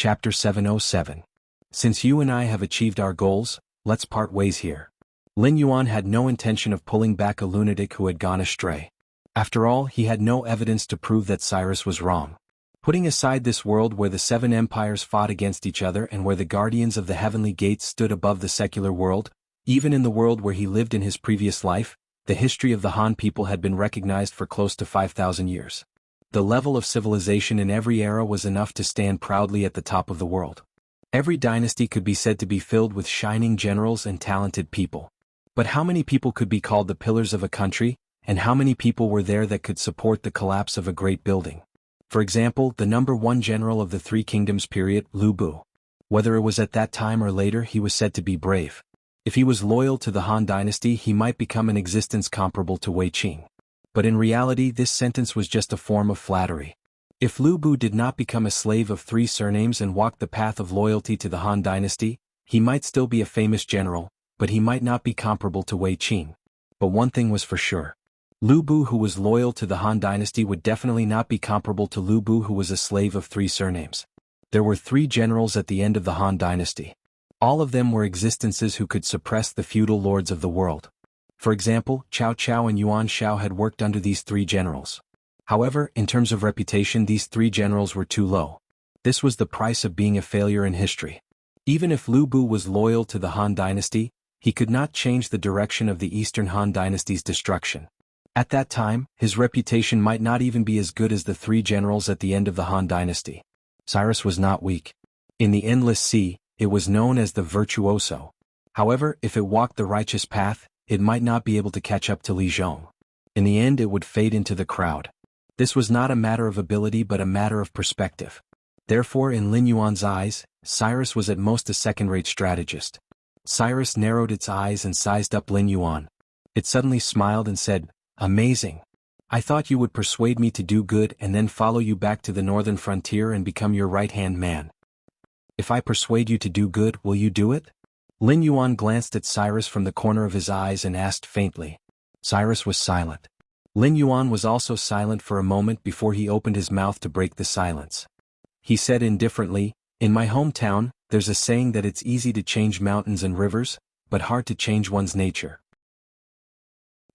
Chapter 707. Since you and I have achieved our goals, let's part ways here. Lin Yuan had no intention of pulling back a lunatic who had gone astray. After all, he had no evidence to prove that Cyrus was wrong. Putting aside this world where the seven empires fought against each other and where the guardians of the heavenly gates stood above the secular world, even in the world where he lived in his previous life, the history of the Han people had been recognized for close to 5,000 years. The level of civilization in every era was enough to stand proudly at the top of the world. Every dynasty could be said to be filled with shining generals and talented people. But how many people could be called the pillars of a country, and how many people were there that could support the collapse of a great building? For example, the number one general of the Three Kingdoms period, Lu Bu. Whether it was at that time or later, he was said to be brave. If he was loyal to the Han dynasty, he might become an existence comparable to Wei Qing. But in reality, this sentence was just a form of flattery. If Lu Bu did not become a slave of three surnames and walk the path of loyalty to the Han dynasty, he might still be a famous general, but he might not be comparable to Wei Qing. But one thing was for sure. Lu Bu who was loyal to the Han dynasty would definitely not be comparable to Lu Bu who was a slave of three surnames. There were three generals at the end of the Han dynasty. All of them were existences who could suppress the feudal lords of the world. For example, Cao Cao and Yuan Shao had worked under these three generals. However, in terms of reputation, these three generals were too low. This was the price of being a failure in history. Even if Lu Bu was loyal to the Han dynasty, he could not change the direction of the Eastern Han dynasty's destruction. At that time, his reputation might not even be as good as the three generals at the end of the Han dynasty. Cyrus was not weak. In the endless sea, it was known as the virtuoso. However, if it walked the righteous path, it might not be able to catch up to Li Zhong. In the end, it would fade into the crowd. This was not a matter of ability but a matter of perspective. Therefore, in Lin Yuan's eyes, Cyrus was at most a second-rate strategist. Cyrus narrowed its eyes and sized up Lin Yuan. It suddenly smiled and said, "Amazing. I thought you would persuade me to do good and then follow you back to the northern frontier and become your right-hand man. If I persuade you to do good, will you do it?" Lin Yuan glanced at Cyrus from the corner of his eyes and asked faintly. Cyrus was silent. Lin Yuan was also silent for a moment before he opened his mouth to break the silence. He said indifferently, "In my hometown, there's a saying that it's easy to change mountains and rivers, but hard to change one's nature.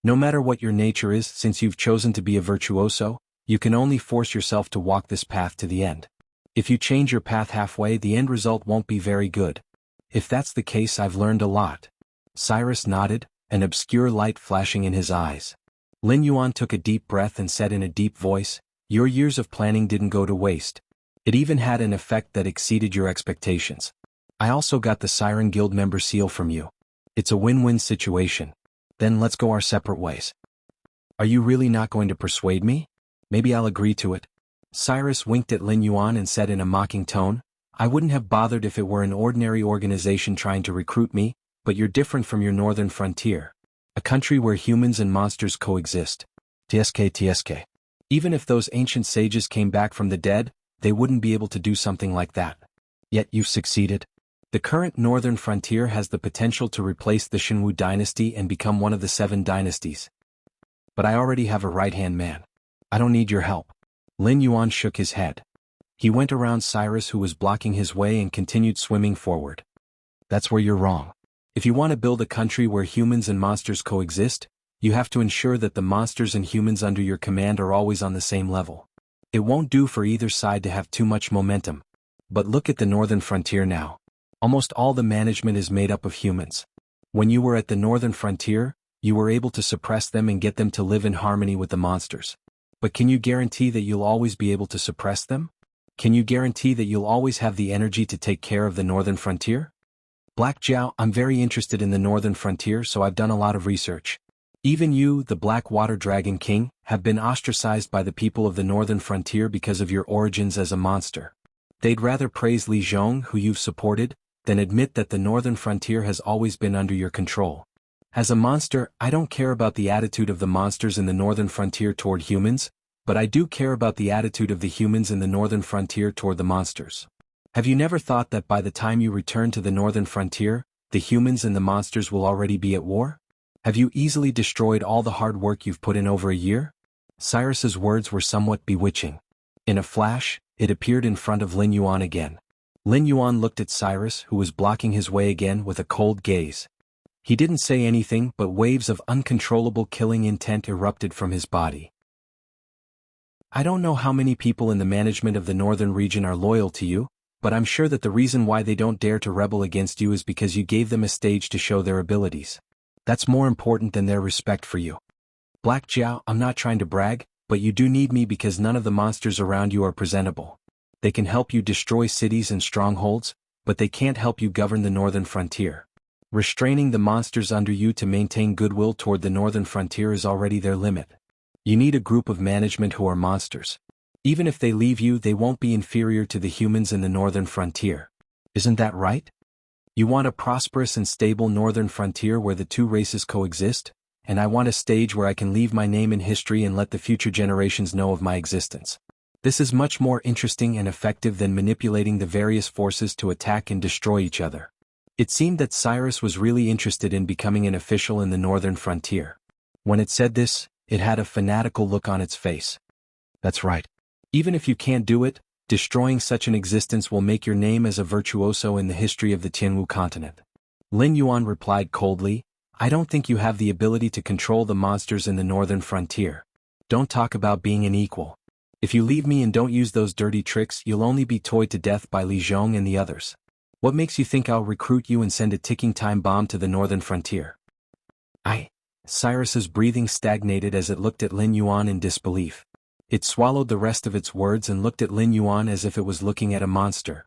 No matter what your nature is, since you've chosen to be a virtuoso, you can only force yourself to walk this path to the end. If you change your path halfway, the end result won't be very good. If that's the case, I've learned a lot." Cyrus nodded, an obscure light flashing in his eyes. Lin Yuan took a deep breath and said in a deep voice, "Your years of planning didn't go to waste. It even had an effect that exceeded your expectations. I also got the Siren Guild member seal from you. It's a win-win situation. Then let's go our separate ways." "Are you really not going to persuade me? Maybe I'll agree to it." Cyrus winked at Lin Yuan and said in a mocking tone, "I wouldn't have bothered if it were an ordinary organization trying to recruit me, but you're different from your northern frontier. A country where humans and monsters coexist. TSK. Even if those ancient sages came back from the dead, they wouldn't be able to do something like that. Yet you've succeeded. The current northern frontier has the potential to replace the Shenwu dynasty and become one of the seven dynasties. But I already have a right-hand man. I don't need your help." Lin Yuan shook his head. He went around Cyrus who was blocking his way and continued swimming forward. "That's where you're wrong. If you want to build a country where humans and monsters coexist, you have to ensure that the monsters and humans under your command are always on the same level. It won't do for either side to have too much momentum. But look at the northern frontier now. Almost all the management is made up of humans. When you were at the northern frontier, you were able to suppress them and get them to live in harmony with the monsters. But can you guarantee that you'll always be able to suppress them? Can you guarantee that you'll always have the energy to take care of the northern frontier?" "Black Jiao, I'm very interested in the northern frontier, so I've done a lot of research. Even you, the Black Water Dragon King, have been ostracized by the people of the northern frontier because of your origins as a monster. They'd rather praise Li Zhong, who you've supported, than admit that the northern frontier has always been under your control. As a monster, I don't care about the attitude of the monsters in the northern frontier toward humans, but I do care about the attitude of the humans in the northern frontier toward the monsters. Have you never thought that by the time you return to the northern frontier, the humans and the monsters will already be at war? Have you easily destroyed all the hard work you've put in over a year?" Cyrus's words were somewhat bewitching. In a flash, it appeared in front of Lin Yuan again. Lin Yuan looked at Cyrus, who was blocking his way again, with a cold gaze. He didn't say anything, but waves of uncontrollable killing intent erupted from his body. I don't know how many people in the management of the northern region are loyal to you, but I'm sure that the reason why they don't dare to rebel against you is because you gave them a stage to show their abilities. That's more important than their respect for you. Black Jiao, I'm not trying to brag, but you do need me because none of the monsters around you are presentable. They can help you destroy cities and strongholds, but they can't help you govern the northern frontier. Restraining the monsters under you to maintain goodwill toward the northern frontier is already their limit. You need a group of management who are monsters. Even if they leave you, they won't be inferior to the humans in the northern frontier. Isn't that right? You want a prosperous and stable northern frontier where the two races coexist, and I want a stage where I can leave my name in history and let the future generations know of my existence. This is much more interesting and effective than manipulating the various forces to attack and destroy each other. It seemed that Cyrus was really interested in becoming an official in the northern frontier. When it said this, it had a fanatical look on its face. That's right. Even if you can't do it, destroying such an existence will make your name as a virtuoso in the history of the Tianwu continent. Lin Yuan replied coldly, I don't think you have the ability to control the monsters in the northern frontier. Don't talk about being an equal. If you leave me and don't use those dirty tricks, you'll only be toyed to death by Li Zhong and the others. What makes you think I'll recruit you and send a ticking time bomb to the northern frontier? Cyrus's breathing stagnated as it looked at Lin Yuan in disbelief. It swallowed the rest of its words and looked at Lin Yuan as if it was looking at a monster.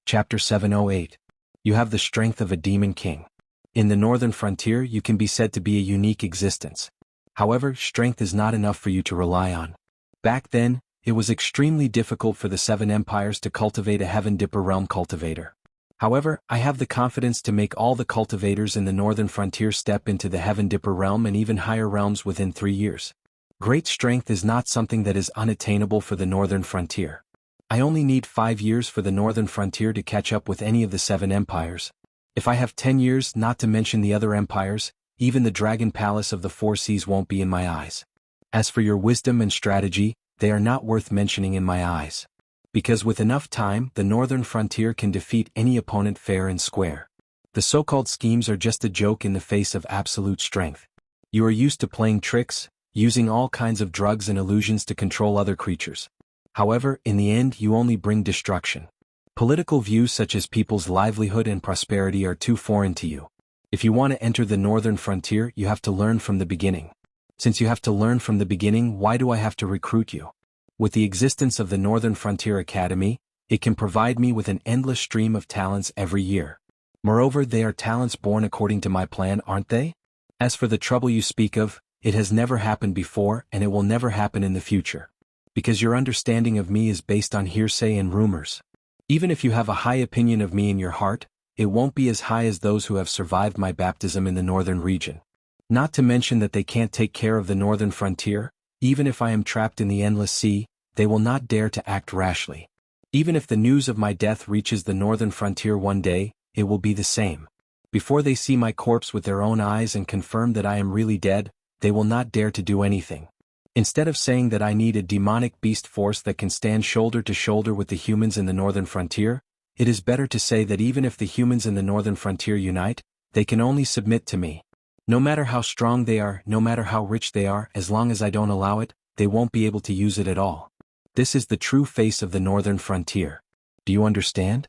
Chapter 708. You have the strength of a demon king. In the northern frontier, you can be said to be a unique existence. However, strength is not enough for you to rely on. Back then, it was extremely difficult for the Seven Empires to cultivate a Heaven Dipper realm cultivator. However, I have the confidence to make all the cultivators in the northern frontier step into the Heaven Dipper realm and even higher realms within 3 years. Great strength is not something that is unattainable for the northern frontier. I only need 5 years for the northern frontier to catch up with any of the 7 empires. If I have 10 years, not to mention the other empires, even the Dragon Palace of the Four Seas won't be in my eyes. As for your wisdom and strategy, they are not worth mentioning in my eyes. Because with enough time, the northern frontier can defeat any opponent fair and square. The so-called schemes are just a joke in the face of absolute strength. You are used to playing tricks, using all kinds of drugs and illusions to control other creatures. However, in the end, you only bring destruction. Political views such as people's livelihood and prosperity are too foreign to you. If you want to enter the northern frontier, you have to learn from the beginning. Since you have to learn from the beginning, why do I have to recruit you? With the existence of the Northern Frontier Academy, it can provide me with an endless stream of talents every year. Moreover, they are talents born according to my plan, aren't they? As for the trouble you speak of, it has never happened before and it will never happen in the future. Because your understanding of me is based on hearsay and rumors. Even if you have a high opinion of me in your heart, it won't be as high as those who have survived my baptism in the northern region. Not to mention that they can't take care of the northern frontier. Even if I am trapped in the endless sea, they will not dare to act rashly. Even if the news of my death reaches the northern frontier one day, it will be the same. Before they see my corpse with their own eyes and confirm that I am really dead, they will not dare to do anything. Instead of saying that I need a demonic beast force that can stand shoulder to shoulder with the humans in the northern frontier, it is better to say that even if the humans in the northern frontier unite, they can only submit to me. No matter how strong they are, no matter how rich they are, as long as I don't allow it, they won't be able to use it at all. This is the true face of the northern frontier. Do you understand?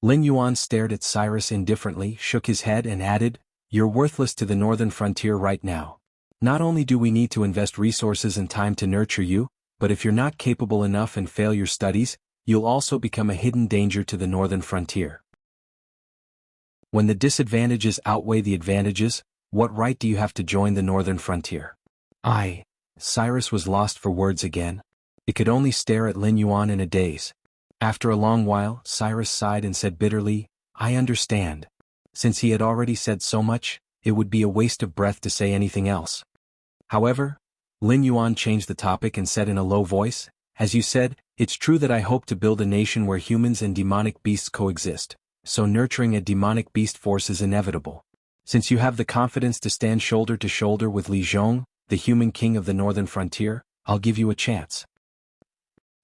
Lin Yuan stared at Cyrus indifferently, shook his head and added, You're worthless to the northern frontier right now. Not only do we need to invest resources and time to nurture you, but if you're not capable enough and fail your studies, you'll also become a hidden danger to the northern frontier. When the disadvantages outweigh the advantages, what right do you have to join the northern frontier? Cyrus was lost for words again. It could only stare at Lin Yuan in a daze. After a long while, Cyrus sighed and said bitterly, I understand. Since he had already said so much, it would be a waste of breath to say anything else. However, Lin Yuan changed the topic and said in a low voice, As you said, it's true that I hope to build a nation where humans and demonic beasts coexist, so nurturing a demonic beast force is inevitable. Since you have the confidence to stand shoulder to shoulder with Li Zhong, the human king of the northern frontier, I'll give you a chance.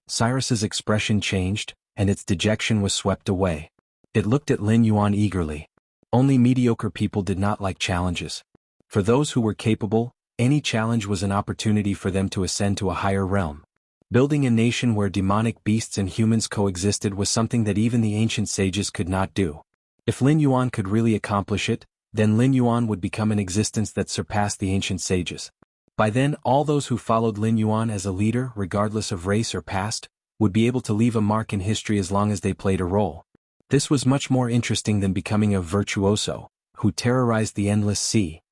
Cyrus's expression changed, and its dejection was swept away. It looked at Lin Yuan eagerly. Only mediocre people did not like challenges. For those who were capable, any challenge was an opportunity for them to ascend to a higher realm. Building a nation where demonic beasts and humans coexisted was something that even the ancient sages could not do. If Lin Yuan could really accomplish it, then Lin Yuan would become an existence that surpassed the ancient sages. By then, all those who followed Lin Yuan as a leader, regardless of race or past, would be able to leave a mark in history as long as they played a role. This was much more interesting than becoming a virtuoso, who terrorized the endless sea.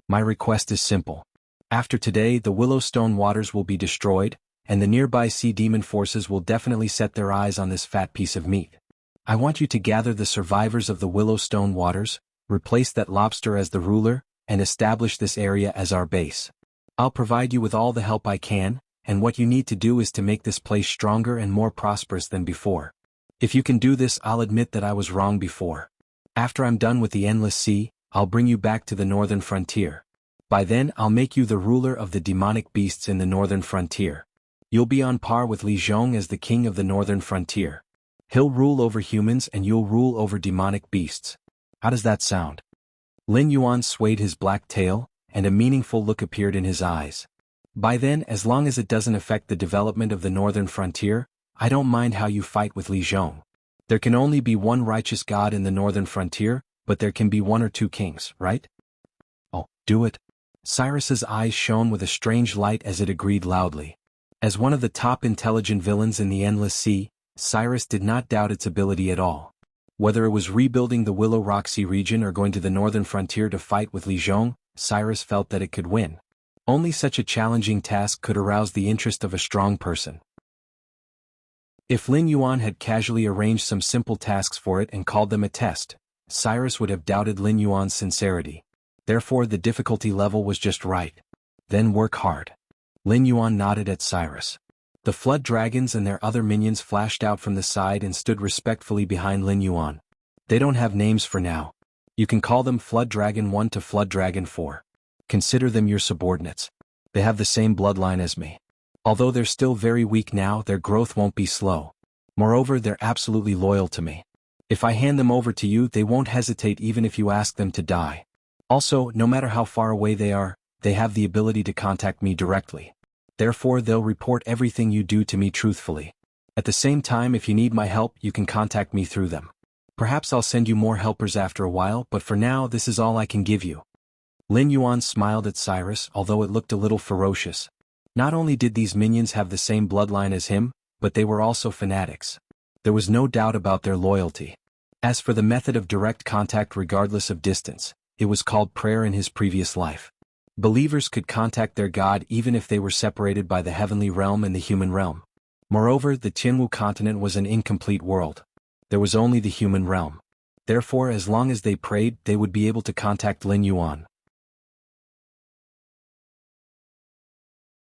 My request is simple. After today, the Willowstone waters will be destroyed, and the nearby sea demon forces will definitely set their eyes on this fat piece of meat. I want you to gather the survivors of the Willowstone waters, replace that lobster as the ruler, and establish this area as our base. I'll provide you with all the help I can, and what you need to do is to make this place stronger and more prosperous than before. If you can do this, I'll admit that I was wrong before. After I'm done with the endless sea, I'll bring you back to the northern frontier. By then, I'll make you the ruler of the demonic beasts in the northern frontier. You'll be on par with Li Zhong as the king of the northern frontier. He'll rule over humans and you'll rule over demonic beasts. How does that sound? Lin Yuan swayed his black tail, and a meaningful look appeared in his eyes. By then, as long as it doesn't affect the development of the northern frontier, I don't mind how you fight with Li Zhong. There can only be one righteous god in the northern frontier, but there can be one or two kings, right? Oh, do it. Cyrus's eyes shone with a strange light as it agreed loudly. As one of the top intelligent villains in the Endless Sea, Cyrus did not doubt its ability at all. Whether it was rebuilding the Willow Rock Sea region or going to the northern frontier to fight with Li Zhong, Cyrus felt that it could win. Only such a challenging task could arouse the interest of a strong person. If Lin Yuan had casually arranged some simple tasks for it and called them a test, Cyrus would have doubted Lin Yuan's sincerity. Therefore, the difficulty level was just right. Then work hard. Lin Yuan nodded at Cyrus. The flood dragons and their other minions flashed out from the side and stood respectfully behind Lin Yuan. They don't have names for now. You can call them Flood Dragon 1 to Flood Dragon 4. Consider them your subordinates. They have the same bloodline as me. Although they're still very weak now, their growth won't be slow. Moreover, they're absolutely loyal to me. If I hand them over to you, they won't hesitate even if you ask them to die. Also, no matter how far away they are, they have the ability to contact me directly. Therefore, they'll report everything you do to me truthfully. At the same time, if you need my help, you can contact me through them. Perhaps I'll send you more helpers after a while, but for now, this is all I can give you. Lin Yuan smiled at Cyrus, although it looked a little ferocious. Not only did these minions have the same bloodline as him, but they were also fanatics. There was no doubt about their loyalty. As for the method of direct contact regardless of distance, it was called prayer in his previous life. Believers could contact their God even if they were separated by the heavenly realm and the human realm. Moreover, the Tianwu continent was an incomplete world. There was only the human realm. Therefore, as long as they prayed, they would be able to contact Lin Yuan.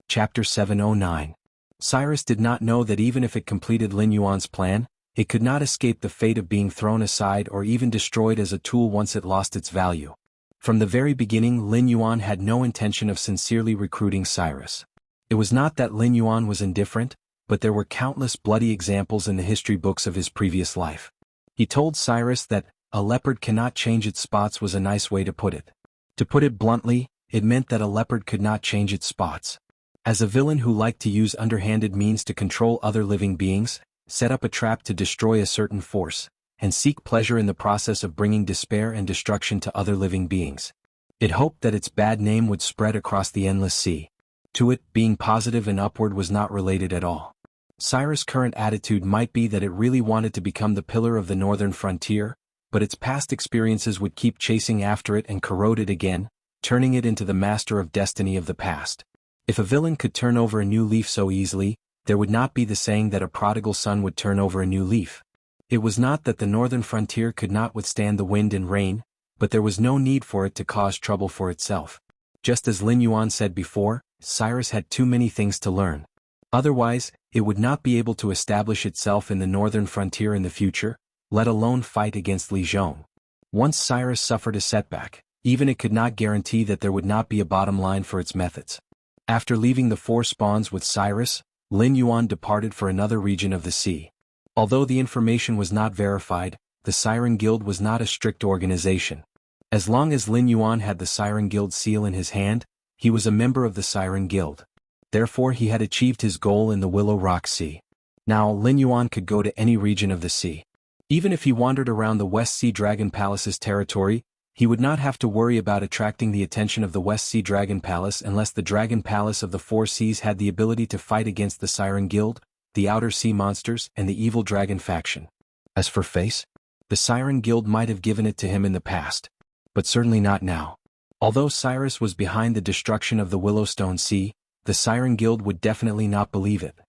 Chapter 709. Cyrus did not know that even if it completed Lin Yuan's plan, it could not escape the fate of being thrown aside or even destroyed as a tool once it lost its value. From the very beginning, Lin Yuan had no intention of sincerely recruiting Cyrus. It was not that Lin Yuan was indifferent, but there were countless bloody examples in the history books of his previous life. He told Cyrus that a leopard cannot change its spots was a nice way to put it. To put it bluntly, it meant that a leopard could not change its spots. As a villain who liked to use underhanded means to control other living beings, set up a trap to destroy a certain force, and seek pleasure in the process of bringing despair and destruction to other living beings. It hoped that its bad name would spread across the endless sea. To it, being positive and upward was not related at all. Cyrus' current attitude might be that it really wanted to become the pillar of the northern frontier, but its past experiences would keep chasing after it and corrode it again, turning it into the master of destiny of the past. If a villain could turn over a new leaf so easily, there would not be the saying that a prodigal son would turn over a new leaf. It was not that the northern frontier could not withstand the wind and rain, but there was no need for it to cause trouble for itself. Just as Lin Yuan said before, Cyrus had too many things to learn. Otherwise, it would not be able to establish itself in the northern frontier in the future, let alone fight against Li Zhong. Once Cyrus suffered a setback, even it could not guarantee that there would not be a bottom line for its methods. After leaving the four spawns with Cyrus, Lin Yuan departed for another region of the sea. Although the information was not verified, the Siren Guild was not a strict organization. As long as Lin Yuan had the Siren Guild seal in his hand, he was a member of the Siren Guild. Therefore he had achieved his goal in the Willow Rock Sea. Now Lin Yuan could go to any region of the sea. Even if he wandered around the West Sea Dragon Palace's territory, he would not have to worry about attracting the attention of the West Sea Dragon Palace unless the Dragon Palace of the Four Seas had the ability to fight against the Siren Guild, the Outer Sea Monsters, and the Evil Dragon faction. As for face, the Siren Guild might have given it to him in the past, but certainly not now. Although Cyrus was behind the destruction of the Willowstone Sea, the Siren Guild would definitely not believe it.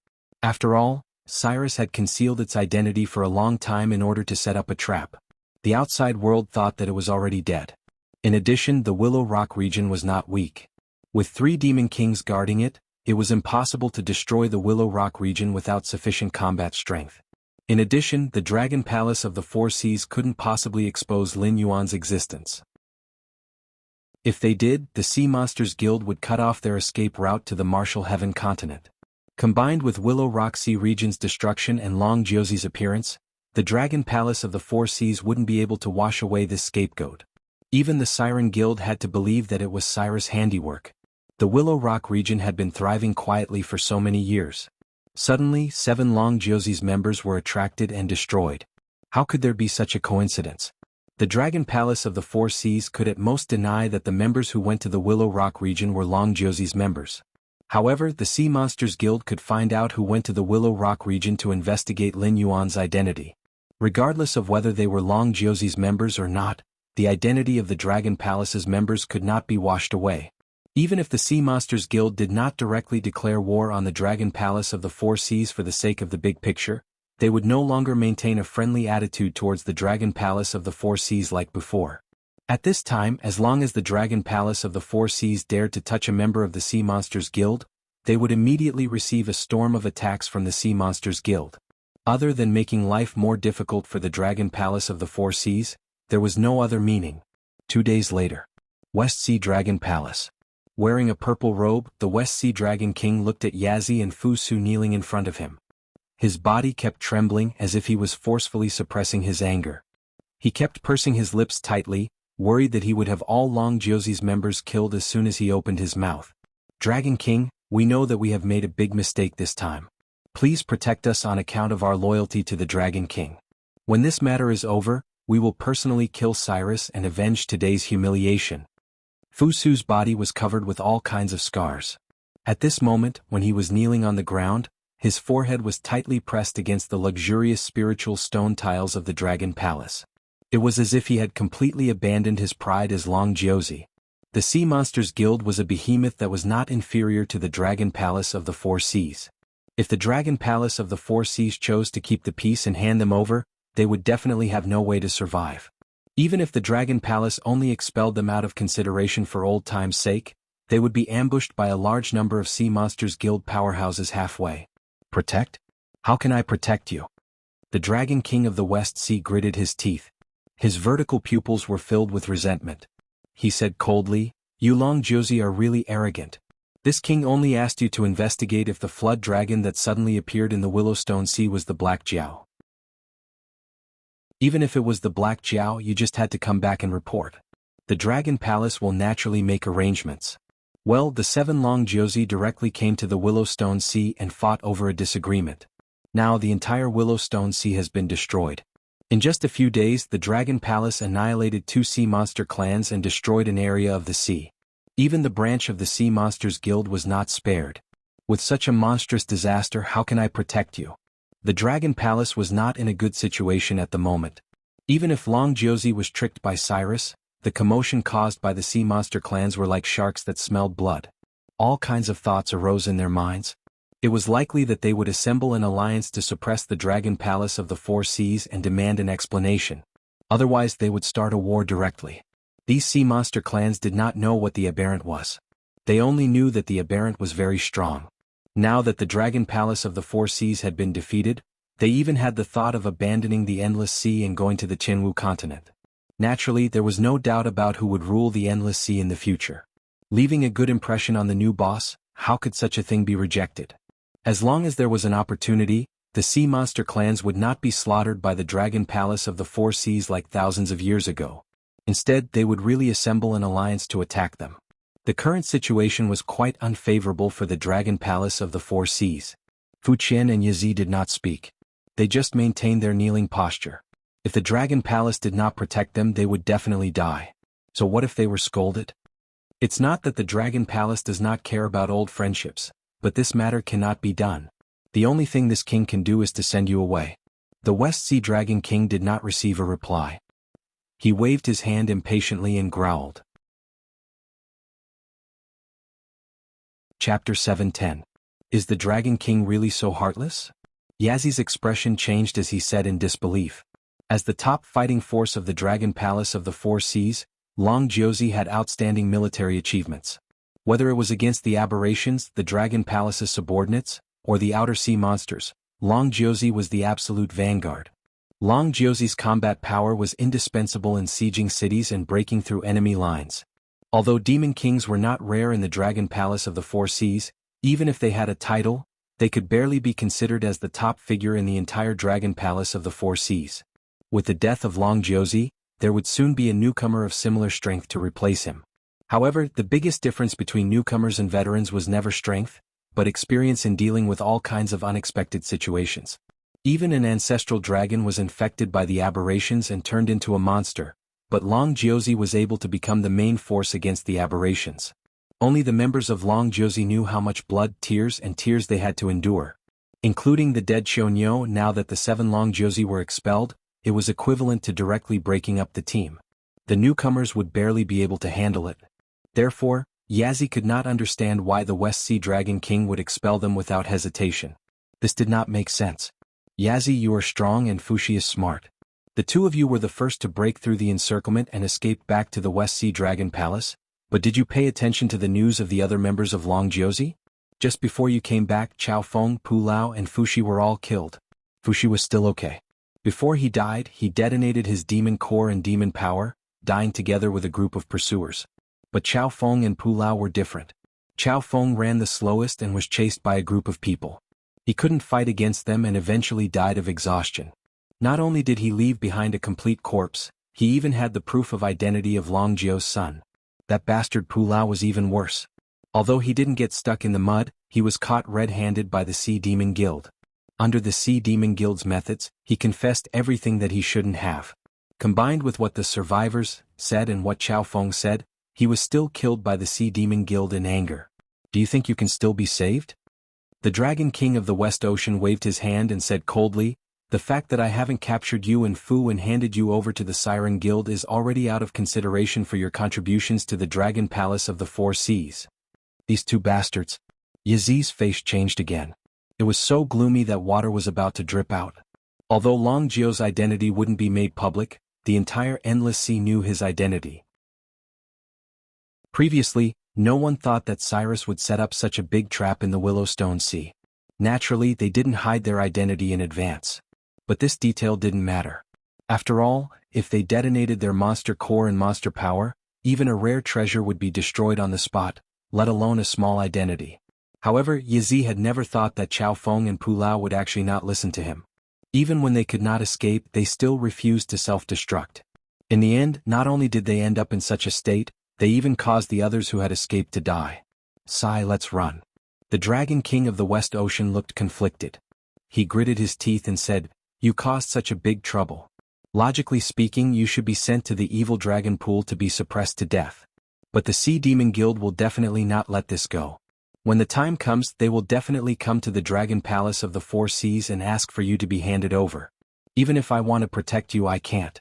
After all, Cyrus had concealed its identity for a long time in order to set up a trap. The outside world thought that it was already dead. In addition, the Willow Rock region was not weak. With 3 demon kings guarding it, it was impossible to destroy the Willow Rock region without sufficient combat strength. In addition, the Dragon Palace of the Four Seas couldn't possibly expose Lin Yuan's existence. If they did, the Sea Monsters Guild would cut off their escape route to the Martial Heaven continent. Combined with Willow Rock Sea region's destruction and Long Jiuzi's appearance, the Dragon Palace of the Four Seas wouldn't be able to wash away this scapegoat. Even the Siren Guild had to believe that it was Cyrus' handiwork. The Willow Rock region had been thriving quietly for so many years. Suddenly, 7 Long Jiuzi's members were attracted and destroyed. How could there be such a coincidence? The Dragon Palace of the Four Seas could at most deny that the members who went to the Willow Rock region were Long Jiuzi's members. However, the Sea Monsters Guild could find out who went to the Willow Rock region to investigate Lin Yuan's identity. Regardless of whether they were Long Jiuzi's members or not, the identity of the Dragon Palace's members could not be washed away. Even if the Sea Monsters Guild did not directly declare war on the Dragon Palace of the Four Seas for the sake of the big picture, they would no longer maintain a friendly attitude towards the Dragon Palace of the Four Seas like before. At this time, as long as the Dragon Palace of the Four Seas dared to touch a member of the Sea Monsters Guild, they would immediately receive a storm of attacks from the Sea Monsters Guild. Other than making life more difficult for the Dragon Palace of the Four Seas, there was no other meaning. 2 days later. West Sea Dragon Palace. Wearing a purple robe, the West Sea Dragon King looked at Yazi and Fusu kneeling in front of him. His body kept trembling as if he was forcefully suppressing his anger. He kept pursing his lips tightly, worried that he would have all Long Jiuzi's members killed as soon as he opened his mouth. Dragon King, we know that we have made a big mistake this time. Please protect us on account of our loyalty to the Dragon King. When this matter is over, we will personally kill Cyrus and avenge today's humiliation. Fusu's body was covered with all kinds of scars. At this moment, when he was kneeling on the ground, his forehead was tightly pressed against the luxurious spiritual stone tiles of the Dragon Palace. It was as if he had completely abandoned his pride as Long Jiuzi. The Sea Monsters Guild was a behemoth that was not inferior to the Dragon Palace of the Four Seas. If the Dragon Palace of the Four Seas chose to keep the peace and hand them over, they would definitely have no way to survive. Even if the Dragon Palace only expelled them out of consideration for old time's sake, they would be ambushed by a large number of Sea Monsters Guild powerhouses halfway. Protect? How can I protect you? The Dragon King of the West Sea gritted his teeth. His vertical pupils were filled with resentment. He said coldly, "You Long Jiuzi are really arrogant. This king only asked you to investigate if the flood dragon that suddenly appeared in the Willowstone Sea was the Black Jiao. Even if it was the Black Jiao, you just had to come back and report. The Dragon Palace will naturally make arrangements." Well, the 7 Long Jiuzi directly came to the Willowstone Sea and fought over a disagreement. Now the entire Willowstone Sea has been destroyed. In just a few days, the Dragon Palace annihilated 2 sea monster clans and destroyed an area of the sea. Even the branch of the Sea Monsters Guild was not spared. With such a monstrous disaster, how can I protect you? The Dragon Palace was not in a good situation at the moment. Even if Long Jiuzi was tricked by Cyrus, the commotion caused by the sea monster clans were like sharks that smelled blood. All kinds of thoughts arose in their minds. It was likely that they would assemble an alliance to suppress the Dragon Palace of the Four Seas and demand an explanation. Otherwise they would start a war directly. These sea monster clans did not know what the aberrant was. They only knew that the aberrant was very strong. Now that the Dragon Palace of the Four Seas had been defeated, they even had the thought of abandoning the Endless Sea and going to the Qinwu continent. Naturally, there was no doubt about who would rule the Endless Sea in the future. Leaving a good impression on the new boss, how could such a thing be rejected? As long as there was an opportunity, the sea monster clans would not be slaughtered by the Dragon Palace of the Four Seas like thousands of years ago. Instead, they would really assemble an alliance to attack them. The current situation was quite unfavorable for the Dragon Palace of the Four Seas. Fu Qian and Yazi did not speak. They just maintained their kneeling posture. If the Dragon Palace did not protect them, they would definitely die. So what if they were scolded? It's not that the Dragon Palace does not care about old friendships, but this matter cannot be done. The only thing this king can do is to send you away. The West Sea Dragon King did not receive a reply. He waved his hand impatiently and growled. Chapter 7:10. Is the Dragon King really so heartless? Yazi's expression changed as he said in disbelief. As the top fighting force of the Dragon Palace of the Four Seas, Long Jiuzi had outstanding military achievements. Whether it was against the aberrations, the Dragon Palace's subordinates, or the outer sea monsters, Long Jiuzi was the absolute vanguard. Long Jiuzi's combat power was indispensable in sieging cities and breaking through enemy lines. Although demon kings were not rare in the Dragon Palace of the Four Seas, even if they had a title, they could barely be considered as the top figure in the entire Dragon Palace of the Four Seas. With the death of Long Jiuzi, there would soon be a newcomer of similar strength to replace him. However, the biggest difference between newcomers and veterans was never strength, but experience in dealing with all kinds of unexpected situations. Even an ancestral dragon was infected by the aberrations and turned into a monster, but Long Jiuzi was able to become the main force against the aberrations. Only the members of Long Jiuzi knew how much blood, tears they had to endure. Including the dead Xiaoniu. Now that the 7 Long Jiuzi were expelled, it was equivalent to directly breaking up the team. The newcomers would barely be able to handle it. Therefore, Yazi could not understand why the West Sea Dragon King would expel them without hesitation. This did not make sense. Yazi, you are strong and Fushi is smart. The two of you were the first to break through the encirclement and escape back to the West Sea Dragon Palace, but did you pay attention to the news of the other members of Long Jiuzi? Just before you came back, Chao Feng, Pu Lao and Fushi were all killed. Fushi was still okay. Before he died, he detonated his demon core and demon power, dying together with a group of pursuers. But Chao Feng and Pu Lao were different. Chao Feng ran the slowest and was chased by a group of people. He couldn't fight against them and eventually died of exhaustion. Not only did he leave behind a complete corpse, he even had the proof of identity of Long Jiu's son. That bastard Pu Lao was even worse. Although he didn't get stuck in the mud, he was caught red-handed by the Sea Demon Guild. Under the Sea Demon Guild's methods, he confessed everything that he shouldn't have. Combined with what the survivors said and what Chao Feng said, he was still killed by the Sea Demon Guild in anger. Do you think you can still be saved? The Dragon King of the West Ocean waved his hand and said coldly, the fact that I haven't captured you and Fu and handed you over to the Siren Guild is already out of consideration for your contributions to the Dragon Palace of the Four Seas. These two bastards. Yazi's face changed again. It was so gloomy that water was about to drip out. Although Long Jiu's identity wouldn't be made public, the entire Endless Sea knew his identity. Previously, no one thought that Cyrus would set up such a big trap in the Willowstone Sea. Naturally, they didn't hide their identity in advance. But this detail didn't matter. After all, if they detonated their monster core and monster power, even a rare treasure would be destroyed on the spot, let alone a small identity. However, Yazi had never thought that Chao Feng and Pu Lao would actually not listen to him. Even when they could not escape, they still refused to self-destruct. In the end, not only did they end up in such a state, they even caused the others who had escaped to die. Sigh, let's run. The Dragon King of the West Ocean looked conflicted. He gritted his teeth and said, you caused such a big trouble. Logically speaking, you should be sent to the evil dragon pool to be suppressed to death. But the Sea Demon Guild will definitely not let this go. When the time comes, they will definitely come to the Dragon Palace of the Four Seas and ask for you to be handed over. Even if I want to protect you, I can't.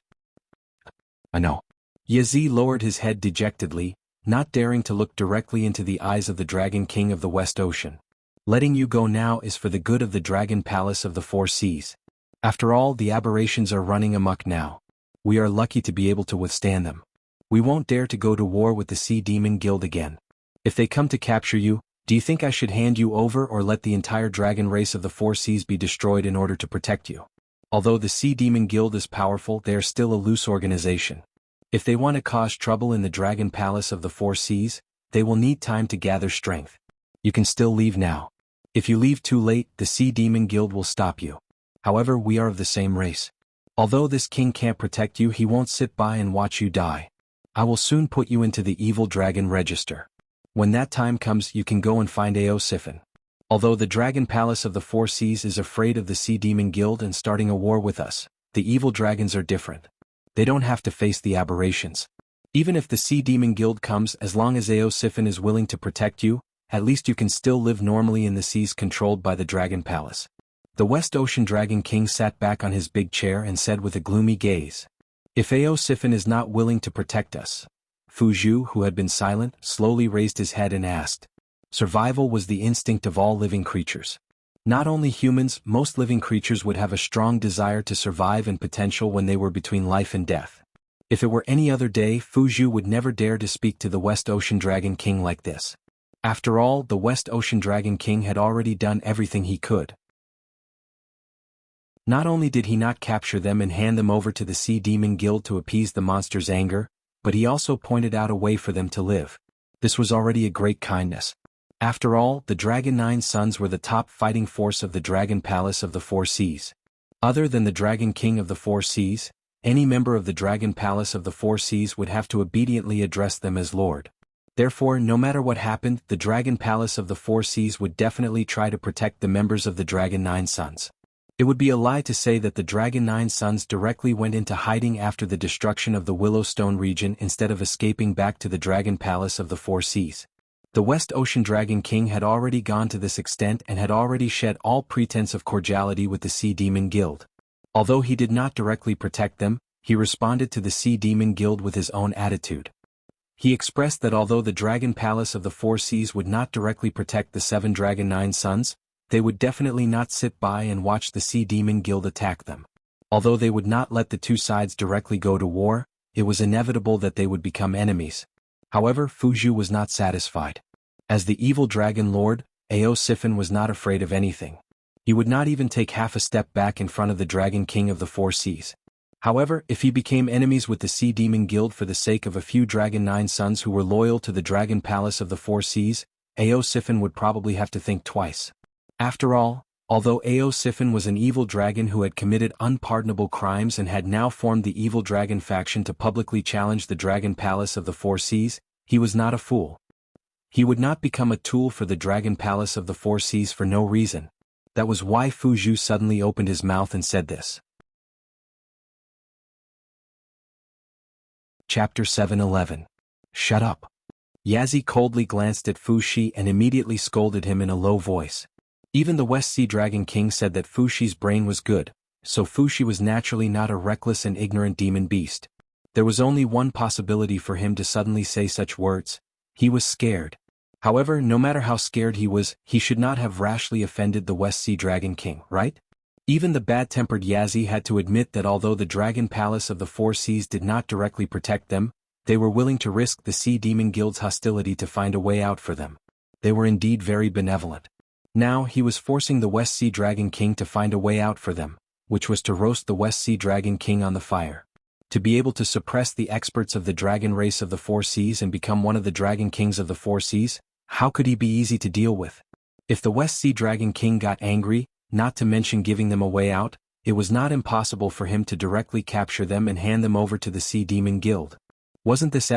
I know. Yazi lowered his head dejectedly, not daring to look directly into the eyes of the Dragon King of the West Ocean. Letting you go now is for the good of the Dragon Palace of the Four Seas. After all, the aberrations are running amok now. We are lucky to be able to withstand them. We won't dare to go to war with the Sea Demon Guild again. If they come to capture you, do you think I should hand you over or let the entire dragon race of the Four Seas be destroyed in order to protect you? Although the Sea Demon Guild is powerful, they are still a loose organization. If they want to cause trouble in the Dragon Palace of the Four Seas, they will need time to gather strength. You can still leave now. If you leave too late, the Sea Demon Guild will stop you. However, we are of the same race. Although this king can't protect you, he won't sit by and watch you die. I will soon put you into the evil dragon register. When that time comes, you can go and find Aosiphon. Although the Dragon Palace of the Four Seas is afraid of the Sea Demon Guild and starting a war with us, the evil dragons are different. They don't have to face the aberrations. Even if the Sea Demon Guild comes, as long as Aosiphon is willing to protect you, at least you can still live normally in the seas controlled by the Dragon Palace. The West Ocean Dragon King sat back on his big chair and said with a gloomy gaze, "If Aosiphon is not willing to protect us." Fu Zhu, who had been silent, slowly raised his head and asked. Survival was the instinct of all living creatures. Not only humans, most living creatures would have a strong desire to survive and potential when they were between life and death. If it were any other day, Fu Zhu would never dare to speak to the West Ocean Dragon King like this. After all, the West Ocean Dragon King had already done everything he could. Not only did he not capture them and hand them over to the Sea Demon Guild to appease the monster's anger, but he also pointed out a way for them to live. This was already a great kindness. After all, the Dragon Nine Sons were the top fighting force of the Dragon Palace of the Four Seas. Other than the Dragon King of the Four Seas, any member of the Dragon Palace of the Four Seas would have to obediently address them as Lord. Therefore, no matter what happened, the Dragon Palace of the Four Seas would definitely try to protect the members of the Dragon Nine Sons. It would be a lie to say that the Dragon Nine Sons directly went into hiding after the destruction of the Willowstone region instead of escaping back to the Dragon Palace of the Four Seas. The West Ocean Dragon King had already gone to this extent and had already shed all pretense of cordiality with the Sea Demon Guild. Although he did not directly protect them, he responded to the Sea Demon Guild with his own attitude. He expressed that although the Dragon Palace of the Four Seas would not directly protect the 7 Dragon Nine Sons, they would definitely not sit by and watch the Sea Demon Guild attack them. Although they would not let the two sides directly go to war, it was inevitable that they would become enemies. However, Fu Zhu was not satisfied. As the evil dragon lord, Aosiphon was not afraid of anything. He would not even take half a step back in front of the Dragon King of the Four Seas. However, if he became enemies with the Sea Demon Guild for the sake of a few Dragon Nine Sons who were loyal to the Dragon Palace of the Four Seas, Aosiphon would probably have to think twice. After all, although Aosiphon was an evil dragon who had committed unpardonable crimes and had now formed the evil dragon faction to publicly challenge the Dragon Palace of the Four Seas, he was not a fool. He would not become a tool for the Dragon Palace of the Four Seas for no reason. That was why Fu Zhu suddenly opened his mouth and said this. Chapter 7:11. Shut up. Yazi coldly glanced at Fu Shi and immediately scolded him in a low voice. Even the West Sea Dragon King said that Fu Shi's brain was good, so Fu Shi was naturally not a reckless and ignorant demon beast. There was only one possibility for him to suddenly say such words. He was scared. However, no matter how scared he was, he should not have rashly offended the West Sea Dragon King, right? Even the bad-tempered Yazi had to admit that although the Dragon Palace of the Four Seas did not directly protect them, they were willing to risk the Sea Demon Guild's hostility to find a way out for them. They were indeed very benevolent. Now he was forcing the West Sea Dragon King to find a way out for them, which was to roast the West Sea Dragon King on the fire. To be able to suppress the experts of the dragon race of the Four Seas and become one of the Dragon Kings of the Four Seas, how could he be easy to deal with? If the West Sea Dragon King got angry, not to mention giving them a way out, it was not impossible for him to directly capture them and hand them over to the Sea Demon Guild. Wasn't this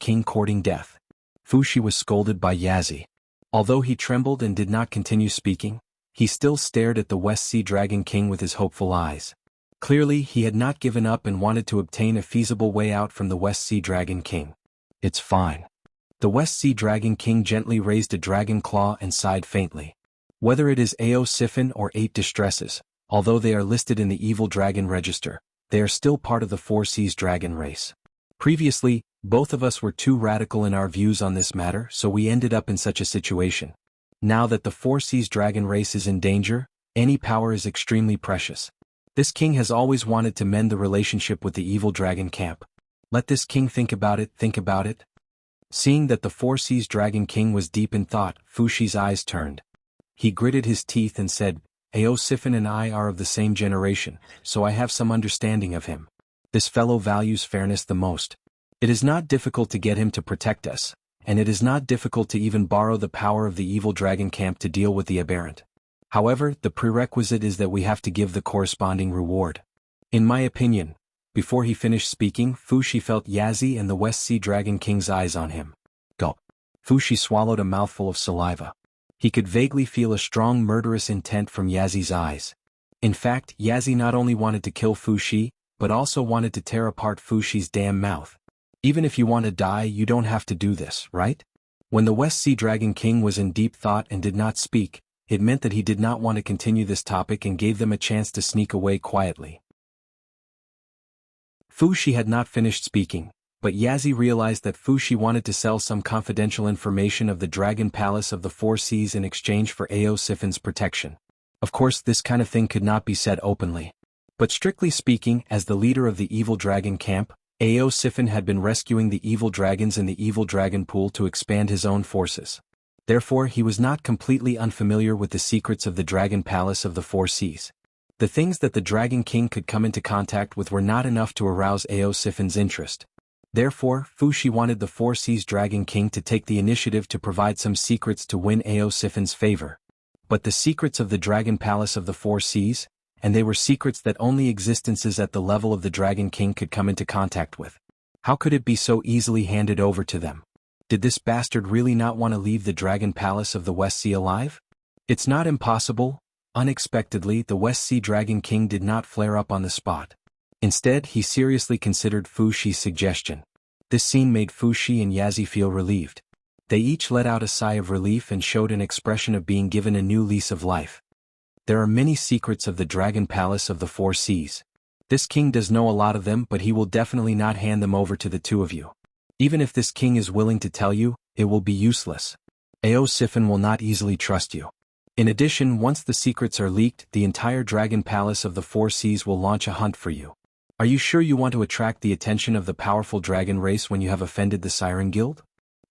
King courting death? Fu Shi was scolded by Yazi. Although he trembled and did not continue speaking, he still stared at the West Sea Dragon King with his hopeful eyes. Clearly, he had not given up and wanted to obtain a feasible way out from the West Sea Dragon King. It's fine. The West Sea Dragon King gently raised a dragon claw and sighed faintly. Whether it is Aosiphon or 8 Distresses, although they are listed in the Evil Dragon Register, they are still part of the Four Seas dragon race. Previously, both of us were too radical in our views on this matter, so we ended up in such a situation. Now that the Four Seas dragon race is in danger, any power is extremely precious. This king has always wanted to mend the relationship with the evil dragon camp. Let this king think about it. Seeing that the Four Seas Dragon King was deep in thought, Fu Shi's eyes turned. He gritted his teeth and said, Aosiphon and I are of the same generation, so I have some understanding of him. This fellow values fairness the most. It is not difficult to get him to protect us, and it is not difficult to even borrow the power of the evil dragon camp to deal with the aberrant. However, the prerequisite is that we have to give the corresponding reward. In my opinion, before he finished speaking, Fushi felt Yazi and the West Sea Dragon King's eyes on him. Gulp. Fushi swallowed a mouthful of saliva. He could vaguely feel a strong murderous intent from Yazi's eyes. In fact, Yazi not only wanted to kill Fushi, but also wanted to tear apart Fushi's damn mouth. Even if you want to die, you don't have to do this, right? When the West Sea Dragon King was in deep thought and did not speak, it meant that he did not want to continue this topic and gave them a chance to sneak away quietly. Fushi had not finished speaking, but Yazi realized that Fushi wanted to sell some confidential information of the Dragon Palace of the Four Seas in exchange for Ao Siffin's protection. Of course, this kind of thing could not be said openly. But strictly speaking, as the leader of the evil dragon camp, Ao Siffin had been rescuing the evil dragons in the evil dragon pool to expand his own forces. Therefore, he was not completely unfamiliar with the secrets of the Dragon Palace of the Four Seas. The things that the Dragon King could come into contact with were not enough to arouse Ao Siffin's interest. Therefore, Fushi wanted the Four Seas Dragon King to take the initiative to provide some secrets to win Ao Siffin's favor. But the secrets of the Dragon Palace of the Four Seas, and they were secrets that only existences at the level of the Dragon King could come into contact with. How could it be so easily handed over to them? Did this bastard really not want to leave the Dragon Palace of the West Sea alive? It's not impossible. Unexpectedly, the West Sea Dragon King did not flare up on the spot. Instead, he seriously considered Fushi's suggestion. This scene made Fushi and Yazi feel relieved. They each let out a sigh of relief and showed an expression of being given a new lease of life. There are many secrets of the Dragon Palace of the Four Seas. This king does know a lot of them, but he will definitely not hand them over to the two of you. Even if this king is willing to tell you, it will be useless. Ao Siffin will not easily trust you. In addition, once the secrets are leaked, the entire Dragon Palace of the Four Seas will launch a hunt for you. Are you sure you want to attract the attention of the powerful dragon race when you have offended the Siren Guild?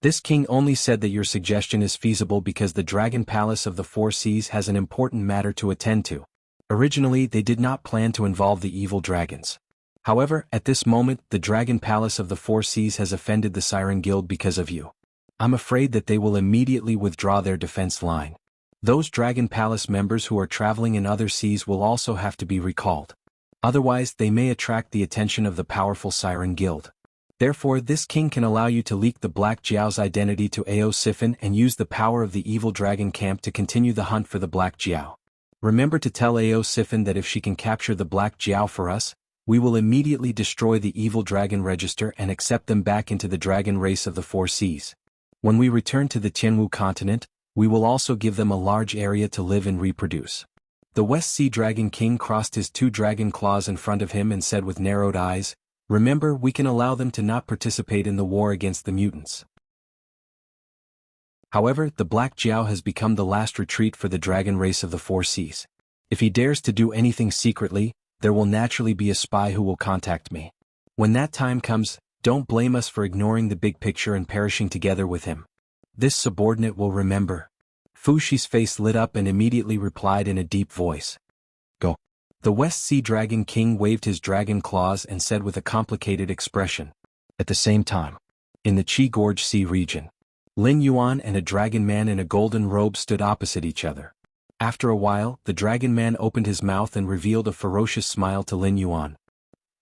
This king only said that your suggestion is feasible because the Dragon Palace of the Four Seas has an important matter to attend to. Originally, they did not plan to involve the evil dragons. However, at this moment, the Dragon Palace of the Four Seas has offended the Siren Guild because of you. I'm afraid that they will immediately withdraw their defense line. Those Dragon Palace members who are traveling in other seas will also have to be recalled. Otherwise, they may attract the attention of the powerful Siren Guild. Therefore, this king can allow you to leak the Black Jiao's identity to Ao Siffin and use the power of the evil dragon camp to continue the hunt for the Black Jiao. Remember to tell Ao Siffin that if she can capture the Black Jiao for us, we will immediately destroy the evil dragon register and accept them back into the dragon race of the Four Seas. When we return to the Tianwu continent, we will also give them a large area to live and reproduce. The West Sea Dragon King crossed his two dragon claws in front of him and said with narrowed eyes, "Remember, we can allow them to not participate in the war against the mutants." However, the Black Jiao has become the last retreat for the dragon race of the Four Seas. If he dares to do anything secretly, there will naturally be a spy who will contact me. When that time comes, don't blame us for ignoring the big picture and perishing together with him. This subordinate will remember. Fushi's face lit up and immediately replied in a deep voice. Go. The West Sea Dragon King waved his dragon claws and said with a complicated expression. At the same time, in the Qi Gorge Sea region, Lin Yuan and a dragon man in a golden robe stood opposite each other. After a while, the dragon man opened his mouth and revealed a ferocious smile to Lin Yuan.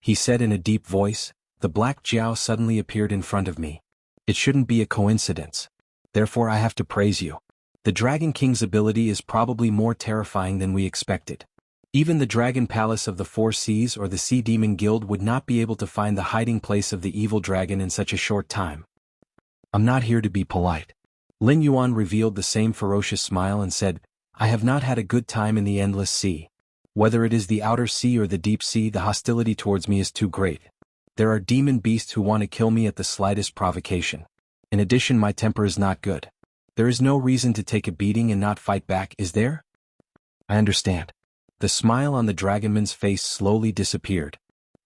He said in a deep voice, "The Black Jiao suddenly appeared in front of me. It shouldn't be a coincidence. Therefore I have to praise you. The Dragon King's ability is probably more terrifying than we expected. Even the Dragon Palace of the Four Seas or the Sea Demon Guild would not be able to find the hiding place of the evil dragon in such a short time. I'm not here to be polite." Lin Yuan revealed the same ferocious smile and said, "I have not had a good time in the endless sea. Whether it is the outer sea or the deep sea, the hostility towards me is too great. There are demon beasts who want to kill me at the slightest provocation. In addition, my temper is not good. There is no reason to take a beating and not fight back, is there?" "I understand." The smile on the dragonman's face slowly disappeared.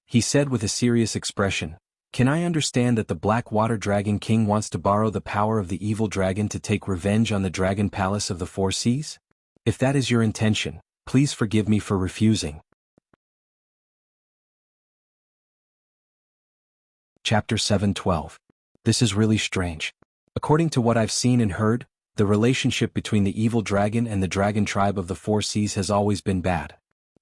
He said with a serious expression, "Can I understand that the Blackwater Dragon King wants to borrow the power of the evil dragon to take revenge on the Dragon Palace of the Four Seas? If that is your intention, please forgive me for refusing." Chapter 7:12. This is really strange. According to what I've seen and heard, the relationship between the evil dragon and the dragon tribe of the Four Seas has always been bad.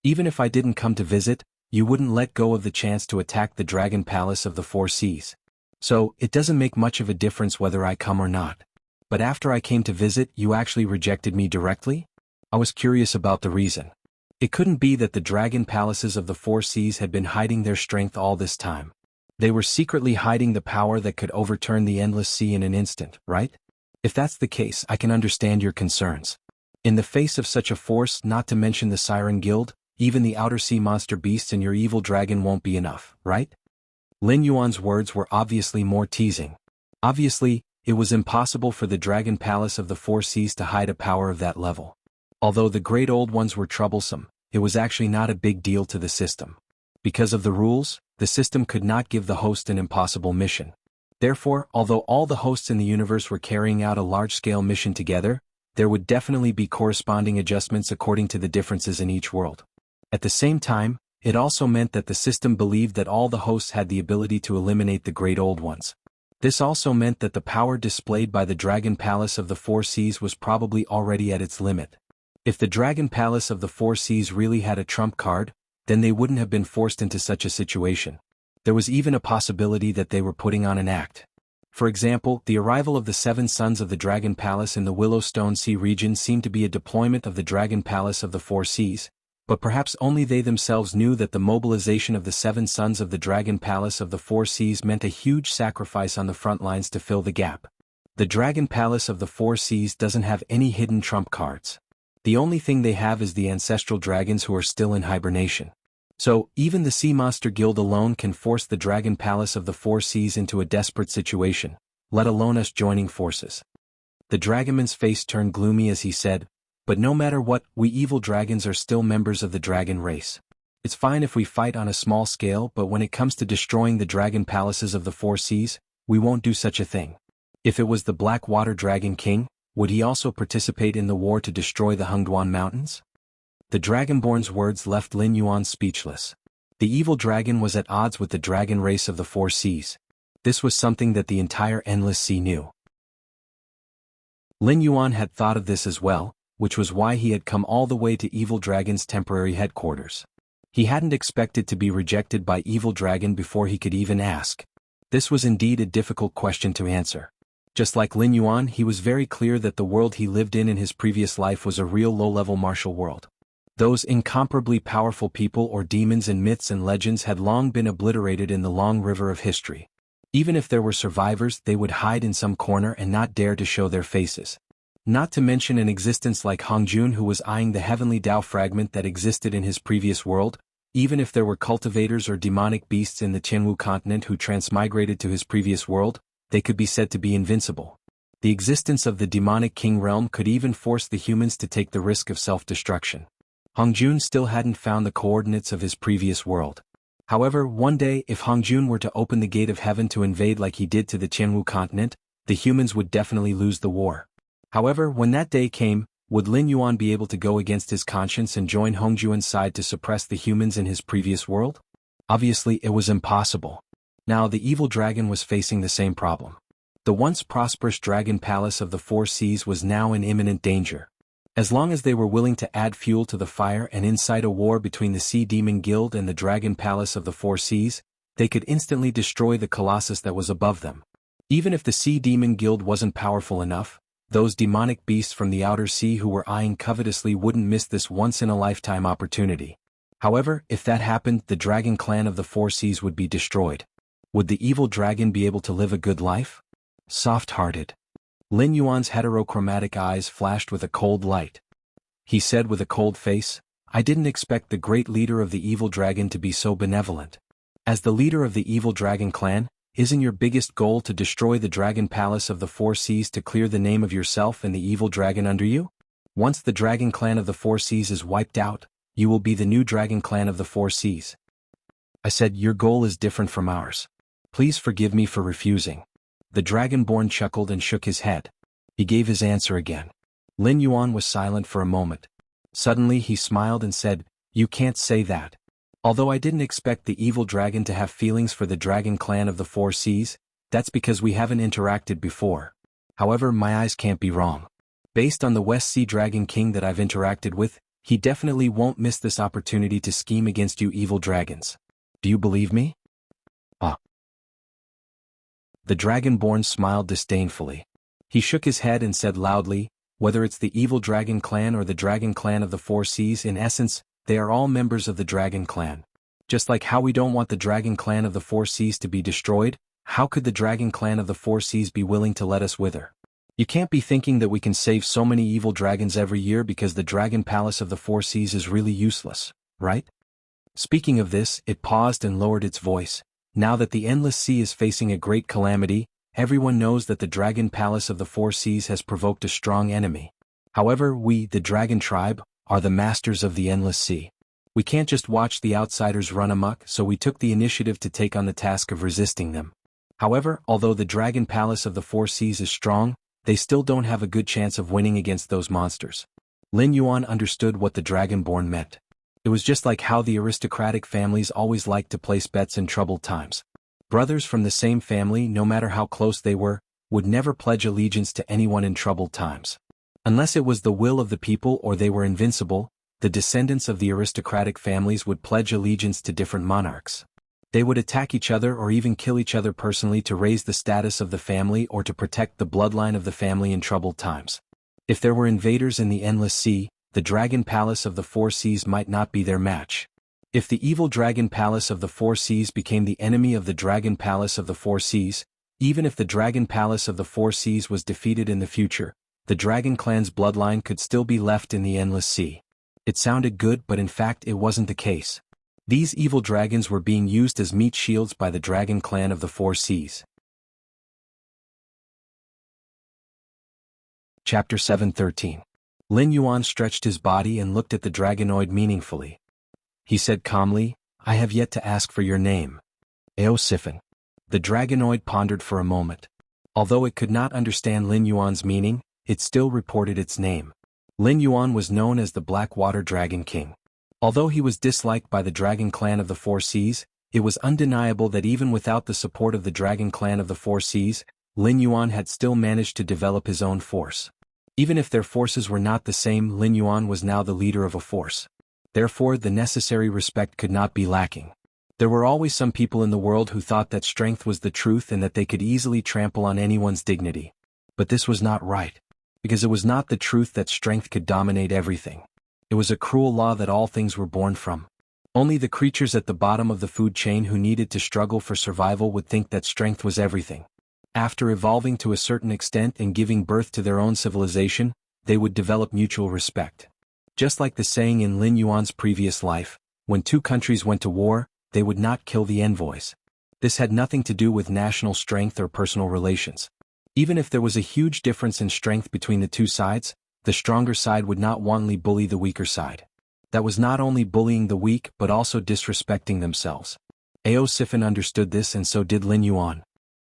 Even if I didn't come to visit, you wouldn't let go of the chance to attack the dragon palace of the Four Seas. So, it doesn't make much of a difference whether I come or not. But after I came to visit, you actually rejected me directly? I was curious about the reason. It couldn't be that the dragon palaces of the Four Seas had been hiding their strength all this time. They were secretly hiding the power that could overturn the endless sea in an instant, right? If that's the case, I can understand your concerns. In the face of such a force, not to mention the Siren Guild, even the outer sea monster beasts and your evil dragon won't be enough, right? Lin Yuan's words were obviously more teasing. Obviously, it was impossible for the dragon palace of the Four Seas to hide a power of that level. Although the great old ones were troublesome, it was actually not a big deal to the system. Because of the rules, the system could not give the host an impossible mission. Therefore, although all the hosts in the universe were carrying out a large-scale mission together, there would definitely be corresponding adjustments according to the differences in each world. At the same time, it also meant that the system believed that all the hosts had the ability to eliminate the great old ones. This also meant that the power displayed by the Dragon Palace of the Four Seas was probably already at its limit. If the Dragon Palace of the Four Seas really had a trump card, then they wouldn't have been forced into such a situation. There was even a possibility that they were putting on an act. For example, the arrival of the 7 sons of the Dragon Palace in the Willowstone Sea region seemed to be a deployment of the Dragon Palace of the Four Seas, but perhaps only they themselves knew that the mobilization of the 7 sons of the Dragon Palace of the Four Seas meant a huge sacrifice on the front lines to fill the gap. The Dragon Palace of the Four Seas doesn't have any hidden trump cards. The only thing they have is the ancestral dragons who are still in hibernation. So, even the Sea Monster Guild alone can force the Dragon Palace of the Four Seas into a desperate situation, let alone us joining forces. The dragonman's face turned gloomy as he said, "But no matter what, we evil dragons are still members of the dragon race. It's fine if we fight on a small scale, but when it comes to destroying the dragon palaces of the Four Seas, we won't do such a thing." If it was the Black Water Dragon King, would he also participate in the war to destroy the Hengduan Mountains? The Dragonborn's words left Lin Yuan speechless. The evil dragon was at odds with the dragon race of the Four Seas. This was something that the entire Endless Sea knew. Lin Yuan had thought of this as well, which was why he had come all the way to Evil Dragon's temporary headquarters. He hadn't expected to be rejected by Evil Dragon before he could even ask. This was indeed a difficult question to answer. Just like Lin Yuan, he was very clear that the world he lived in his previous life was a real low-level martial world. Those incomparably powerful people or demons in myths and legends had long been obliterated in the long river of history. Even if there were survivors, they would hide in some corner and not dare to show their faces. Not to mention an existence like Hongjun, who was eyeing the heavenly Tao fragment that existed in his previous world. Even if there were cultivators or demonic beasts in the Tianwu continent who transmigrated to his previous world, they could be said to be invincible. The existence of the demonic king realm could even force the humans to take the risk of self-destruction. Hongjun still hadn't found the coordinates of his previous world. However, one day if Hongjun were to open the gate of heaven to invade like he did to the Tianwu continent, the humans would definitely lose the war. However, when that day came, would Lin Yuan be able to go against his conscience and join Hongjuan's side to suppress the humans in his previous world? Obviously, it was impossible. Now the evil dragon was facing the same problem. The once prosperous dragon palace of the Four Seas was now in imminent danger. As long as they were willing to add fuel to the fire and incite a war between the Sea Demon Guild and the Dragon Palace of the Four Seas, they could instantly destroy the colossus that was above them. Even if the Sea Demon Guild wasn't powerful enough, those demonic beasts from the outer sea who were eyeing covetously wouldn't miss this once-in-a-lifetime opportunity. However, if that happened, the Dragon Clan of the Four Seas would be destroyed. Would the evil dragon be able to live a good life? Soft-hearted. Lin Yuan's heterochromatic eyes flashed with a cold light. He said with a cold face, "I didn't expect the great leader of the evil dragon to be so benevolent. As the leader of the evil dragon clan, isn't your biggest goal to destroy the dragon palace of the Four Seas to clear the name of yourself and the evil dragon under you? Once the dragon clan of the Four Seas is wiped out, you will be the new dragon clan of the Four Seas." I said, "Your goal is different from ours. Please forgive me for refusing." The Dragonborn chuckled and shook his head. He gave his answer again. Lin Yuan was silent for a moment. Suddenly he smiled and said, "You can't say that. Although I didn't expect the evil dragon to have feelings for the dragon clan of the Four Seas, that's because we haven't interacted before. However, my eyes can't be wrong. Based on the West Sea Dragon King that I've interacted with, he definitely won't miss this opportunity to scheme against you evil dragons. Do you believe me? Ah. The Dragonborn smiled disdainfully. He shook his head and said loudly, whether it's the evil Dragon Clan or the Dragon Clan of the Four Seas, in essence, they are all members of the Dragon Clan. Just like how we don't want the Dragon Clan of the Four Seas to be destroyed, how could the Dragon Clan of the Four Seas be willing to let us wither? You can't be thinking that we can save so many evil dragons every year because the Dragon Palace of the Four Seas is really useless, right? Speaking of this, it paused and lowered its voice. Now that the Endless Sea is facing a great calamity, everyone knows that the Dragon Palace of the Four Seas has provoked a strong enemy. However, we, the Dragon Tribe, are the masters of the Endless Sea. We can't just watch the outsiders run amok, so we took the initiative to take on the task of resisting them. However, although the Dragon Palace of the Four Seas is strong, they still don't have a good chance of winning against those monsters. Lin Yuan understood what the Dragonborn meant. It was just like how the aristocratic families always liked to place bets in troubled times. Brothers from the same family, no matter how close they were, would never pledge allegiance to anyone in troubled times. Unless it was the will of the people or they were invincible, the descendants of the aristocratic families would pledge allegiance to different monarchs. They would attack each other or even kill each other personally to raise the status of the family or to protect the bloodline of the family in troubled times. If there were invaders in the Endless Sea, the Dragon Palace of the Four Seas might not be their match. If the evil Dragon Palace of the Four Seas became the enemy of the Dragon Palace of the Four Seas, even if the Dragon Palace of the Four Seas was defeated in the future, the Dragon Clan's bloodline could still be left in the Endless Sea. It sounded good, but in fact it wasn't the case. These evil dragons were being used as meat shields by the Dragon Clan of the Four Seas. Chapter 7:13. Lin Yuan stretched his body and looked at the dragonoid meaningfully. He said calmly, "I have yet to ask for your name." Aosifan. The dragonoid pondered for a moment. Although it could not understand Lin Yuan's meaning, it still reported its name. Lin Yuan was known as the Blackwater Dragon King. Although he was disliked by the Dragon Clan of the Four Seas, it was undeniable that even without the support of the Dragon Clan of the Four Seas, Lin Yuan had still managed to develop his own force. Even if their forces were not the same, Lin Yuan was now the leader of a force. Therefore, the necessary respect could not be lacking. There were always some people in the world who thought that strength was the truth and that they could easily trample on anyone's dignity. But this was not right. Because it was not the truth that strength could dominate everything. It was a cruel law that all things were born from. Only the creatures at the bottom of the food chain who needed to struggle for survival would think that strength was everything. After evolving to a certain extent and giving birth to their own civilization, they would develop mutual respect. Just like the saying in Lin Yuan's previous life, when two countries went to war, they would not kill the envoys. This had nothing to do with national strength or personal relations. Even if there was a huge difference in strength between the two sides, the stronger side would not wantonly bully the weaker side. That was not only bullying the weak but also disrespecting themselves. Aosifan understood this and so did Lin Yuan.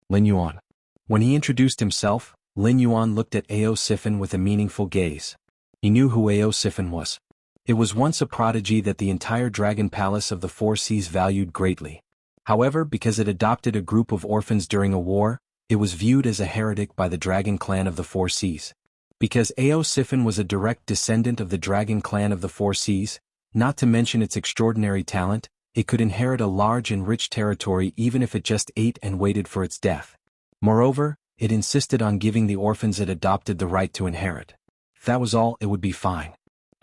Lin Yuan. When he introduced himself, Lin Yuan looked at Aosifan with a meaningful gaze. He knew who Aosifan was. It was once a prodigy that the entire Dragon Palace of the Four Seas valued greatly. However, because it adopted a group of orphans during a war, it was viewed as a heretic by the Dragon Clan of the Four Seas. Because Aosifan was a direct descendant of the Dragon Clan of the Four Seas, not to mention its extraordinary talent, it could inherit a large and rich territory even if it just ate and waited for its death. Moreover, it insisted on giving the orphans it adopted the right to inherit. If that was all, it would be fine.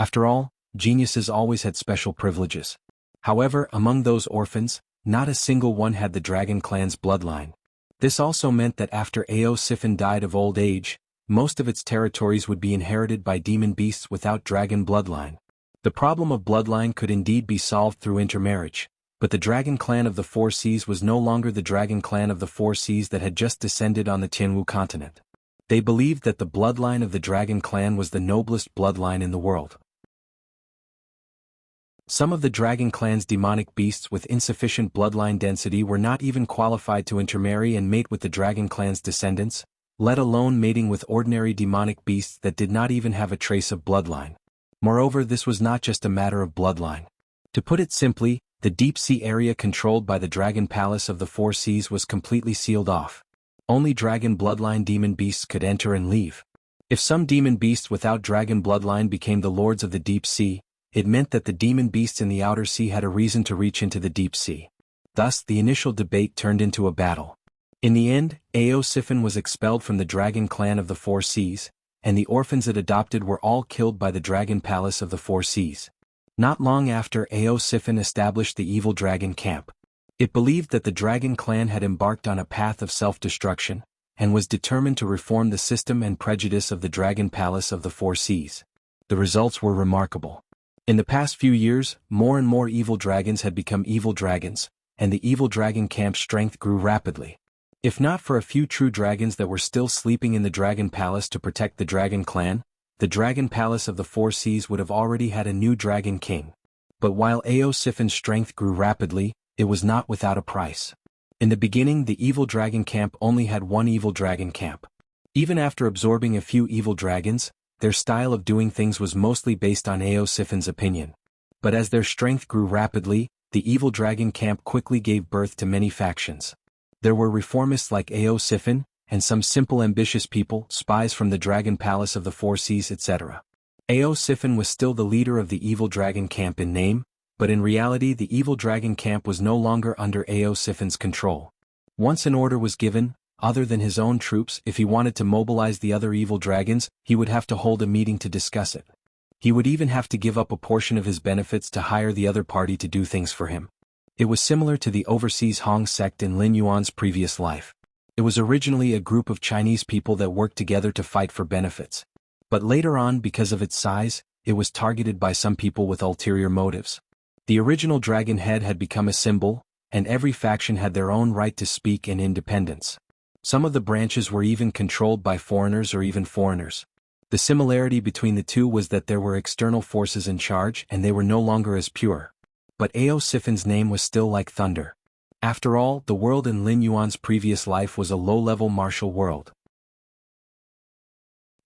After all, geniuses always had special privileges. However, among those orphans, not a single one had the Dragon Clan's bloodline. This also meant that after Aosifan died of old age, most of its territories would be inherited by demon beasts without dragon bloodline. The problem of bloodline could indeed be solved through intermarriage, but the Dragon Clan of the Four Seas was no longer the Dragon Clan of the Four Seas that had just descended on the Tianwu continent. They believed that the bloodline of the Dragon Clan was the noblest bloodline in the world. Some of the Dragon Clan's demonic beasts with insufficient bloodline density were not even qualified to intermarry and mate with the Dragon Clan's descendants, let alone mating with ordinary demonic beasts that did not even have a trace of bloodline. Moreover, this was not just a matter of bloodline. To put it simply, the deep sea area controlled by the Dragon Palace of the Four Seas was completely sealed off. Only dragon bloodline demon beasts could enter and leave. If some demon beast without dragon bloodline became the lords of the deep sea, it meant that the demon beasts in the outer sea had a reason to reach into the deep sea. Thus, the initial debate turned into a battle. In the end, Aosiphon was expelled from the dragon clan of the Four Seas, and the orphans it adopted were all killed by the dragon palace of the Four Seas. Not long after, Aosiphon established the evil dragon camp. It believed that the dragon clan had embarked on a path of self-destruction, and was determined to reform the system and prejudice of the dragon palace of the Four Seas. The results were remarkable. In the past few years, more and more evil dragons had become evil dragons, and the evil dragon camp's strength grew rapidly. If not for a few true dragons that were still sleeping in the dragon palace to protect the dragon clan, the dragon palace of the Four Seas would have already had a new dragon king. But while Aosiphon's strength grew rapidly, it was not without a price. In the beginning, the evil dragon camp only had one evil dragon camp. Even after absorbing a few evil dragons, their style of doing things was mostly based on Aosiphon's opinion. But as their strength grew rapidly, the evil dragon camp quickly gave birth to many factions. There were reformists like Aosiphon, and some simple ambitious people, spies from the dragon palace of the Four Seas, etc. Aosiphon was still the leader of the evil dragon camp in name, but in reality the evil dragon camp was no longer under Aosiphon's control. Once an order was given, other than his own troops, if he wanted to mobilize the other evil dragons, he would have to hold a meeting to discuss it. He would even have to give up a portion of his benefits to hire the other party to do things for him. It was similar to the overseas Hong sect in Lin Yuan's previous life. It was originally a group of Chinese people that worked together to fight for benefits. But later on, because of its size, it was targeted by some people with ulterior motives. The original dragon head had become a symbol, and every faction had their own right to speak and independence. Some of the branches were even controlled by foreigners or even foreigners. The similarity between the two was that there were external forces in charge and they were no longer as pure. But Aosiphon's name was still like thunder. After all, the world in Lin Yuan's previous life was a low-level martial world.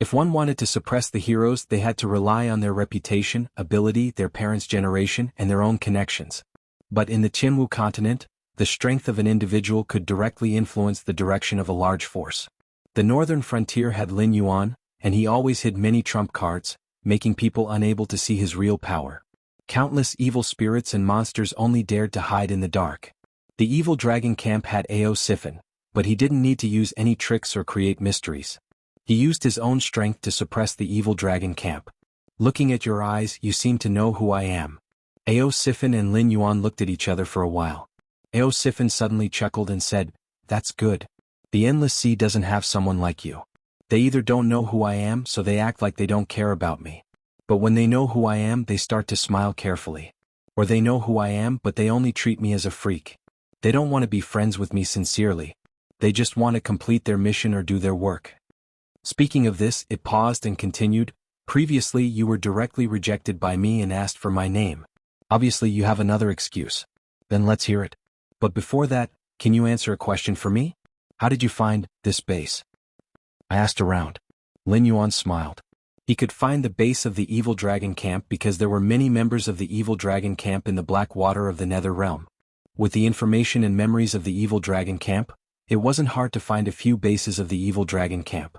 If one wanted to suppress the heroes, they had to rely on their reputation, ability, their parents' generation, and their own connections. But in the Qinwu continent, the strength of an individual could directly influence the direction of a large force. The northern frontier had Lin Yuan, and he always hid many trump cards, making people unable to see his real power. Countless evil spirits and monsters only dared to hide in the dark. The evil dragon camp had Aosiphon, but he didn't need to use any tricks or create mysteries. He used his own strength to suppress the evil dragon camp. Looking at your eyes, you seem to know who I am. Aosiphon and Lin Yuan looked at each other for a while. Aosiphon suddenly chuckled and said, "That's good. The Endless Sea doesn't have someone like you. They either don't know who I am, so they act like they don't care about me. But when they know who I am, they start to smile carefully. Or they know who I am, but they only treat me as a freak. They don't want to be friends with me sincerely. They just want to complete their mission or do their work." Speaking of this, it paused and continued, "Previously you were directly rejected by me and asked for my name. Obviously you have another excuse. Then let's hear it. But before that, can you answer a question for me? How did you find this base?" I asked around. Lin Yuan smiled. He could find the base of the evil dragon camp because there were many members of the evil dragon camp in the black water of the Nether Realm. With the information and memories of the evil dragon camp, it wasn't hard to find a few bases of the evil dragon camp.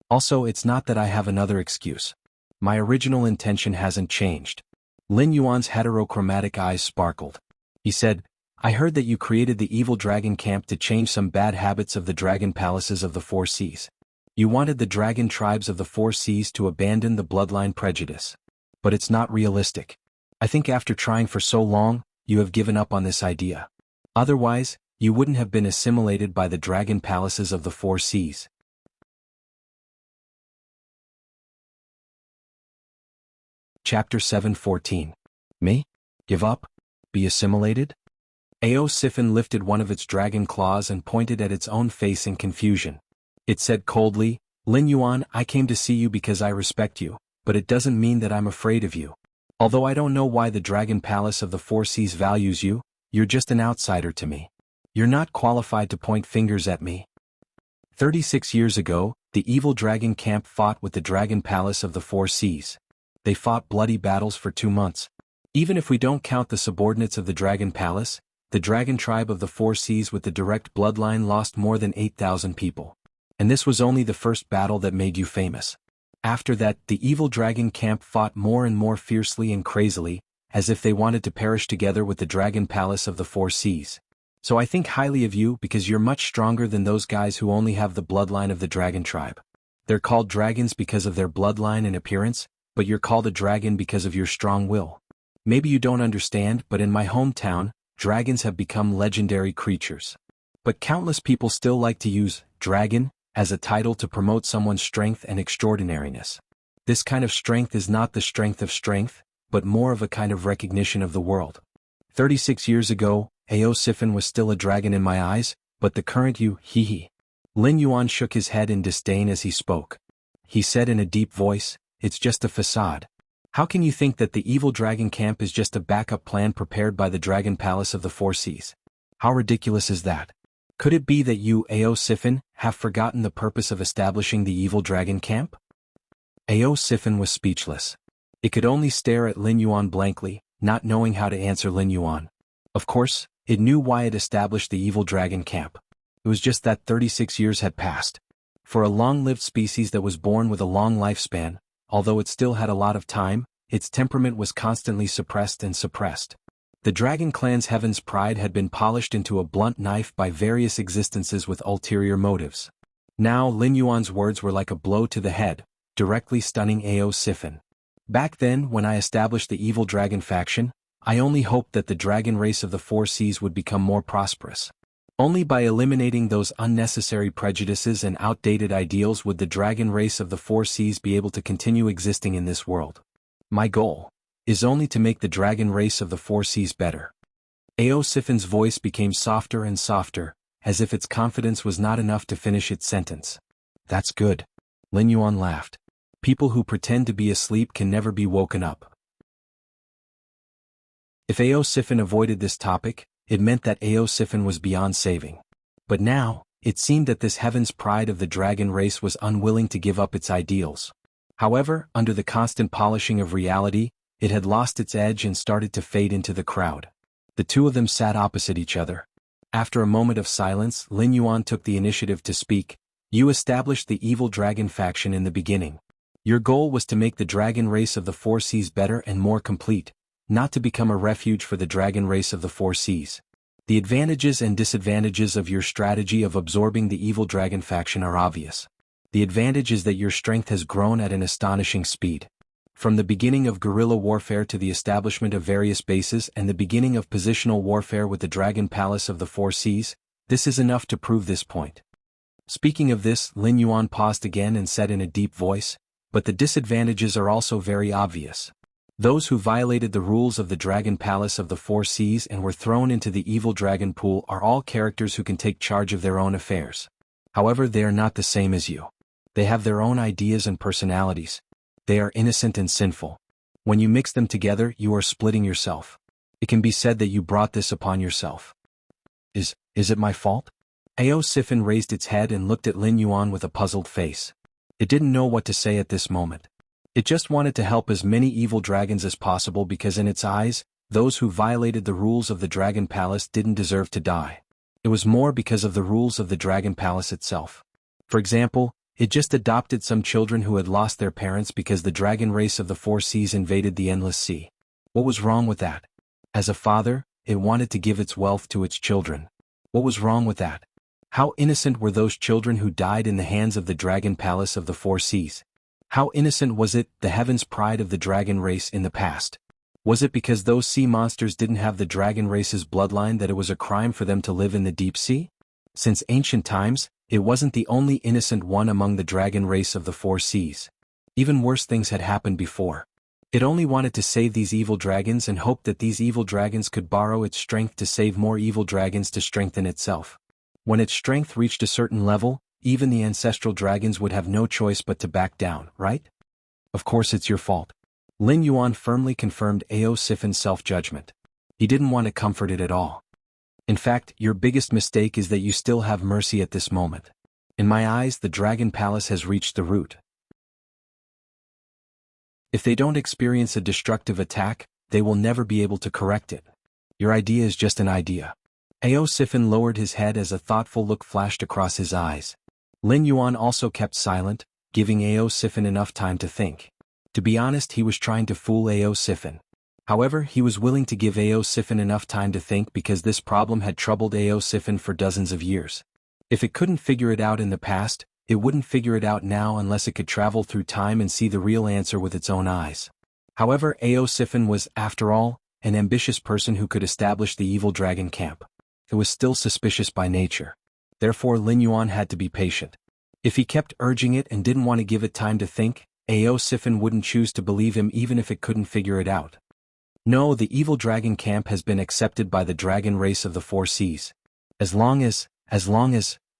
Also, it's not that I have another excuse. My original intention hasn't changed. Lin Yuan's heterochromatic eyes sparkled. He said, "I heard that you created the evil dragon camp to change some bad habits of the dragon palaces of the Four Seas. You wanted the dragon tribes of the Four Seas to abandon the bloodline prejudice. But it's not realistic. I think after trying for so long, you have given up on this idea. Otherwise, you wouldn't have been assimilated by the dragon palaces of the Four Seas." Chapter 7:14. Me? Give up? Be assimilated? Aosiphon lifted one of its dragon claws and pointed at its own face in confusion. It said coldly, "Lin Yuan, I came to see you because I respect you, but it doesn't mean that I'm afraid of you. Although I don't know why the Dragon Palace of the Four Seas values you, you're just an outsider to me. You're not qualified to point fingers at me." 36 years ago, the evil dragon camp fought with the Dragon Palace of the Four Seas. They fought bloody battles for 2 months. Even if we don't count the subordinates of the Dragon Palace, the dragon tribe of the Four Seas with the direct bloodline lost more than 8,000 people. And this was only the first battle that made you famous. After that, the evil dragon camp fought more and more fiercely and crazily, as if they wanted to perish together with the dragon palace of the Four Seas. So I think highly of you because you're much stronger than those guys who only have the bloodline of the dragon tribe. They're called dragons because of their bloodline and appearance, but you're called a dragon because of your strong will. Maybe you don't understand, but in my hometown, dragons have become legendary creatures. But countless people still like to use dragon as a title to promote someone's strength and extraordinariness. This kind of strength is not the strength of strength, but more of a kind of recognition of the world. 36 years ago, Ao Sifin was still a dragon in my eyes, but the current you, hee. Lin Yuan shook his head in disdain as he spoke. He said in a deep voice, "It's just a facade. How can you think that the evil dragon camp is just a backup plan prepared by the dragon palace of the Four Seas? How ridiculous is that? Could it be that you, Ao Sifin, have forgotten the purpose of establishing the evil dragon camp?" Ao Sifin was speechless. It could only stare at Lin Yuan blankly, not knowing how to answer Lin Yuan. Of course, it knew why it established the evil dragon camp. It was just that 36 years had passed. For a long-lived species that was born with a long lifespan, although it still had a lot of time, its temperament was constantly suppressed and suppressed. The dragon clan's heaven's pride had been polished into a blunt knife by various existences with ulterior motives. Now Lin Yuan's words were like a blow to the head, directly stunning Ao Sifin. Back then, when I established the evil dragon faction, I only hoped that the dragon race of the Four Seas would become more prosperous. Only by eliminating those unnecessary prejudices and outdated ideals would the dragon race of the Four Seas be able to continue existing in this world. My goal is only to make the dragon race of the Four Seas better. Ao Sifin's voice became softer and softer, as if its confidence was not enough to finish its sentence. "That's good." Lin Yuan laughed. "People who pretend to be asleep can never be woken up." If Ao Sifin avoided this topic, it meant that Ao Sifin was beyond saving. But now, it seemed that this heaven's pride of the dragon race was unwilling to give up its ideals. However, under the constant polishing of reality, it had lost its edge and started to fade into the crowd. The two of them sat opposite each other. After a moment of silence, Lin Yuan took the initiative to speak. "You established the evil dragon faction in the beginning. Your goal was to make the dragon race of the Four Seas better and more complete, not to become a refuge for the dragon race of the Four Seas. The advantages and disadvantages of your strategy of absorbing the evil dragon faction are obvious. The advantage is that your strength has grown at an astonishing speed. From the beginning of guerrilla warfare to the establishment of various bases and the beginning of positional warfare with the dragon palace of the Four Seas, this is enough to prove this point." Speaking of this, Lin Yuan paused again and said in a deep voice, "But the disadvantages are also very obvious. Those who violated the rules of the dragon palace of the Four Seas and were thrown into the evil dragon pool are all characters who can take charge of their own affairs. However, they are not the same as you. They have their own ideas and personalities. They are innocent and sinful. When you mix them together, you are splitting yourself. It can be said that you brought this upon yourself." Is it my fault?" Ao Sifin raised its head and looked at Lin Yuan with a puzzled face. It didn't know what to say at this moment. It just wanted to help as many evil dragons as possible because in its eyes, those who violated the rules of the Dragon Palace didn't deserve to die. It was more because of the rules of the Dragon Palace itself. For example, it just adopted some children who had lost their parents because the dragon race of the Four Seas invaded the Endless Sea. What was wrong with that? As a father, it wanted to give its wealth to its children. What was wrong with that? How innocent were those children who died in the hands of the Dragon Palace of the Four Seas? How innocent was it, the heaven's pride of the dragon race in the past? Was it because those sea monsters didn't have the dragon race's bloodline that it was a crime for them to live in the deep sea? Since ancient times, it wasn't the only innocent one among the dragon race of the Four Seas. Even worse things had happened before. It only wanted to save these evil dragons and hoped that these evil dragons could borrow its strength to save more evil dragons to strengthen itself. When its strength reached a certain level, even the ancestral dragons would have no choice but to back down, right? Of course it's your fault. Lin Yuan firmly confirmed Ao Sifin's self-judgment. He didn't want to comfort it at all. In fact, your biggest mistake is that you still have mercy at this moment. In my eyes, the Dragon Palace has reached the root. If they don't experience a destructive attack, they will never be able to correct it. Your idea is just an idea. Ao Sifin lowered his head as a thoughtful look flashed across his eyes. Lin Yuan also kept silent, giving Ao Sifin enough time to think. To be honest, he was trying to fool Ao Sifin. However, he was willing to give Ao Sifin enough time to think because this problem had troubled Ao Sifin for dozens of years. If it couldn't figure it out in the past, it wouldn't figure it out now unless it could travel through time and see the real answer with its own eyes. However, Ao Sifin was, after all, an ambitious person who could establish the evil dragon camp. It was still suspicious by nature. Therefore Lin Yuan had to be patient. If he kept urging it and didn't want to give it time to think, Ao Sifin wouldn't choose to believe him even if it couldn't figure it out. No, the evil dragon camp has been accepted by the dragon race of the four seas. As long as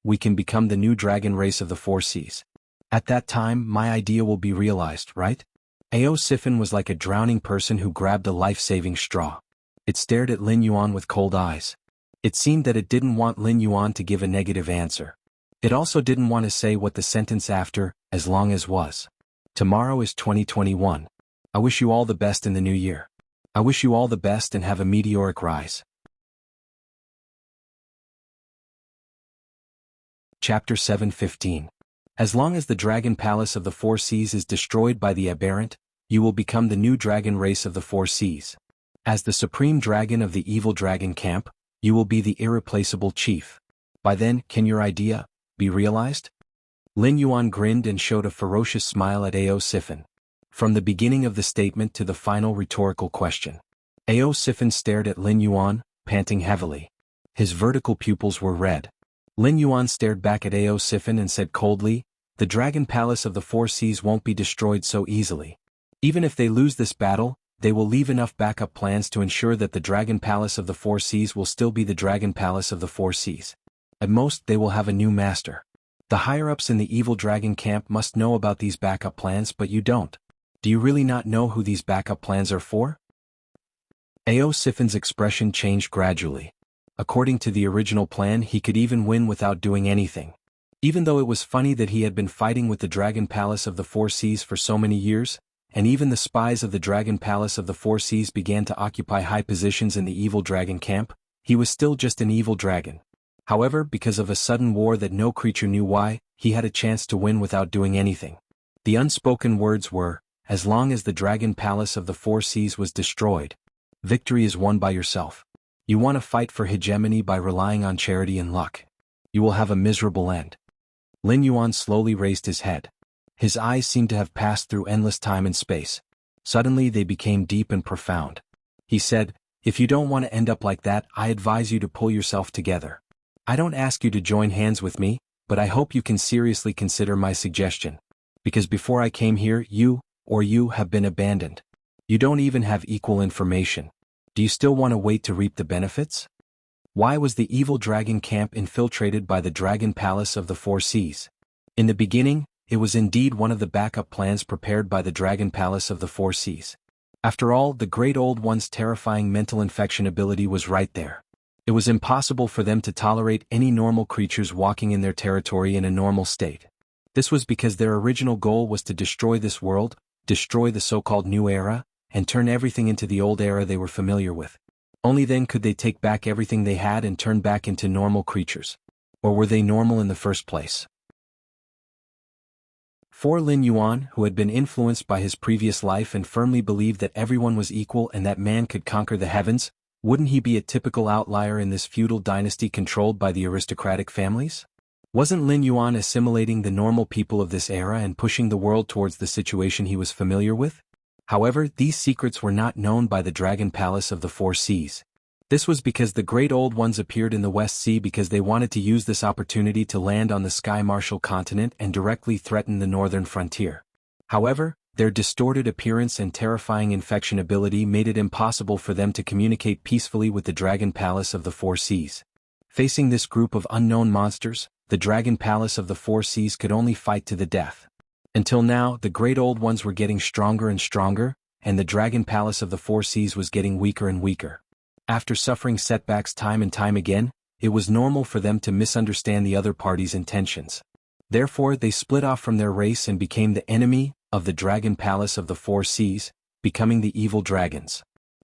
we can become the new dragon race of the four seas. At that time, my idea will be realized, right? Ao Sifin was like a drowning person who grabbed a life-saving straw. It stared at Lin Yuan with cold eyes. It seemed that it didn't want Lin Yuan to give a negative answer. It also didn't want to say what the sentence after, as long as was. Tomorrow is 2021. I wish you all the best in the new year. I wish you all the best and have a meteoric rise. Chapter 7:15. As long as the dragon palace of the four seas is destroyed by the aberrant, you will become the new dragon race of the four seas. As the supreme dragon of the evil dragon camp, you will be the irreplaceable chief. By then, can your idea be realized? Lin Yuan grinned and showed a ferocious smile at Ao Sifin. From the beginning of the statement to the final rhetorical question, Ao Sifin stared at Lin Yuan, panting heavily. His vertical pupils were red. Lin Yuan stared back at Ao Sifin and said coldly, "The dragon palace of the four seas won't be destroyed so easily. Even if they lose this battle, they will leave enough backup plans to ensure that the dragon palace of the four seas will still be the dragon palace of the four seas. At most, they will have a new master. The higher-ups in the evil dragon camp must know about these backup plans, but you don't. Do you really not know who these backup plans are for?" Ao Sifin's expression changed gradually. According to the original plan, he could even win without doing anything. Even though it was funny that he had been fighting with the dragon palace of the four seas for so many years, and even the spies of the dragon palace of the four seas began to occupy high positions in the evil dragon camp, he was still just an evil dragon. However, because of a sudden war that no creature knew why, he had a chance to win without doing anything. The unspoken words were, as long as the dragon palace of the four seas was destroyed, victory is won by yourself. You want to fight for hegemony by relying on charity and luck. You will have a miserable end. Lin Yuan slowly raised his head. His eyes seemed to have passed through endless time and space. Suddenly they became deep and profound. He said, "If you don't want to end up like that, I advise you to pull yourself together. I don't ask you to join hands with me, but I hope you can seriously consider my suggestion. Because before I came here, you have been abandoned. You don't even have equal information. Do you still want to wait to reap the benefits?" Why was the evil dragon camp infiltrated by the dragon palace of the four seas? In the beginning, it was indeed one of the backup plans prepared by the dragon palace of the four seas. After all, the great old one's terrifying mental infection ability was right there. It was impossible for them to tolerate any normal creatures walking in their territory in a normal state. This was because their original goal was to destroy this world, destroy the so-called new era, and turn everything into the old era they were familiar with. Only then could they take back everything they had and turn back into normal creatures. Or were they normal in the first place? For Lin Yuan, who had been influenced by his previous life and firmly believed that everyone was equal and that man could conquer the heavens, wouldn't he be a typical outlier in this feudal dynasty controlled by the aristocratic families? Wasn't Lin Yuan assimilating the normal people of this era and pushing the world towards the situation he was familiar with? However, these secrets were not known by the dragon palace of the four seas. This was because the great old ones appeared in the West Sea because they wanted to use this opportunity to land on the Sky Marshal continent and directly threaten the northern frontier. However, their distorted appearance and terrifying infection ability made it impossible for them to communicate peacefully with the dragon palace of the four seas. Facing this group of unknown monsters, the dragon palace of the four seas could only fight to the death. Until now, the great old ones were getting stronger and stronger, and the dragon palace of the four seas was getting weaker and weaker. After suffering setbacks time and time again, it was normal for them to misunderstand the other party's intentions. Therefore, they split off from their race and became the enemy of the dragon palace of the four seas, becoming the evil dragons.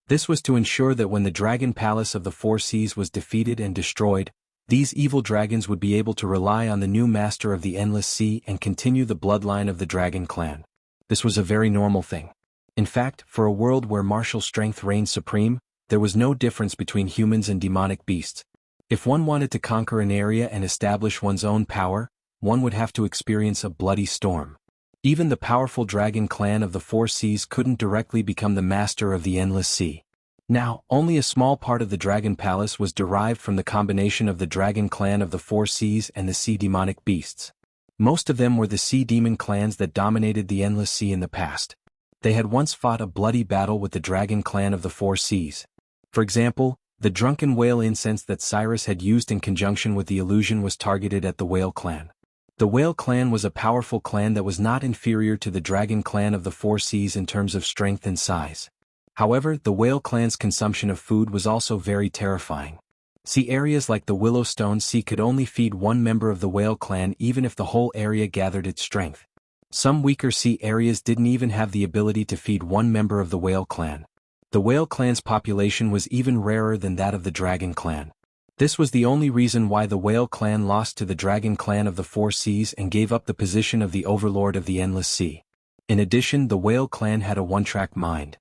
This was to ensure that when the Dragon Palace of the Four Seas was defeated and destroyed, these evil dragons would be able to rely on the new master of the Endless Sea and continue the bloodline of the Dragon Clan. This was a very normal thing. In fact, for a world where martial strength reigned supreme, there was no difference between humans and demonic beasts. If one wanted to conquer an area and establish one's own power, one would have to experience a bloody storm. Even the powerful Dragon Clan of the Four Seas couldn't directly become the master of the Endless Sea. Now, only a small part of the Dragon Palace was derived from the combination of the Dragon Clan of the Four Seas and the Sea Demonic Beasts. Most of them were the Sea Demon clans that dominated the Endless Sea in the past. They had once fought a bloody battle with the Dragon Clan of the Four Seas. For example, the drunken whale incense that Cyrus had used in conjunction with the illusion was targeted at the Whale Clan. The Whale Clan was a powerful clan that was not inferior to the Dragon Clan of the Four Seas in terms of strength and size. However, the Whale Clan's consumption of food was also very terrifying. Sea areas like the Willowstone Sea could only feed one member of the Whale Clan even if the whole area gathered its strength. Some weaker sea areas didn't even have the ability to feed one member of the Whale Clan. The Whale Clan's population was even rarer than that of the Dragon Clan. This was the only reason why the Whale Clan lost to the Dragon Clan of the Four Seas and gave up the position of the Overlord of the Endless Sea. In addition, the Whale Clan had a one-track mind.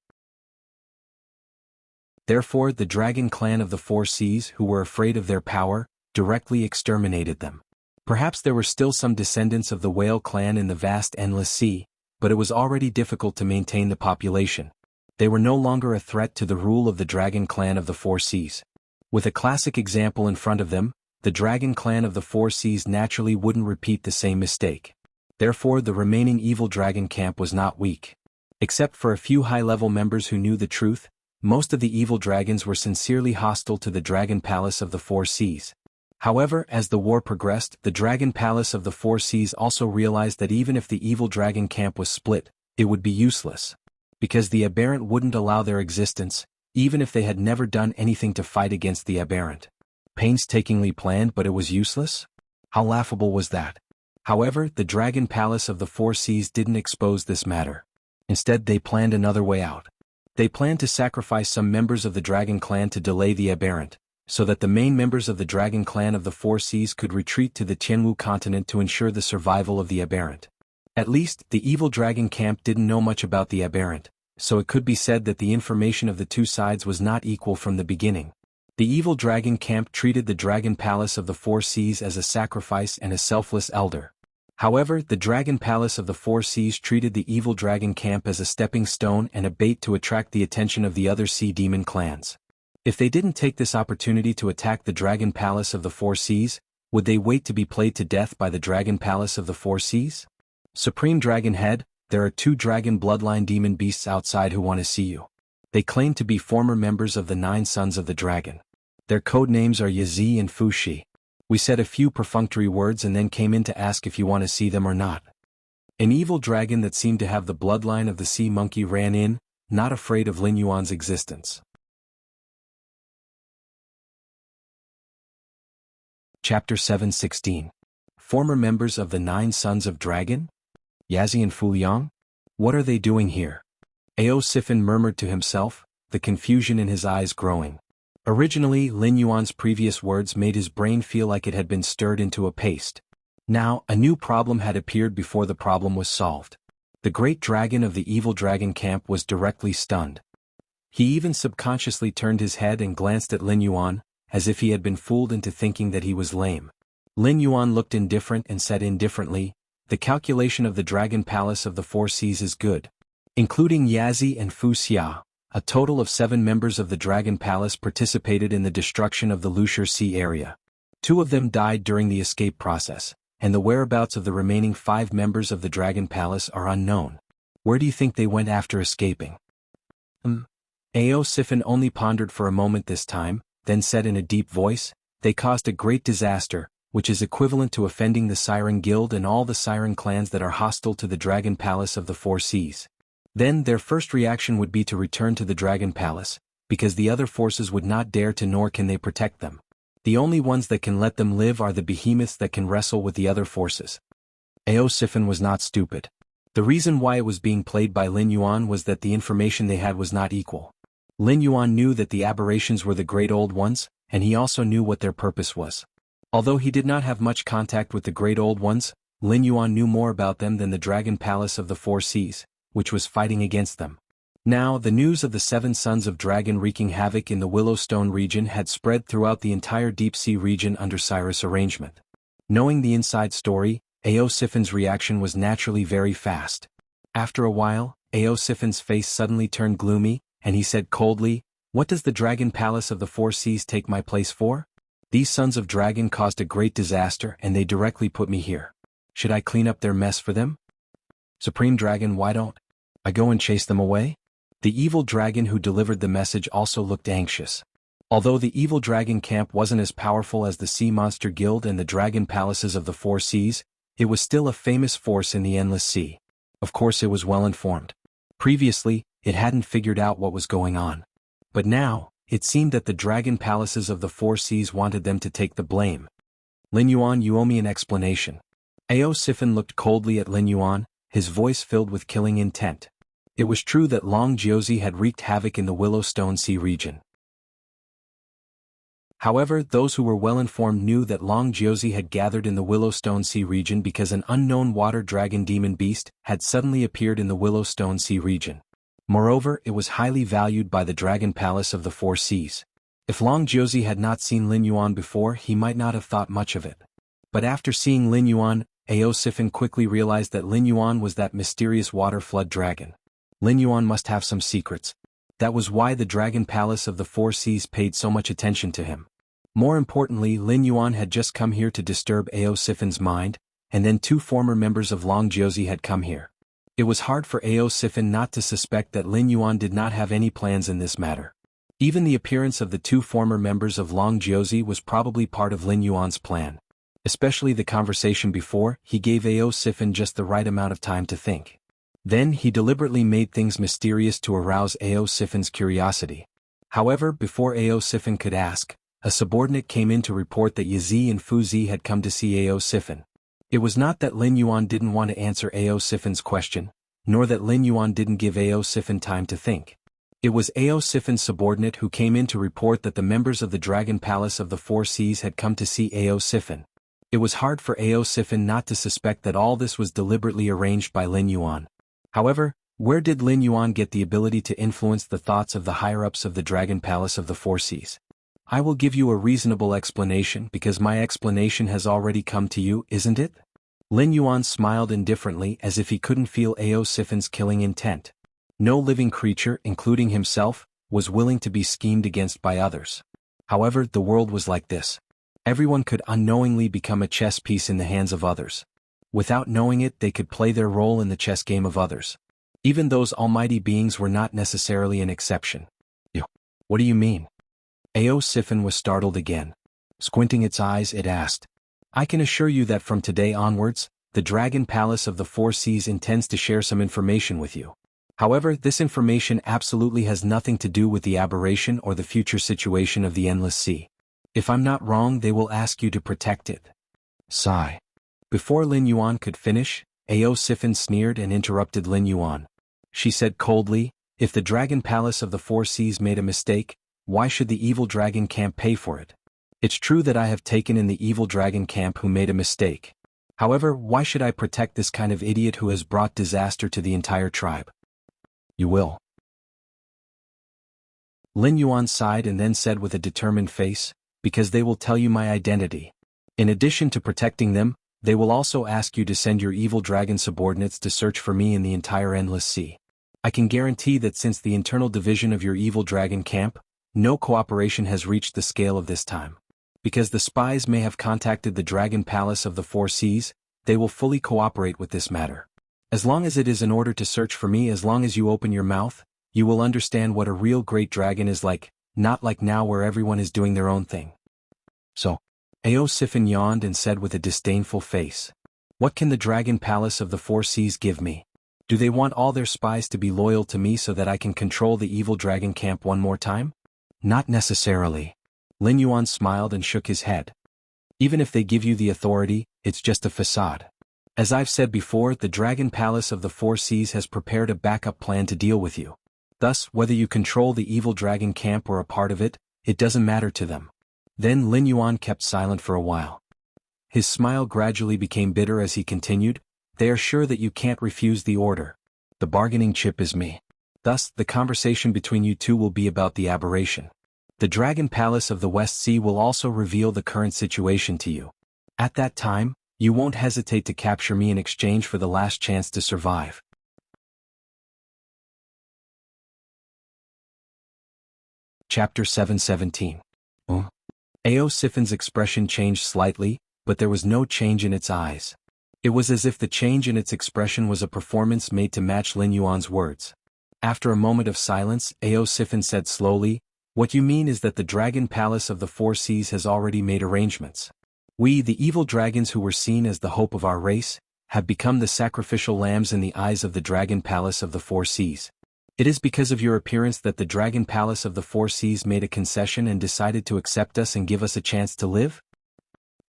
Therefore, the Dragon Clan of the Four Seas, who were afraid of their power, directly exterminated them. Perhaps there were still some descendants of the Whale Clan in the vast Endless Sea, but it was already difficult to maintain the population. They were no longer a threat to the rule of the Dragon Clan of the Four Seas. With a classic example in front of them, the Dragon Clan of the Four Seas naturally wouldn't repeat the same mistake. Therefore, the remaining evil dragon camp was not weak. Except for a few high-level members who knew the truth, most of the evil dragons were sincerely hostile to the Dragon Palace of the Four Seas. However, as the war progressed, the Dragon Palace of the Four Seas also realized that even if the evil dragon camp was split, it would be useless. Because the Aberrant wouldn't allow their existence, even if they had never done anything to fight against the Aberrant. Painstakingly planned, but it was useless? How laughable was that? However, the Dragon Palace of the Four Seas didn't expose this matter. Instead, they planned another way out. They planned to sacrifice some members of the Dragon Clan to delay the Aberrant, so that the main members of the Dragon Clan of the Four Seas could retreat to the Tianwu continent to ensure the survival of the Aberrant. At least, the evil dragon camp didn't know much about the Aberrant, so it could be said that the information of the two sides was not equal from the beginning. The evil dragon camp treated the Dragon Palace of the Four Seas as a sacrifice and a selfless elder. However, the Dragon Palace of the Four Seas treated the evil dragon camp as a stepping stone and a bait to attract the attention of the other sea demon clans. If they didn't take this opportunity to attack the Dragon Palace of the Four Seas, would they wait to be played to death by the Dragon Palace of the Four Seas? Supreme Dragon Head, there are two dragon bloodline demon beasts outside who want to see you. They claim to be former members of the 9 Sons of the Dragon. Their code names are Yazi and Fushi. We said a few perfunctory words and then came in to ask if you want to see them or not. An evil dragon that seemed to have the bloodline of the sea monkey ran in, not afraid of Lin Yuan's existence. Chapter 7:16. Former members of the 9 Sons of Dragon? Yazi and Fuliang? What are they doing here? Ao Sifin murmured to himself, the confusion in his eyes growing. Originally, Lin Yuan's previous words made his brain feel like it had been stirred into a paste. Now, a new problem had appeared before the problem was solved. The great dragon of the evil dragon camp was directly stunned. He even subconsciously turned his head and glanced at Lin Yuan, as if he had been fooled into thinking that he was lame. Lin Yuan looked indifferent and said indifferently, "The calculation of the Dragon Palace of the Four Seas is good. Including Yazi and Fu Xia, a total of 7 members of the Dragon Palace participated in the destruction of the Lushur Sea area. 2 of them died during the escape process, and the whereabouts of the remaining 5 members of the Dragon Palace are unknown. Where do you think they went after escaping?" Ao Sifin only pondered for a moment this time, then said in a deep voice, "They caused a great disaster, which is equivalent to offending the Siren Guild and all the Siren clans that are hostile to the Dragon Palace of the Four Seas. Then their first reaction would be to return to the Dragon Palace, because the other forces would not dare to nor can they protect them. The only ones that can let them live are the behemoths that can wrestle with the other forces." Ao Sifin was not stupid. The reason why it was being played by Lin Yuan was that the information they had was not equal. Lin Yuan knew that the aberrations were the Great Old Ones, and he also knew what their purpose was. Although he did not have much contact with the Great Old Ones, Lin Yuan knew more about them than the Dragon Palace of the Four Seas, which was fighting against them. Now, the news of the 7 sons of dragon wreaking havoc in the Willowstone region had spread throughout the entire Deep Sea region under Cyrus' arrangement. Knowing the inside story, Aosifen's reaction was naturally very fast. After a while, Aosifen's face suddenly turned gloomy, and he said coldly, "What does the Dragon Palace of the Four Seas take my place for? These sons of dragon caused a great disaster and they directly put me here. Should I clean up their mess for them? Supreme Dragon, why don't I go and chase them away?" The evil dragon who delivered the message also looked anxious. Although the evil dragon camp wasn't as powerful as the Sea Monster Guild and the Dragon Palaces of the Four Seas, it was still a famous force in the Endless Sea. Of course it was well informed. Previously, it hadn't figured out what was going on. But now, it seemed that the Dragon Palaces of the Four Seas wanted them to take the blame. "Lin Yuan, you owe me an explanation." Aosifen looked coldly at Lin Yuan, his voice filled with killing intent. It was true that Long Jiuzi had wreaked havoc in the Willowstone Sea region. However, those who were well-informed knew that Long Jiuzi had gathered in the Willowstone Sea region because an unknown water dragon demon beast had suddenly appeared in the Willowstone Sea region. Moreover, it was highly valued by the Dragon Palace of the Four Seas. If Long Jiuzi had not seen Lin Yuan before, he might not have thought much of it. But after seeing Lin Yuan, Aosifen quickly realized that Lin Yuan was that mysterious water flood dragon. Lin Yuan must have some secrets. That was why the Dragon Palace of the Four Seas paid so much attention to him. More importantly, Lin Yuan had just come here to disturb Aosifen's mind, and then 2 former members of Long Jiuzi had come here. It was hard for Aosifen not to suspect that Lin Yuan did not have any plans in this matter. Even the appearance of the 2 former members of Long Jiuzi was probably part of Lin Yuan's plan. Especially the conversation before, he gave Aosifen just the right amount of time to think. Then he deliberately made things mysterious to arouse Aosifen's curiosity. However, before Aosifen could ask, a subordinate came in to report that Yizi and Fuzi had come to see Aosifen. It was not that Lin Yuan didn't want to answer Aosifen's question, nor that Lin Yuan didn't give Aosifen time to think. It was Aosifen's subordinate who came in to report that the members of the Dragon Palace of the Four Seas had come to see Aosifen. It was hard for Aosifen not to suspect that all this was deliberately arranged by Lin Yuan. However, where did Lin Yuan get the ability to influence the thoughts of the higher-ups of the Dragon Palace of the Four Seas? I will give you a reasonable explanation because my explanation has already come to you, isn't it? Lin Yuan smiled indifferently as if he couldn't feel Aosifen's killing intent. No living creature, including himself, was willing to be schemed against by others. However, the world was like this. Everyone could unknowingly become a chess piece in the hands of others. Without knowing it, they could play their role in the chess game of others. Even those almighty beings were not necessarily an exception. What do you mean? Aosifen was startled again. Squinting its eyes, it asked. I can assure you that from today onwards, the Dragon Palace of the Four Seas intends to share some information with you. However, this information absolutely has nothing to do with the aberration or the future situation of the Endless Sea. If I'm not wrong, they will ask you to protect it. Sigh. Before Lin Yuan could finish, Aosifen sneered and interrupted Lin Yuan. She said coldly, if the Dragon Palace of the Four Seas made a mistake, why should the evil dragon camp pay for it? It's true that I have taken in the evil dragon camp who made a mistake. However, why should I protect this kind of idiot who has brought disaster to the entire tribe? You will. Lin Yuan sighed and then said with a determined face, because they will tell you my identity. In addition to protecting them, they will also ask you to send your evil dragon subordinates to search for me in the entire Endless Sea. I can guarantee that since the internal division of your evil dragon camp, no cooperation has reached the scale of this time. Because the spies may have contacted the Dragon Palace of the Four Seas, they will fully cooperate with this matter. As long as it is in order to search for me, as long as you open your mouth, you will understand what a real great dragon is like, not like now where everyone is doing their own thing. So, Aosifen yawned and said with a disdainful face. What can the Dragon Palace of the Four Seas give me? Do they want all their spies to be loyal to me so that I can control the evil dragon camp one more time? Not necessarily. Lin Yuan smiled and shook his head. Even if they give you the authority, it's just a facade. As I've said before, the Dragon Palace of the Four Seas has prepared a backup plan to deal with you. Thus, whether you control the evil dragon camp or a part of it, it doesn't matter to them. Then Lin Yuan kept silent for a while. His smile gradually became bitter as he continued, "They are sure that you can't refuse the order. The bargaining chip is me. Thus, the conversation between you two will be about the aberration. The Dragon Palace of the West Sea will also reveal the current situation to you. At that time, you won't hesitate to capture me in exchange for the last chance to survive." Chapter 717. Ao Siffin's expression changed slightly, but there was no change in its eyes. It was as if the change in its expression was a performance made to match Lin Yuan's words. After a moment of silence, Ao Siffin said slowly, "What you mean is that the Dragon Palace of the Four Seas has already made arrangements. We, the evil dragons who were seen as the hope of our race, have become the sacrificial lambs in the eyes of the Dragon Palace of the Four Seas. It is because of your appearance that the Dragon Palace of the Four Seas made a concession and decided to accept us and give us a chance to live?"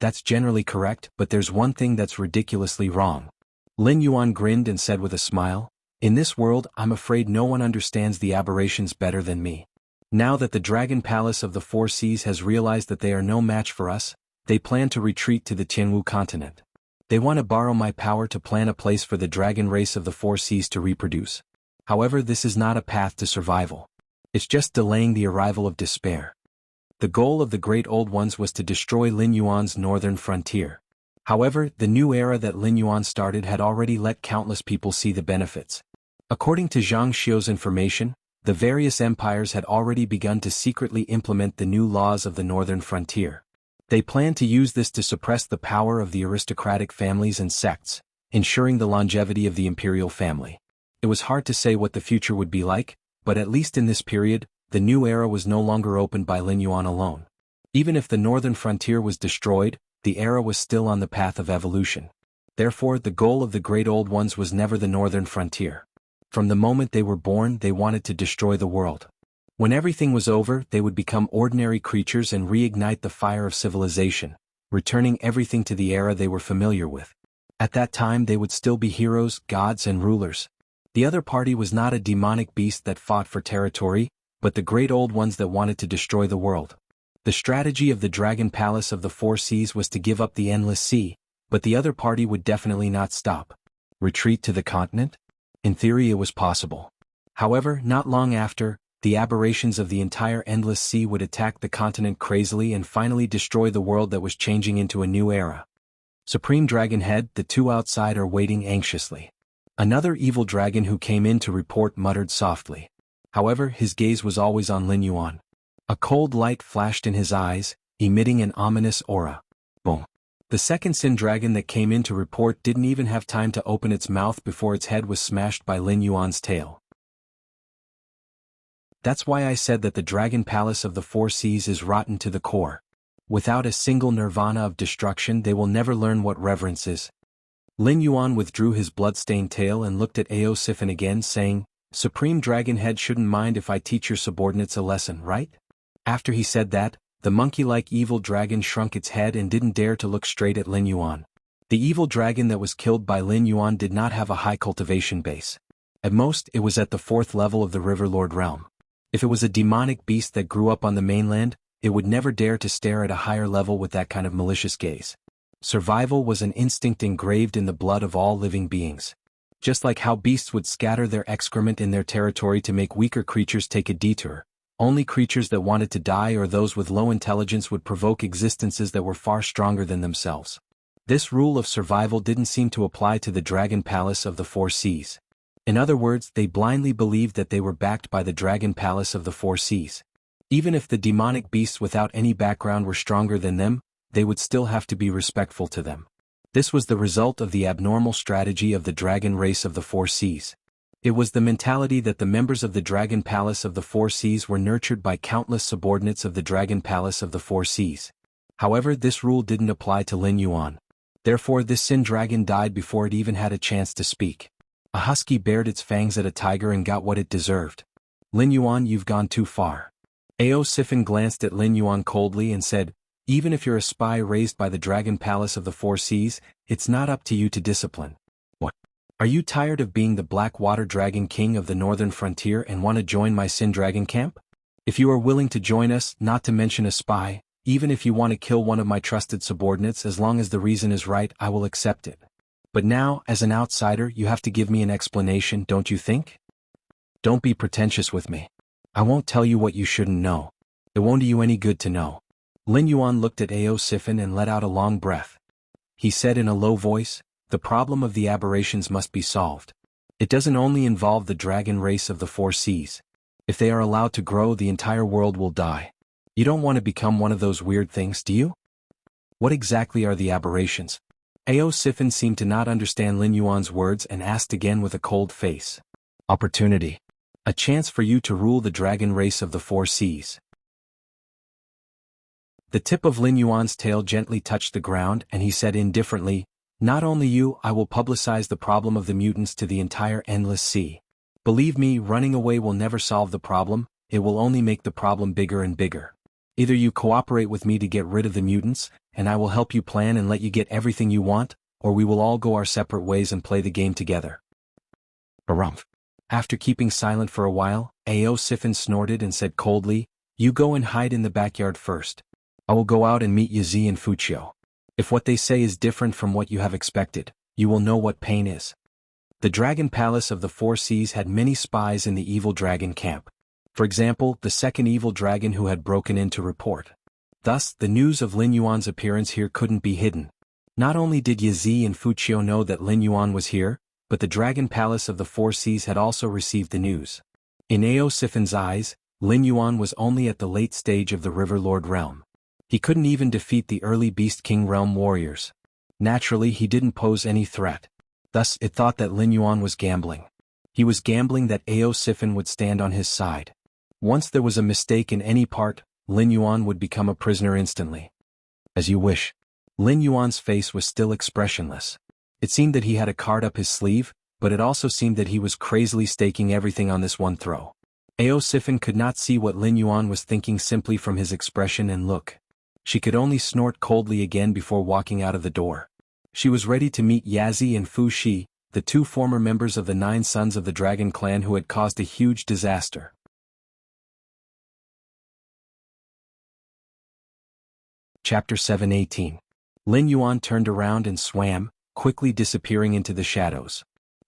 "That's generally correct, but there's one thing that's ridiculously wrong." Lin Yuan grinned and said with a smile, "In this world, I'm afraid no one understands the aberrations better than me. Now that the Dragon Palace of the Four Seas has realized that they are no match for us, they plan to retreat to the Tianwu continent. They want to borrow my power to plan a place for the dragon race of the Four Seas to reproduce. However, this is not a path to survival. It's just delaying the arrival of despair. The goal of the Great Old Ones was to destroy Lin Yuan's northern frontier. However, the new era that Lin Yuan started had already let countless people see the benefits. According to Zhang Xiu's information, the various empires had already begun to secretly implement the new laws of the northern frontier. They planned to use this to suppress the power of the aristocratic families and sects, ensuring the longevity of the imperial family. It was hard to say what the future would be like, but at least in this period, the new era was no longer opened by Lin Yuan alone. Even if the northern frontier was destroyed, the era was still on the path of evolution. Therefore, the goal of the Great Old Ones was never the northern frontier. From the moment they were born, they wanted to destroy the world. When everything was over, they would become ordinary creatures and reignite the fire of civilization, returning everything to the era they were familiar with. At that time, they would still be heroes, gods, and rulers. The other party was not a demonic beast that fought for territory, but the Great Old Ones that wanted to destroy the world. The strategy of the Dragon Palace of the Four Seas was to give up the Endless Sea, but the other party would definitely not stop. Retreat to the continent? In theory, it was possible. However, not long after, the aberrations of the entire Endless Sea would attack the continent crazily and finally destroy the world that was changing into a new era. Supreme Dragon Head, the two outside are waiting anxiously. Another evil dragon who came in to report muttered softly. However, his gaze was always on Lin Yuan. A cold light flashed in his eyes, emitting an ominous aura. Boom. The second Sin Dragon that came in to report didn't even have time to open its mouth before its head was smashed by Lin Yuan's tail. That's why I said that the Dragon Palace of the Four Seas is rotten to the core. Without a single nirvana of destruction, they will never learn what reverence is. Lin Yuan withdrew his blood-stained tail and looked at Ao Siffin again, saying, "Supreme Dragon Head shouldn't mind if I teach your subordinates a lesson, right?" After he said that, the monkey-like evil dragon shrunk its head and didn't dare to look straight at Lin Yuan. The evil dragon that was killed by Lin Yuan did not have a high cultivation base. At most, it was at the 4th level of the Riverlord realm. If it was a demonic beast that grew up on the mainland, it would never dare to stare at a higher level with that kind of malicious gaze. Survival was an instinct engraved in the blood of all living beings. Just like how beasts would scatter their excrement in their territory to make weaker creatures take a detour, only creatures that wanted to die or those with low intelligence would provoke existences that were far stronger than themselves. This rule of survival didn't seem to apply to the Dragon Palace of the Four Seas. In other words, they blindly believed that they were backed by the Dragon Palace of the Four Seas. Even if the demonic beasts without any background were stronger than them, they would still have to be respectful to them. This was the result of the abnormal strategy of the dragon race of the Four Seas. It was the mentality that the members of the Dragon Palace of the Four Seas were nurtured by countless subordinates of the Dragon Palace of the Four Seas. However, this rule didn't apply to Lin Yuan. Therefore, this Sin Dragon died before it even had a chance to speak. A husky bared its fangs at a tiger and got what it deserved. "Lin Yuan, you've gone too far." Ao Siffin glanced at Lin Yuan coldly and said, "Even if you're a spy raised by the Dragon Palace of the Four Seas, it's not up to you to discipline." "What?" Are you tired of being the Black Water Dragon King of the Northern Frontier and want to join my Sin Dragon camp? If you are willing to join us, not to mention a spy, even if you want to kill one of my trusted subordinates as long as the reason is right, I will accept it. But now, as an outsider, you have to give me an explanation, don't you think? Don't be pretentious with me. I won't tell you what you shouldn't know. It won't do you any good to know. Lin Yuan looked at Ao Sifin and let out a long breath. He said in a low voice, "The problem of the aberrations must be solved. It doesn't only involve the dragon race of the four seas. If they are allowed to grow, the entire world will die. You don't want to become one of those weird things, do you?" What exactly are the aberrations? Ao Sifin seemed to not understand Lin Yuan's words and asked again with a cold face. Opportunity. A chance for you to rule the dragon race of the four seas. The tip of Lin Yuan's tail gently touched the ground and he said indifferently, "Not only you, I will publicize the problem of the mutants to the entire endless sea. Believe me, running away will never solve the problem, it will only make the problem bigger and bigger. Either you cooperate with me to get rid of the mutants, and I will help you plan and let you get everything you want, or we will all go our separate ways and play the game together." Harumph. After keeping silent for a while, Ao Sifin snorted and said coldly, "You go and hide in the backyard first. I will go out and meet Yazi and Fuchio. If what they say is different from what you have expected, you will know what pain is." The Dragon Palace of the Four Seas had many spies in the evil dragon camp. For example, the second evil dragon who had broken in to report. Thus, the news of Lin Yuan's appearance here couldn't be hidden. Not only did Yazi and Fuchio know that Lin Yuan was here, but the Dragon Palace of the Four Seas had also received the news. In Ao Sifin's eyes, Lin Yuan was only at the late stage of the River Lord realm. He couldn't even defeat the early Beast King realm warriors. Naturally, he didn't pose any threat. Thus, it thought that Lin Yuan was gambling. He was gambling that Ao Sifin would stand on his side. Once there was a mistake in any part, Lin Yuan would become a prisoner instantly. As you wish. Lin Yuan's face was still expressionless. It seemed that he had a card up his sleeve, but it also seemed that he was crazily staking everything on this one throw. Ao Sifin could not see what Lin Yuan was thinking simply from his expression and look. She could only snort coldly again before walking out of the door. She was ready to meet Yazi and Fu Shi, the two former members of the 9 Sons of the Dragon Clan who had caused a huge disaster. Chapter 7:18. Lin Yuan turned around and swam, quickly disappearing into the shadows.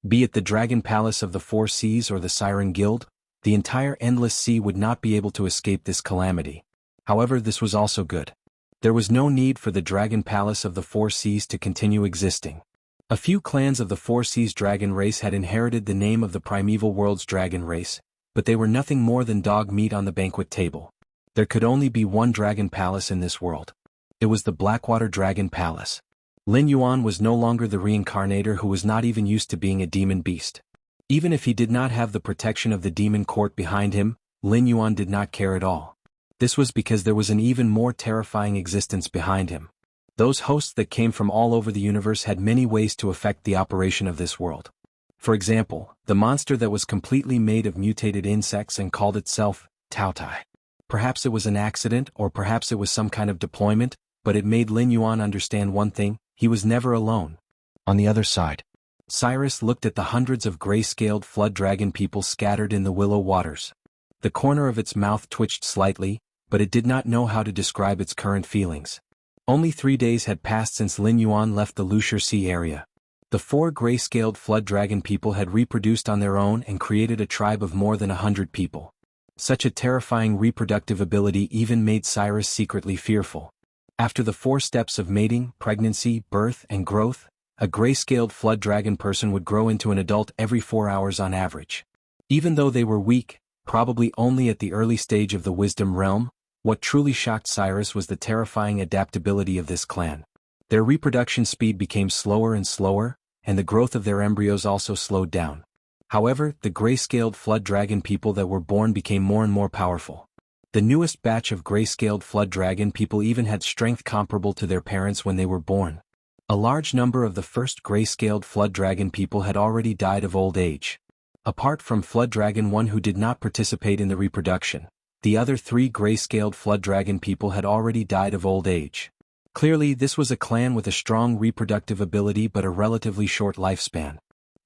Be it the Dragon Palace of the Four Seas or the Siren Guild, the entire endless sea would not be able to escape this calamity. However, this was also good. There was no need for the Dragon Palace of the Four Seas to continue existing. A few clans of the Four Seas dragon race had inherited the name of the primeval world's dragon race, but they were nothing more than dog meat on the banquet table. There could only be one dragon palace in this world. It was the Blackwater Dragon Palace. Lin Yuan was no longer the reincarnator who was not even used to being a demon beast. Even if he did not have the protection of the demon court behind him, Lin Yuan did not care at all. This was because there was an even more terrifying existence behind him. Those hosts that came from all over the universe had many ways to affect the operation of this world. For example, the monster that was completely made of mutated insects and called itself Taotai. Perhaps it was an accident or perhaps it was some kind of deployment, but it made Lin Yuan understand one thing: he was never alone. On the other side, Cyrus looked at the hundreds of gray-scaled flood dragon people scattered in the willow waters. The corner of its mouth twitched slightly, but it did not know how to describe its current feelings. Only 3 days had passed since Lin Yuan left the Lucier Sea area. The 4 gray-scaled flood dragon people had reproduced on their own and created a tribe of more than 100 people. Such a terrifying reproductive ability even made Cyrus secretly fearful. After the 4 steps of mating, pregnancy, birth, and growth, a gray-scaled flood dragon person would grow into an adult every 4 hours on average. Even though they were weak, probably only at the early stage of the wisdom realm, what truly shocked Cyrus was the terrifying adaptability of this clan. Their reproduction speed became slower and slower, and the growth of their embryos also slowed down. However, the gray-scaled flood dragon people that were born became more and more powerful. The newest batch of gray-scaled flood dragon people even had strength comparable to their parents when they were born. A large number of the first gray-scaled flood dragon people had already died of old age. Apart from Flood Dragon 1 who did not participate in the reproduction, the other 3 gray-scaled flood dragon people had already died of old age. Clearly, this was a clan with a strong reproductive ability but a relatively short lifespan.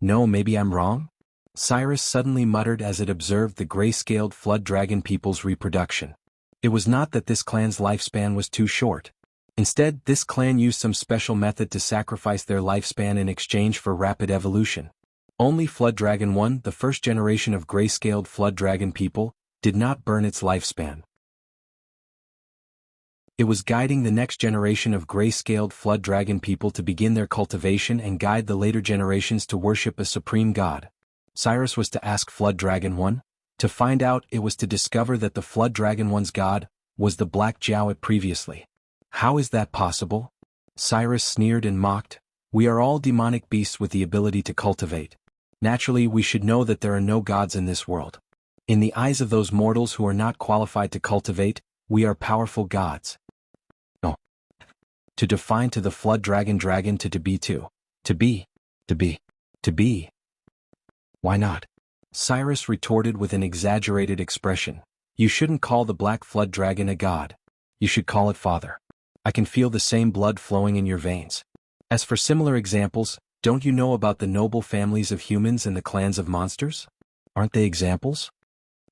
No, maybe I'm wrong? Cyrus suddenly muttered as it observed the gray-scaled flood dragon people's reproduction. It was not that this clan's lifespan was too short. Instead, this clan used some special method to sacrifice their lifespan in exchange for rapid evolution. Only Flood Dragon 1, the first generation of gray-scaled flood dragon people, did not burn its lifespan. It was guiding the next generation of gray-scaled flood dragon people to begin their cultivation and guide the later generations to worship a supreme god. Cyrus was to ask Flood Dragon 1. To find out, it was to discover that the Flood Dragon 1's god was the Black Jowett previously. How is that possible? Cyrus sneered and mocked. We are all demonic beasts with the ability to cultivate. Naturally, we should know that there are no gods in this world. In the eyes of those mortals who are not qualified to cultivate, we are powerful gods. No. To define to the Flood Dragon to be to. To be. Why not? Cyrus retorted with an exaggerated expression. You shouldn't call the Black Flood Dragon a god. You should call it Father. I can feel the same blood flowing in your veins. As for similar examples, don't you know about the noble families of humans and the clans of monsters? Aren't they examples?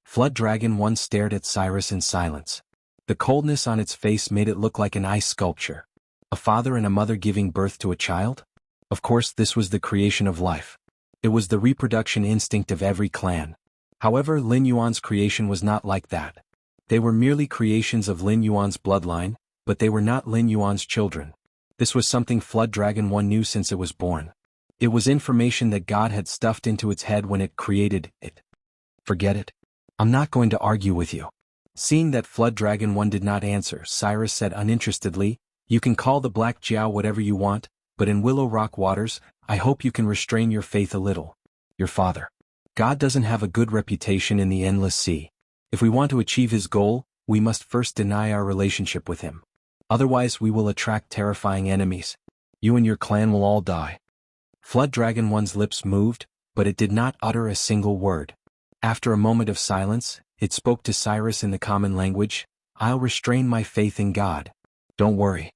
Flood Dragon 1 stared at Cyrus in silence. The coldness on its face made it look like an ice sculpture. A father and a mother giving birth to a child? Of course, this was the creation of life. It was the reproduction instinct of every clan. However, Lin Yuan's creation was not like that. They were merely creations of Lin Yuan's bloodline, but they were not Lin Yuan's children. This was something Flood Dragon 1 knew since it was born. It was information that God had stuffed into its head when it created it. Forget it. I'm not going to argue with you. Seeing that Flood Dragon 1 did not answer, Cyrus said uninterestedly, You can call the Black Jiao whatever you want, but in Willow Rock Waters, I hope you can restrain your faith a little. Your father. God doesn't have a good reputation in the endless sea. If we want to achieve his goal, we must first deny our relationship with him. Otherwise we will attract terrifying enemies. You and your clan will all die. Flood Dragon 1's lips moved, but it did not utter a single word. After a moment of silence, it spoke to Cyrus in the common language, I'll restrain my faith in God. Don't worry.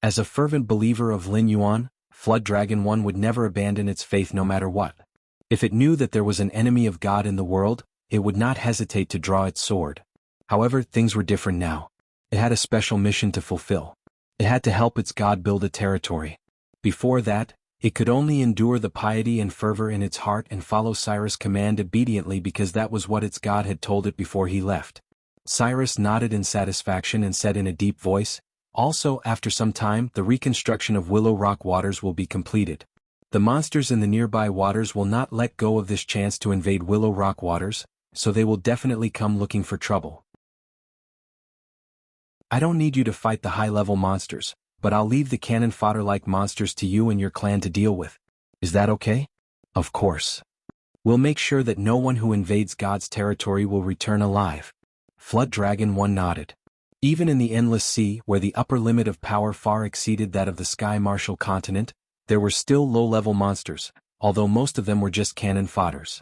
As a fervent believer of Lin Yuan, Flood Dragon 1 would never abandon its faith no matter what. If it knew that there was an enemy of God in the world, it would not hesitate to draw its sword. However, things were different now. It had a special mission to fulfill. It had to help its God build a territory. Before that, it could only endure the piety and fervor in its heart and follow Cyrus' command obediently because that was what its God had told it before he left. Cyrus nodded in satisfaction and said in a deep voice, Also, after some time, the reconstruction of Willow Rock Waters will be completed. The monsters in the nearby waters will not let go of this chance to invade Willow Rock Waters, so they will definitely come looking for trouble. I don't need you to fight the high-level monsters, but I'll leave the cannon fodder-like monsters to you and your clan to deal with. Is that okay? Of course. We'll make sure that no one who invades God's territory will return alive. Flood Dragon 1 nodded. Even in the Endless Sea, where the upper limit of power far exceeded that of the Sky Marshal continent, there were still low-level monsters, although most of them were just cannon fodders.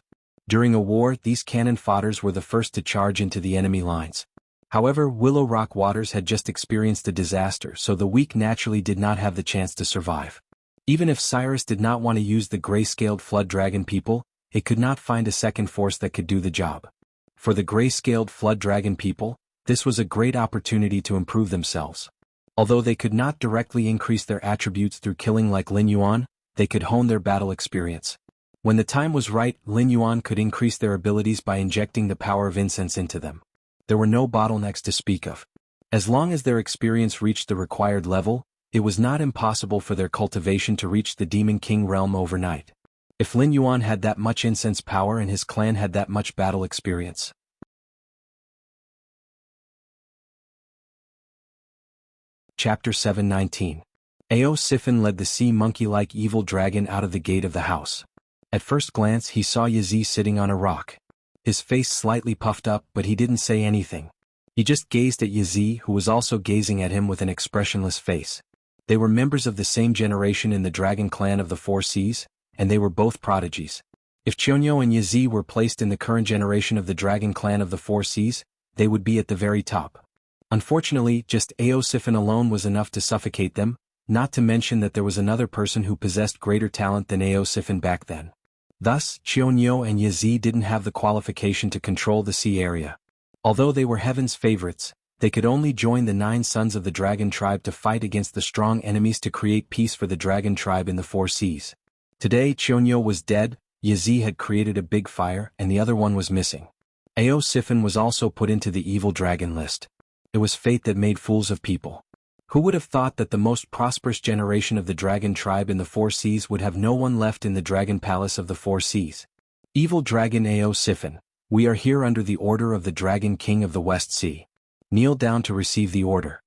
During a war, these cannon fodders were the first to charge into the enemy lines. However, Willow Rock Waters had just experienced a disaster, so the weak naturally did not have the chance to survive. Even if Cyrus did not want to use the gray-scaled flood dragon people, it could not find a second force that could do the job. For the gray-scaled flood dragon people, this was a great opportunity to improve themselves. Although they could not directly increase their attributes through killing like Lin Yuan, they could hone their battle experience. When the time was right, Lin Yuan could increase their abilities by injecting the power of incense into them. There were no bottlenecks to speak of. As long as their experience reached the required level, it was not impossible for their cultivation to reach the Demon King realm overnight. If Lin Yuan had that much incense power and his clan had that much battle experience. Chapter 7:19. Ao Sifin led the sea monkey-like evil dragon out of the gate of the house. At first glance he saw Yazi sitting on a rock. His face slightly puffed up, but he didn't say anything. He just gazed at Yazi, who was also gazing at him with an expressionless face. They were members of the same generation in the dragon clan of the Four Seas, and they were both prodigies. If Chionyo and Yazi were placed in the current generation of the dragon clan of the Four Seas, they would be at the very top. Unfortunately, just Ao Sifin alone was enough to suffocate them, not to mention that there was another person who possessed greater talent than Ao Sifin back then. Thus, Qianyo and Yazi didn't have the qualification to control the sea area. Although they were heaven's favorites, they could only join the 9 sons of the dragon tribe to fight against the strong enemies to create peace for the dragon tribe in the 4 seas. Today Qianyo was dead, Yazi had created a big fire, and the other one was missing. Ao Sifan was also put into the evil dragon list. It was fate that made fools of people. Who would have thought that the most prosperous generation of the dragon tribe in the 4 seas would have no one left in the dragon palace of the 4 seas? Evil dragon Ao Sifan, we are here under the order of the dragon king of the West Sea. Kneel down to receive the order.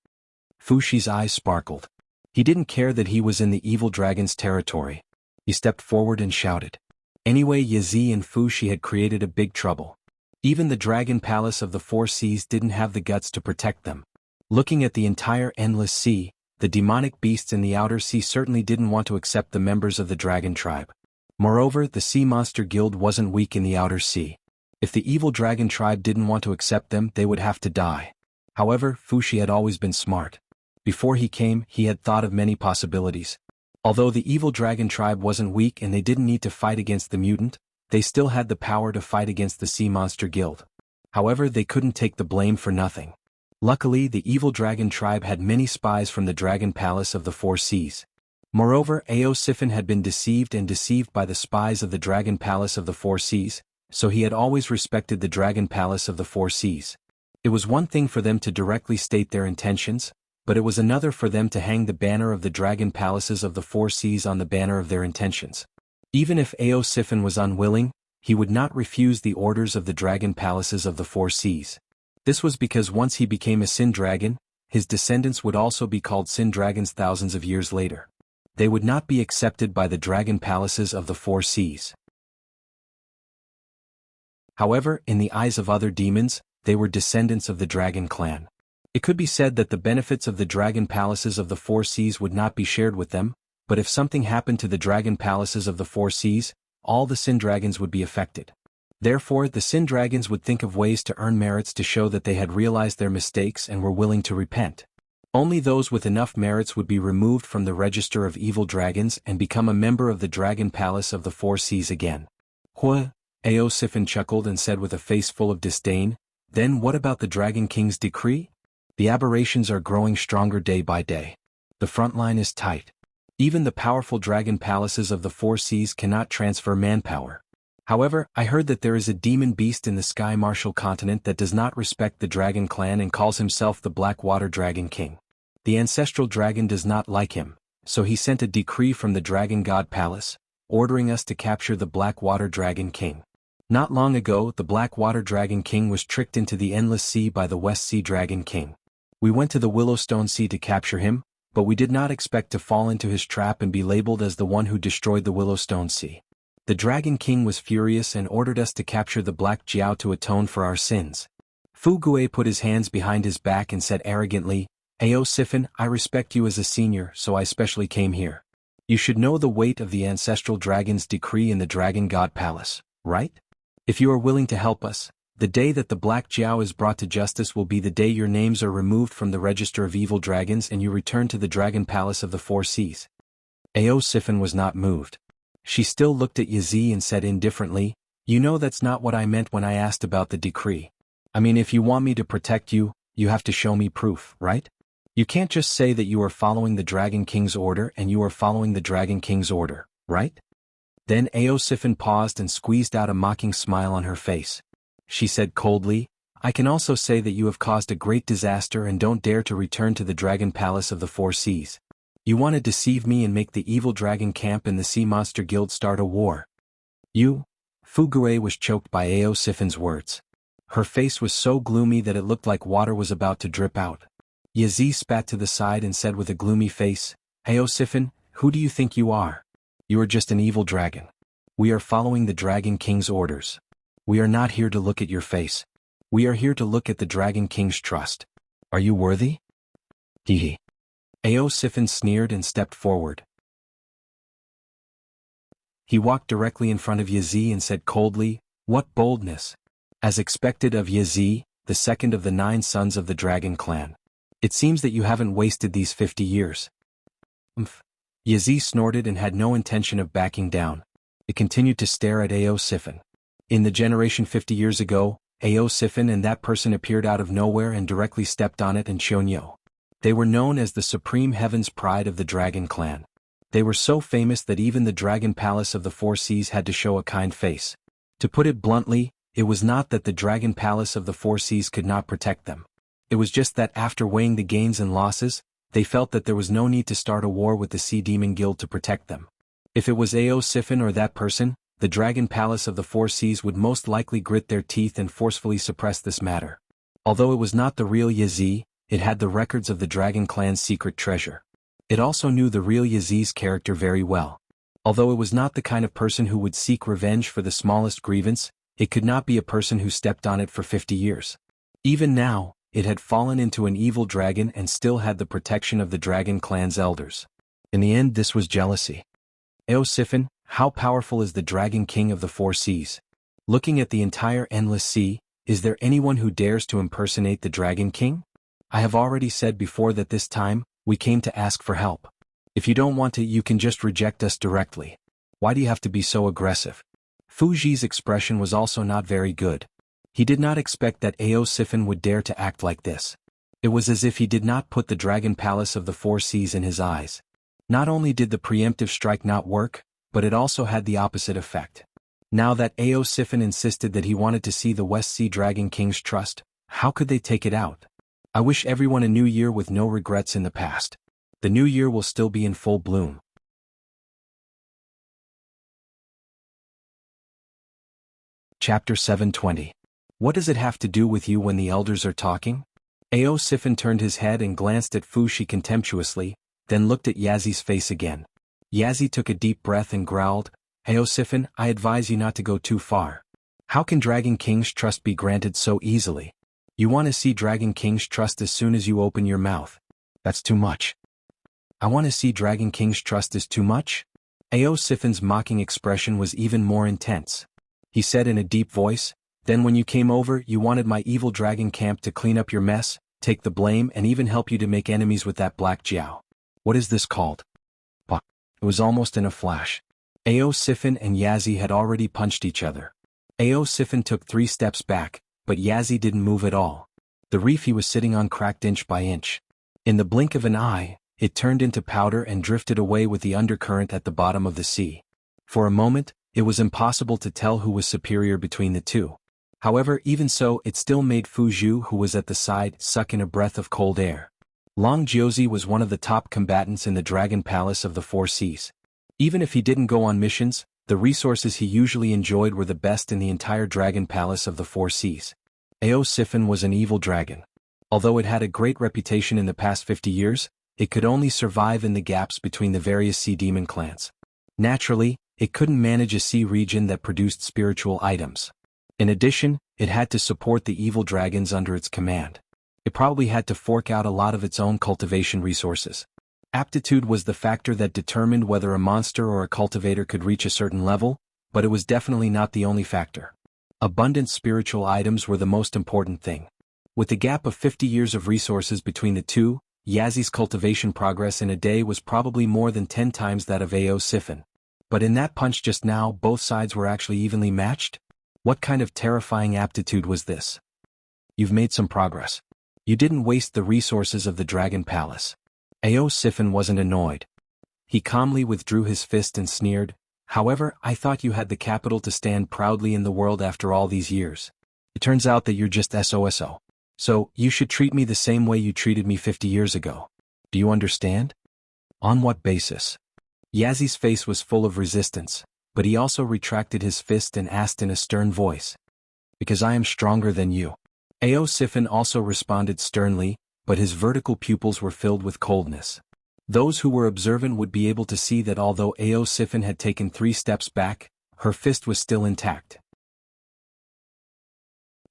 Fu Shi's eyes sparkled. He didn't care that he was in the evil dragon's territory. He stepped forward and shouted. Anyway, Yazi and Fu Shi had created a big trouble. Even the dragon palace of the 4 seas didn't have the guts to protect them. Looking at the entire endless sea, the demonic beasts in the outer sea certainly didn't want to accept the members of the dragon tribe. Moreover, the sea monster guild wasn't weak in the outer sea. If the evil dragon tribe didn't want to accept them, they would have to die. However, Fu Shi had always been smart. Before he came, he had thought of many possibilities. Although the evil dragon tribe wasn't weak and they didn't need to fight against the mutant, they still had the power to fight against the sea monster guild. However, they couldn't take the blame for nothing. Luckily, the evil dragon tribe had many spies from the dragon palace of the 4 seas. Moreover, Ao Sifan had been deceived by the spies of the dragon palace of the 4 seas, so he had always respected the dragon palace of the 4 seas. It was one thing for them to directly state their intentions, but it was another for them to hang the banner of the dragon palaces of the 4 seas on the banner of their intentions. Even if Ao Sifan was unwilling, he would not refuse the orders of the dragon palaces of the 4 seas. This was because once he became a Sin Dragon, his descendants would also be called Sin Dragons thousands of years later. They would not be accepted by the dragon palaces of the 4 seas. However, in the eyes of other demons, they were descendants of the dragon clan. It could be said that the benefits of the dragon palaces of the 4 seas would not be shared with them, but if something happened to the dragon palaces of the 4 seas, all the Sin Dragons would be affected. Therefore, the Sin Dragons would think of ways to earn merits to show that they had realized their mistakes and were willing to repent. Only those with enough merits would be removed from the register of evil dragons and become a member of the dragon palace of the 4 seas again. Hua, Ao Sifan chuckled and said with a face full of disdain, "Then what about the Dragon King's decree? The aberrations are growing stronger day by day. The front line is tight. Even the powerful dragon palaces of the 4 seas cannot transfer manpower. However, I heard that there is a demon beast in the Sky Martial continent that does not respect the dragon clan and calls himself the Blackwater Dragon King. The ancestral dragon does not like him, so he sent a decree from the Dragon God Palace, ordering us to capture the Blackwater Dragon King. Not long ago, the Blackwater Dragon King was tricked into the Endless Sea by the West Sea Dragon King. We went to the Willowstone Sea to capture him, but we did not expect to fall into his trap and be labeled as the one who destroyed the Willowstone Sea. The Dragon King was furious and ordered us to capture the Black Jiao to atone for our sins." Fu Gui put his hands behind his back and said arrogantly, "Ao Sifan, I respect you as a senior, so I specially came here. You should know the weight of the ancestral dragon's decree in the Dragon God Palace, right? If you are willing to help us, the day that the Black Jiao is brought to justice will be the day your names are removed from the register of evil dragons and you return to the Dragon Palace of the 4 seas." Ao Sifan was not moved. She still looked at Yazi and said indifferently, "You know that's not what I meant when I asked about the decree. I mean, if you want me to protect you, you have to show me proof, right? You can't just say that you are following the Dragon King's order and you are following the Dragon King's order, right?" Then Ao Sifan paused and squeezed out a mocking smile on her face. She said coldly, "I can also say that you have caused a great disaster and don't dare to return to the Dragon Palace of the 4 seas. You want to deceive me and make the evil dragon camp and the Sea Monster Guild start a war. You?" Fu Gui was choked by Ao Sifan's words. Her face was so gloomy that it looked like water was about to drip out. Yazi spat to the side and said with a gloomy face, "Ao Sifan, who do you think you are? You are just an evil dragon. We are following the Dragon King's orders. We are not here to look at your face. We are here to look at the Dragon King's trust. Are you worthy?" Hee. Ao Sifan sneered and stepped forward. He walked directly in front of Yazi and said coldly, "What boldness!" As expected of Yazi, the second of the 9 sons of the Dragon Clan. "It seems that you haven't wasted these 50 years. Yazi snorted and had no intention of backing down. It continued to stare at Ao Sifin. In the generation 50 years ago, Ao Sifin and that person appeared out of nowhere and directly stepped on it and Shonyo. They were known as the supreme heaven's pride of the dragon clan. They were so famous that even the dragon palace of the four seas had to show a kind face. To put it bluntly, it was not that the dragon palace of the four seas could not protect them. It was just that after weighing the gains and losses, they felt that there was no need to start a war with the Sea Demon Guild to protect them. If it was Ao Sifin or that person, the dragon palace of the four seas would most likely grit their teeth and forcefully suppress this matter. Although it was not the real Yazi, it had the records of the dragon clan's secret treasure. It also knew the real Yazi's character very well. Although it was not the kind of person who would seek revenge for the smallest grievance, it could not be a person who stepped on it for 50 years. Even now, it had fallen into an evil dragon and still had the protection of the dragon clan's elders. In the end, this was jealousy. Ao Sifin, how powerful is the dragon king of the four seas? Looking at the entire endless sea, is there anyone who dares to impersonate the dragon king? I have already said before that this time, we came to ask for help. If you don't want to, you can just reject us directly. Why do you have to be so aggressive? Fuji's expression was also not very good. He did not expect that Ao Sifin would dare to act like this. It was as if he did not put the dragon palace of the four seas in his eyes. Not only did the preemptive strike not work, but it also had the opposite effect. Now that Ao Sifin insisted that he wanted to see the West Sea Dragon King's trust, how could they take it out? I wish everyone a new year with no regrets in the past. The new year will still be in full bloom. Chapter 720. What does it have to do with you when the elders are talking? Ao Sifin turned his head and glanced at Fushi contemptuously, then looked at Yazi's face again. Yazi took a deep breath and growled, Ao Sifin, I advise you not to go too far. How can Dragon King's trust be granted so easily? You want to see Dragon King's trust as soon as you open your mouth. That's too much. I want to see Dragon King's trust is too much? Ao Sifin's mocking expression was even more intense. He said in a deep voice, then when you came over, you wanted my evil dragon camp to clean up your mess, take the blame and even help you to make enemies with that black Jiao. What is this called? Bah. It was almost in a flash. Ao Sifin and Yazi had already punched each other. Ao Sifin took 3 steps back, but Yazi didn't move at all. The reef he was sitting on cracked inch by inch. In the blink of an eye, it turned into powder and drifted away with the undercurrent at the bottom of the sea. For a moment, it was impossible to tell who was superior between the two. However, even so, it still made Fuju, who was at the side, suck in a breath of cold air. Long Jiuzi was one of the top combatants in the Dragon Palace of the Four Seas. Even if he didn't go on missions, the resources he usually enjoyed were the best in the entire Dragon Palace of the Four Seas. Ao Sifin was an evil dragon. Although it had a great reputation in the past 50 years, it could only survive in the gaps between the various sea demon clans. Naturally, it couldn't manage a sea region that produced spiritual items. In addition, it had to support the evil dragons under its command. It probably had to fork out a lot of its own cultivation resources. Aptitude was the factor that determined whether a monster or a cultivator could reach a certain level, but it was definitely not the only factor. Abundant spiritual items were the most important thing. With the gap of 50 years of resources between the two, Yazi's cultivation progress in a day was probably more than 10 times that of Ao Sifin. But in that punch just now, both sides were actually evenly matched? What kind of terrifying aptitude was this? You've made some progress. You didn't waste the resources of the Dragon Palace. Ao Sifin wasn't annoyed. He calmly withdrew his fist and sneered, however, I thought you had the capital to stand proudly in the world after all these years. It turns out that you're just SOSO. So, you should treat me the same way you treated me 50 years ago. Do you understand? On what basis? Yazi's face was full of resistance, but he also retracted his fist and asked in a stern voice. Because I am stronger than you. Ao Sifin also responded sternly, but his vertical pupils were filled with coldness. Those who were observant would be able to see that although Ao Sifin had taken 3 steps back, her fist was still intact.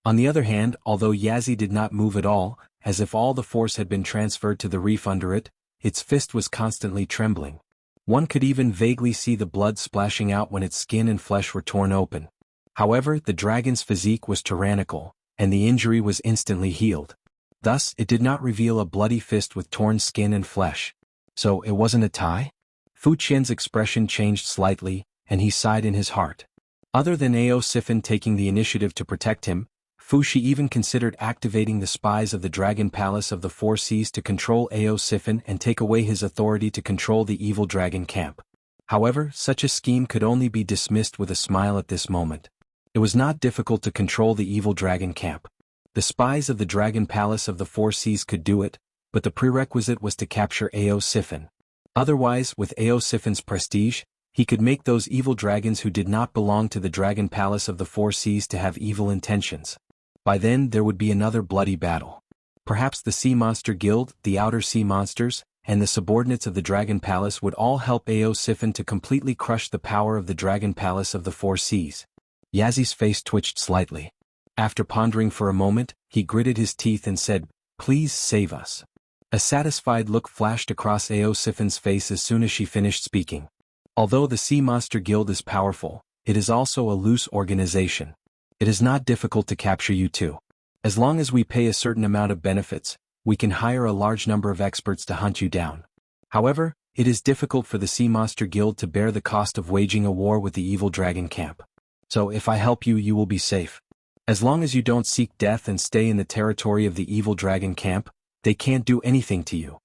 On the other hand, although Yazi did not move at all, as if all the force had been transferred to the reef under it, its fist was constantly trembling. One could even vaguely see the blood splashing out when its skin and flesh were torn open. However, the dragon's physique was tyrannical, and the injury was instantly healed. Thus, it did not reveal a bloody fist with torn skin and flesh. So, it wasn't a tie? Fu Qian's expression changed slightly, and he sighed in his heart. Other than Ao Sifin taking the initiative to protect him, Fu Shi even considered activating the spies of the Dragon Palace of the Four Seas to control Ao Sifin and take away his authority to control the evil dragon camp. However, such a scheme could only be dismissed with a smile at this moment. It was not difficult to control the evil dragon camp. The spies of the Dragon Palace of the Four Seas could do it, but the prerequisite was to capture Ao Sifin. Otherwise, with Ao Sifin's prestige, he could make those evil dragons who did not belong to the Dragon Palace of the Four Seas to have evil intentions. By then there would be another bloody battle. Perhaps the Sea Monster Guild, the Outer Sea Monsters, and the subordinates of the Dragon Palace would all help Ao Sifin to completely crush the power of the Dragon Palace of the Four Seas. Yazi's face twitched slightly. After pondering for a moment, he gritted his teeth and said, "Please save us." A satisfied look flashed across Ao Sifin's face as soon as she finished speaking. Although the Sea Monster Guild is powerful, it is also a loose organization. It is not difficult to capture you too. As long as we pay a certain amount of benefits, we can hire a large number of experts to hunt you down. However, it is difficult for the Sea Monster Guild to bear the cost of waging a war with the evil dragon camp. So if I help you, you will be safe. As long as you don't seek death and stay in the territory of the evil dragon camp, they can't do anything to you.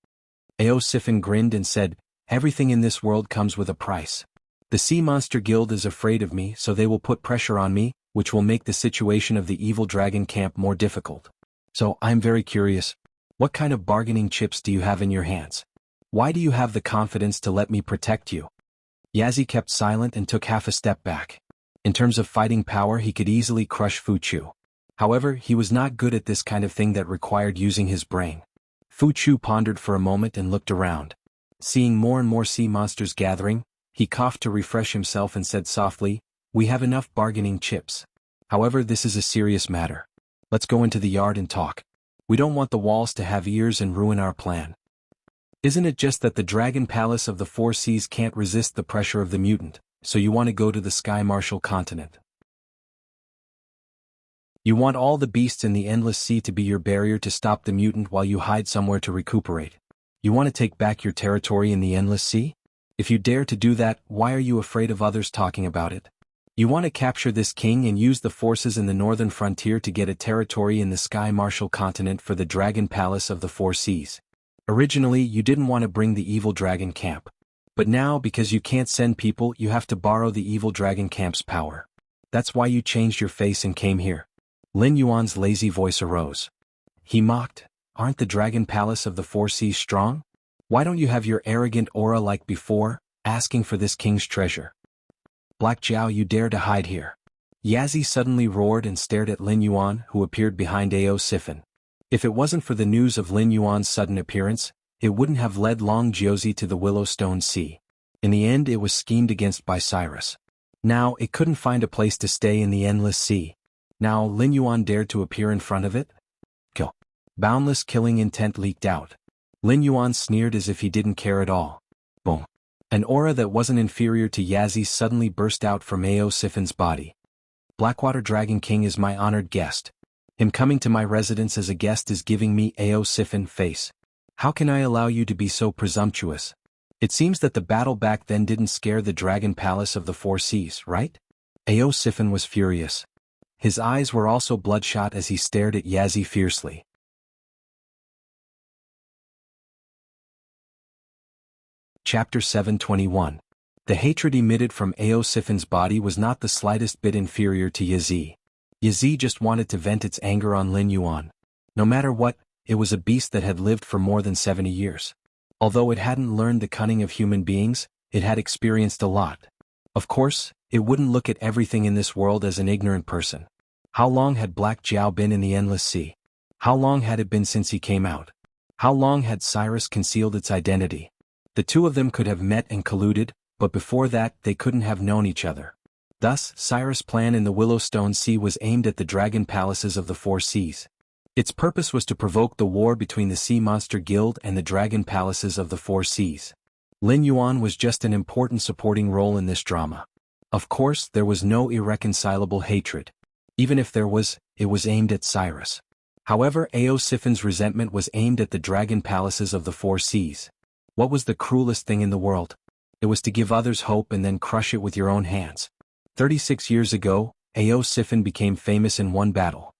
Ao Sifin grinned and said, "Everything in this world comes with a price. The Sea Monster Guild is afraid of me, so they will put pressure on me, which will make the situation of the evil dragon camp more difficult. So I'm very curious, what kind of bargaining chips do you have in your hands? Why do you have the confidence to let me protect you?" Yazi kept silent and took half a step back. In terms of fighting power, he could easily crush Fu Chu. However, he was not good at this kind of thing that required using his brain. Fu Chu pondered for a moment and looked around. Seeing more and more sea monsters gathering, he coughed to refresh himself and said softly, "We have enough bargaining chips. However, this is a serious matter. Let's go into the yard and talk. We don't want the walls to have ears and ruin our plan. Isn't it just that the Dragon Palace of the Four Seas can't resist the pressure of the mutant, so you want to go to the Sky Martial continent? You want all the beasts in the Endless Sea to be your barrier to stop the mutant while you hide somewhere to recuperate. You want to take back your territory in the Endless Sea? If you dare to do that, why are you afraid of others talking about it? You want to capture this king and use the forces in the northern frontier to get a territory in the Sky Martial continent for the Dragon Palace of the Four Seas. Originally, you didn't want to bring the evil dragon camp. But now, because you can't send people, you have to borrow the evil dragon camp's power. That's why you changed your face and came here." Lin Yuan's lazy voice arose. He mocked, "Aren't the Dragon Palace of the Four Seas strong? Why don't you have your arrogant aura like before, asking for this king's treasure? Black Jiao, you dare to hide here?" Yazi suddenly roared and stared at Lin Yuan, who appeared behind Ao Sifin. If it wasn't for the news of Lin Yuan's sudden appearance, it wouldn't have led Long Jiuzi to the Willowstone Sea. In the end, it was schemed against by Cyrus. Now, it couldn't find a place to stay in the Endless Sea. Now, Lin Yuan dared to appear in front of it? Kill. Boundless killing intent leaked out. Lin Yuan sneered as if he didn't care at all. Boom. An aura that wasn't inferior to Yazi's suddenly burst out from Ao Sifin's body. "Blackwater Dragon King is my honored guest. Him coming to my residence as a guest is giving me Ao Sifin face. How can I allow you to be so presumptuous? It seems that the battle back then didn't scare the Dragon Palace of the Four Seas, right?" Ao Sifin was furious. His eyes were also bloodshot as he stared at Yazi fiercely. Chapter 721. The hatred emitted from Ao Sifin's body was not the slightest bit inferior to Yazi. Yazi just wanted to vent its anger on Lin Yuan. No matter what, it was a beast that had lived for more than 70 years. Although it hadn't learned the cunning of human beings, it had experienced a lot. Of course, it wouldn't look at everything in this world as an ignorant person. How long had Black Jiao been in the Endless Sea? How long had it been since he came out? How long had Cyrus concealed its identity? The two of them could have met and colluded, but before that they couldn't have known each other. Thus, Cyrus' plan in the Willowstone Sea was aimed at the Dragon Palaces of the Four Seas. Its purpose was to provoke the war between the Sea Monster Guild and the Dragon Palaces of the Four Seas. Lin Yuan was just an important supporting role in this drama. Of course, there was no irreconcilable hatred. Even if there was, it was aimed at Cyrus. However, Ao Sifin's resentment was aimed at the Dragon Palaces of the Four Seas. What was the cruelest thing in the world? It was to give others hope and then crush it with your own hands. 36 years ago, Ao Sifin became famous in one battle.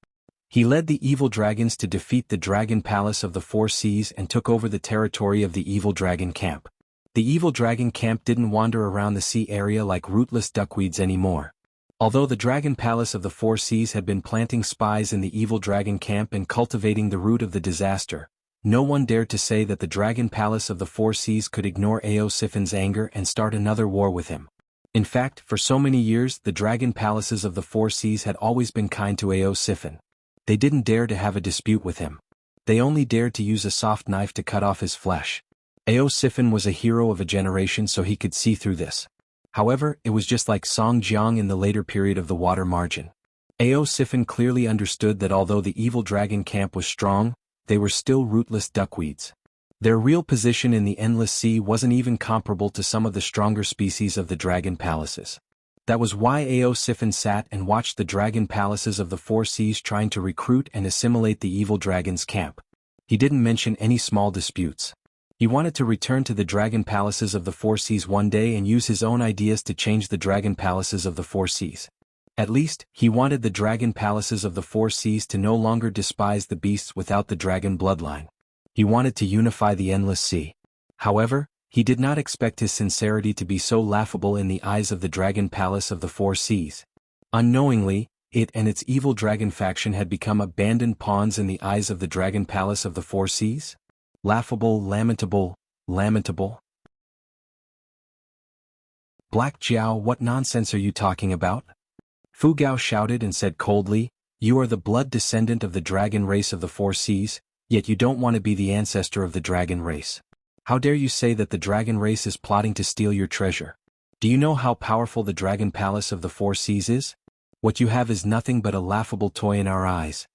He led the evil dragons to defeat the Dragon Palace of the Four Seas and took over the territory of the evil dragon camp. The evil dragon camp didn't wander around the sea area like rootless duckweeds anymore. Although the Dragon Palace of the Four Seas had been planting spies in the evil dragon camp and cultivating the root of the disaster, no one dared to say that the Dragon Palace of the Four Seas could ignore Ao Sifin's anger and start another war with him. In fact, for so many years the Dragon Palaces of the Four Seas had always been kind to Ao Sifin. They didn't dare to have a dispute with him. They only dared to use a soft knife to cut off his flesh. Ao Sifin was a hero of a generation, so he could see through this. However, it was just like Song Jiang in the later period of the water margin. Ao Sifin clearly understood that although the evil dragon camp was strong, they were still rootless duckweeds. Their real position in the endless sea wasn't even comparable to some of the stronger species of the dragon palaces. That was why Ao Sifin sat and watched the dragon palaces of the Four Seas trying to recruit and assimilate the evil dragon's camp. He didn't mention any small disputes. He wanted to return to the dragon palaces of the Four Seas one day and use his own ideas to change the dragon palaces of the Four Seas. At least, he wanted the dragon palaces of the Four Seas to no longer despise the beasts without the dragon bloodline. He wanted to unify the endless sea. However, he did not expect his sincerity to be so laughable in the eyes of the Dragon Palace of the Four Seas. Unknowingly, it and its evil dragon faction had become abandoned pawns in the eyes of the Dragon Palace of the Four Seas. Laughable, lamentable, lamentable. Black Jiao, what nonsense are you talking about? Fu Gao shouted and said coldly, you are the blood descendant of the dragon race of the Four Seas, yet you don't want to be the ancestor of the dragon race. How dare you say that the dragon race is plotting to steal your treasure? Do you know how powerful the Dragon Palace of the Four Seas is? What you have is nothing but a laughable toy in our eyes.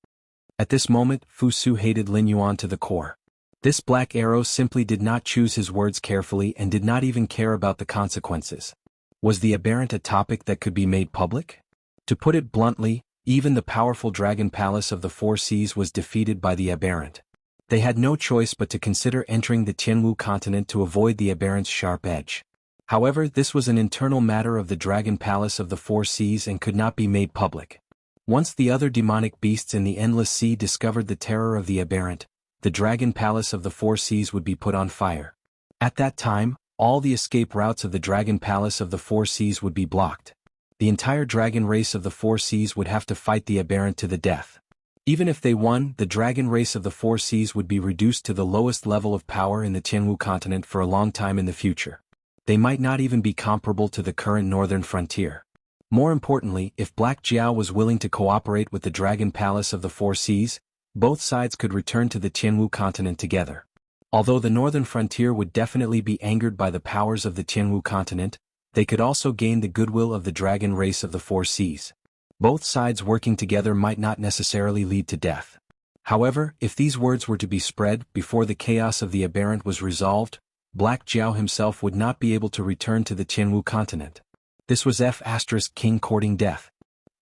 At this moment, Fu Su hated Lin Yuan to the core. This black arrow simply did not choose his words carefully and did not even care about the consequences. Was the aberrant a topic that could be made public? To put it bluntly, even the powerful Dragon Palace of the Four Seas was defeated by the aberrant. They had no choice but to consider entering the Tianwu continent to avoid the aberrant's sharp edge. However, this was an internal matter of the Dragon Palace of the Four Seas and could not be made public. Once the other demonic beasts in the Endless Sea discovered the terror of the aberrant, the Dragon Palace of the Four Seas would be put on fire. At that time, all the escape routes of the Dragon Palace of the Four Seas would be blocked. The entire dragon race of the Four Seas would have to fight the aberrant to the death. Even if they won, the dragon race of the Four Seas would be reduced to the lowest level of power in the Tianwu continent for a long time in the future. They might not even be comparable to the current northern frontier. More importantly, if Black Jiao was willing to cooperate with the Dragon Palace of the Four Seas, both sides could return to the Tianwu continent together. Although the northern frontier would definitely be angered by the powers of the Tianwu continent, they could also gain the goodwill of the dragon race of the Four Seas. Both sides working together might not necessarily lead to death. However, if these words were to be spread before the chaos of the aberrant was resolved, Black Jiao himself would not be able to return to the Tianwu continent. This was King courting death.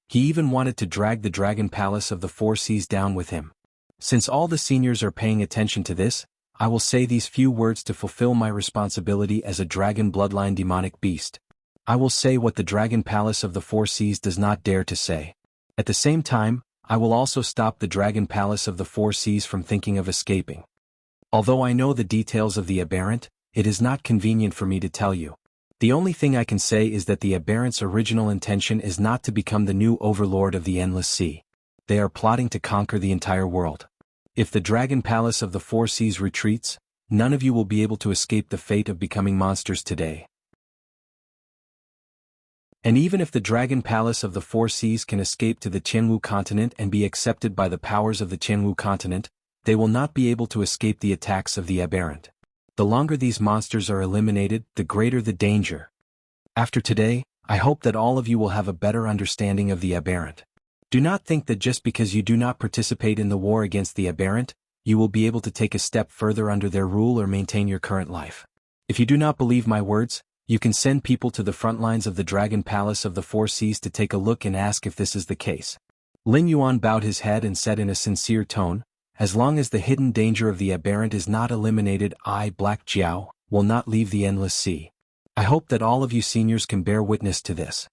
He even wanted to drag the Dragon Palace of the Four Seas down with him. Since all the seniors are paying attention to this, I will say these few words to fulfill my responsibility as a dragon bloodline demonic beast. I will say what the Dragon Palace of the Four Seas does not dare to say. At the same time, I will also stop the Dragon Palace of the Four Seas from thinking of escaping. Although I know the details of the aberrant, it is not convenient for me to tell you. The only thing I can say is that the aberrant's original intention is not to become the new overlord of the Endless Sea. They are plotting to conquer the entire world. If the Dragon Palace of the Four Seas retreats, none of you will be able to escape the fate of becoming monsters today. And even if the Dragon Palace of the Four Seas can escape to the Tianwu continent and be accepted by the powers of the Tianwu continent, they will not be able to escape the attacks of the aberrant. The longer these monsters are eliminated, the greater the danger. After today, I hope that all of you will have a better understanding of the aberrant. Do not think that just because you do not participate in the war against the aberrant, you will be able to take a step further under their rule or maintain your current life. If you do not believe my words, you can send people to the front lines of the Dragon Palace of the Four Seas to take a look and ask if this is the case. Lin Yuan bowed his head and said in a sincere tone, as long as the hidden danger of the aberrant is not eliminated, I, Black Jiao, will not leave the Endless Sea. I hope that all of you seniors can bear witness to this.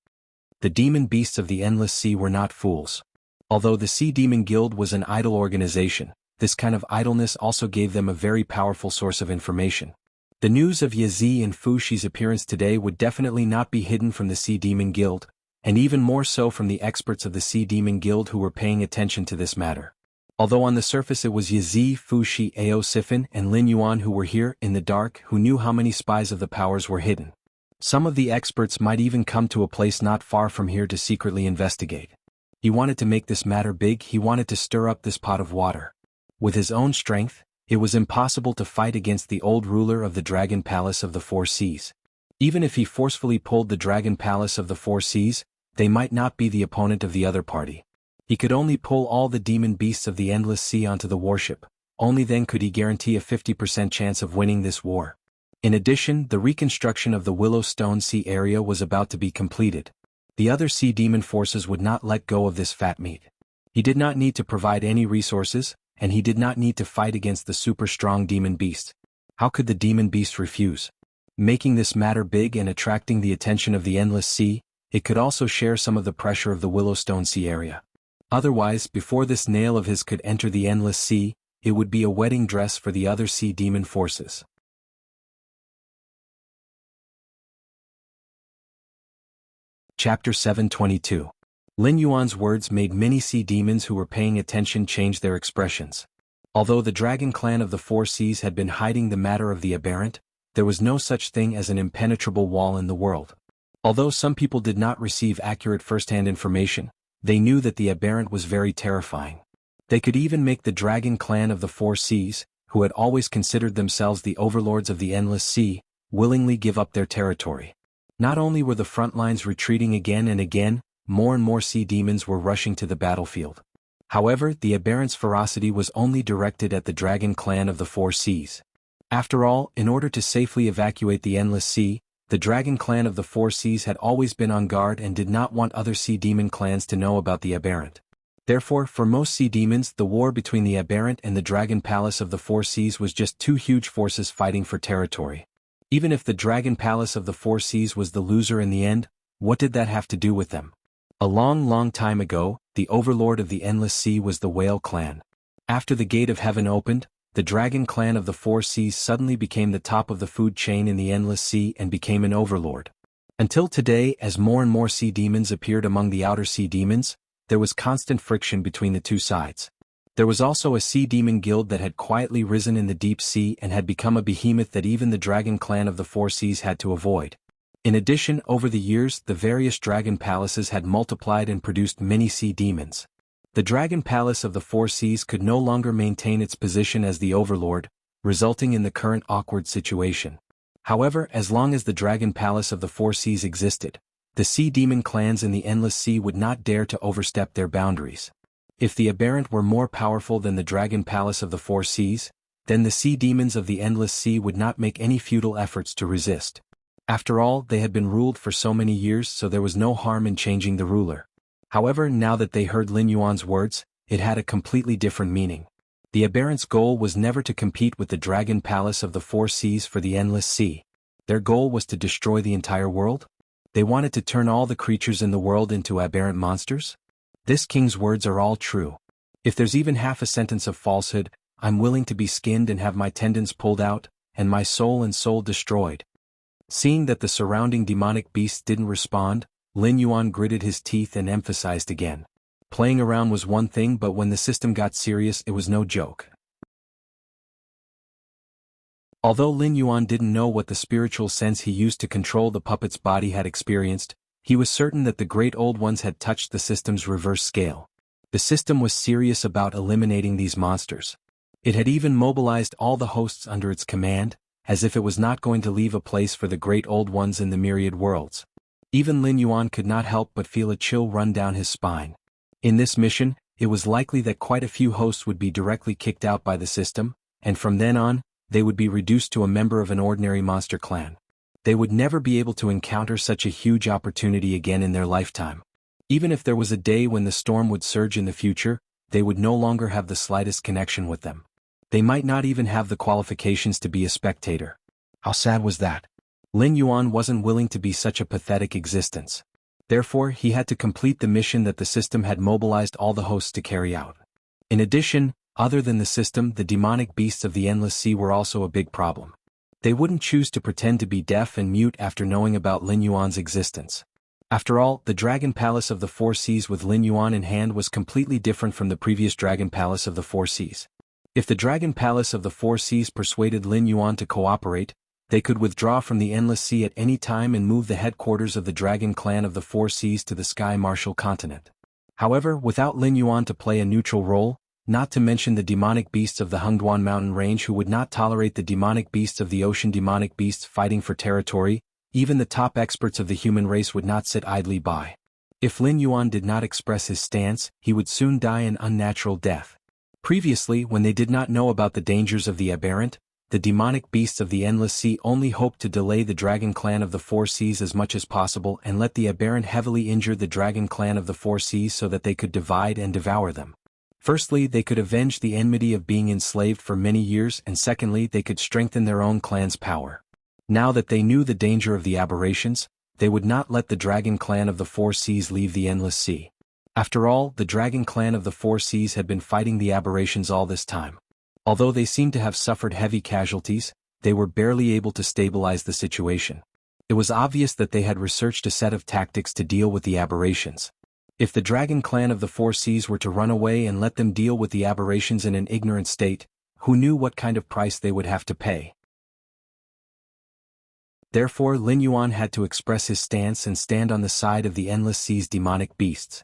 The demon beasts of the Endless Sea were not fools. Although the Sea Demon Guild was an idle organization, this kind of idleness also gave them a very powerful source of information. The news of Yazi and Fu Shi's appearance today would definitely not be hidden from the Sea Demon Guild, and even more so from the experts of the Sea Demon Guild who were paying attention to this matter. Although on the surface it was Yazi, Fu Shi, Ao Sifin, and Lin Yuan who were here in the dark who knew how many spies of the powers were hidden. Some of the experts might even come to a place not far from here to secretly investigate. He wanted to make this matter big, he wanted to stir up this pot of water. With his own strength, it was impossible to fight against the old ruler of the Dragon Palace of the Four Seas. Even if he forcefully pulled the Dragon Palace of the Four Seas, they might not be the opponent of the other party. He could only pull all the demon beasts of the Endless Sea onto the warship, only then could he guarantee a 50% chance of winning this war. In addition, the reconstruction of the Willowstone Sea area was about to be completed. The other sea demon forces would not let go of this fat meat. He did not need to provide any resources, and he did not need to fight against the super strong demon beast. How could the demon beast refuse? Making this matter big and attracting the attention of the Endless Sea, it could also share some of the pressure of the Willowstone Sea area. Otherwise, before this nail of his could enter the Endless Sea, it would be a wedding dress for the other sea demon forces. Chapter 722. Lin Yuan's words made many sea demons who were paying attention change their expressions. Although the Dragon Clan of the Four Seas had been hiding the matter of the aberrant, there was no such thing as an impenetrable wall in the world. Although some people did not receive accurate first-hand information, they knew that the aberrant was very terrifying. They could even make the Dragon Clan of the Four Seas, who had always considered themselves the overlords of the Endless Sea, willingly give up their territory. Not only were the front lines retreating again and again, more and more sea demons were rushing to the battlefield. However, the aberrant's ferocity was only directed at the Dragon Clan of the Four Seas. After all, in order to safely evacuate the Endless Sea, the Dragon Clan of the Four Seas had always been on guard and did not want other sea demon clans to know about the aberrant. Therefore, for most sea demons, the war between the aberrant and the Dragon Palace of the Four Seas was just two huge forces fighting for territory. Even if the Dragon Palace of the Four Seas was the loser in the end, what did that have to do with them? A long time ago, the overlord of the Endless Sea was the Whale Clan. After the Gate of Heaven opened, the Dragon Clan of the Four Seas suddenly became the top of the food chain in the Endless Sea and became an overlord. Until today, as more and more sea demons appeared among the outer sea demons, there was constant friction between the two sides. There was also a sea demon guild that had quietly risen in the deep sea and had become a behemoth that even the Dragon Clan of the Four Seas had to avoid. In addition, over the years, the various dragon palaces had multiplied and produced many sea demons. The Dragon Palace of the Four Seas could no longer maintain its position as the overlord, resulting in the current awkward situation. However, as long as the Dragon Palace of the Four Seas existed, the sea demon clans in the Endless Sea would not dare to overstep their boundaries. If the aberrant were more powerful than the Dragon Palace of the Four Seas, then the sea demons of the Endless Sea would not make any futile efforts to resist. After all, they had been ruled for so many years, so there was no harm in changing the ruler. However, now that they heard Lin Yuan's words, it had a completely different meaning. The aberrant's goal was never to compete with the Dragon Palace of the Four Seas for the Endless Sea. Their goal was to destroy the entire world? They wanted to turn all the creatures in the world into aberrant monsters? This king's words are all true. If there's even half a sentence of falsehood, I'm willing to be skinned and have my tendons pulled out, and my soul and soul destroyed. Seeing that the surrounding demonic beasts didn't respond, Lin Yuan gritted his teeth and emphasized again. Playing around was one thing, but when the system got serious, it was no joke. Although Lin Yuan didn't know what the spiritual sense he used to control the puppet's body had experienced, he was certain that the Great Old Ones had touched the system's reverse scale. The system was serious about eliminating these monsters. It had even mobilized all the hosts under its command, as if it was not going to leave a place for the Great Old Ones in the myriad worlds. Even Lin Yuan could not help but feel a chill run down his spine. In this mission, it was likely that quite a few hosts would be directly kicked out by the system, and from then on, they would be reduced to a member of an ordinary monster clan. They would never be able to encounter such a huge opportunity again in their lifetime. Even if there was a day when the storm would surge in the future, they would no longer have the slightest connection with them. They might not even have the qualifications to be a spectator. How sad was that? Lin Yuan wasn't willing to be such a pathetic existence. Therefore, he had to complete the mission that the system had mobilized all the hosts to carry out. In addition, other than the system, the demonic beasts of the Endless Sea were also a big problem. They wouldn't choose to pretend to be deaf and mute after knowing about Lin Yuan's existence. After all, the Dragon Palace of the Four Seas with Lin Yuan in hand was completely different from the previous Dragon Palace of the Four Seas. If the Dragon Palace of the Four Seas persuaded Lin Yuan to cooperate, they could withdraw from the Endless Sea at any time and move the headquarters of the Dragon Clan of the Four Seas to the Sky Martial Continent. However, without Lin Yuan to play a neutral role, not to mention the demonic beasts of the Hengduan Mountain Range who would not tolerate the demonic beasts of the ocean demonic beasts fighting for territory, even the top experts of the human race would not sit idly by. If Lin Yuan did not express his stance, he would soon die an unnatural death. Previously, when they did not know about the dangers of the aberrant, the demonic beasts of the Endless Sea only hoped to delay the Dragon Clan of the Four Seas as much as possible and let the aberrant heavily injure the Dragon Clan of the Four Seas so that they could divide and devour them. Firstly, they could avenge the enmity of being enslaved for many years, and secondly, they could strengthen their own clan's power. Now that they knew the danger of the aberrations, they would not let the Dragon Clan of the Four Seas leave the Endless Sea. After all, the Dragon Clan of the Four Seas had been fighting the aberrations all this time. Although they seemed to have suffered heavy casualties, they were barely able to stabilize the situation. It was obvious that they had researched a set of tactics to deal with the aberrations. If the Dragon Clan of the Four Seas were to run away and let them deal with the aberrations in an ignorant state, who knew what kind of price they would have to pay? Therefore, Lin Yuan had to express his stance and stand on the side of the Endless Sea's demonic beasts.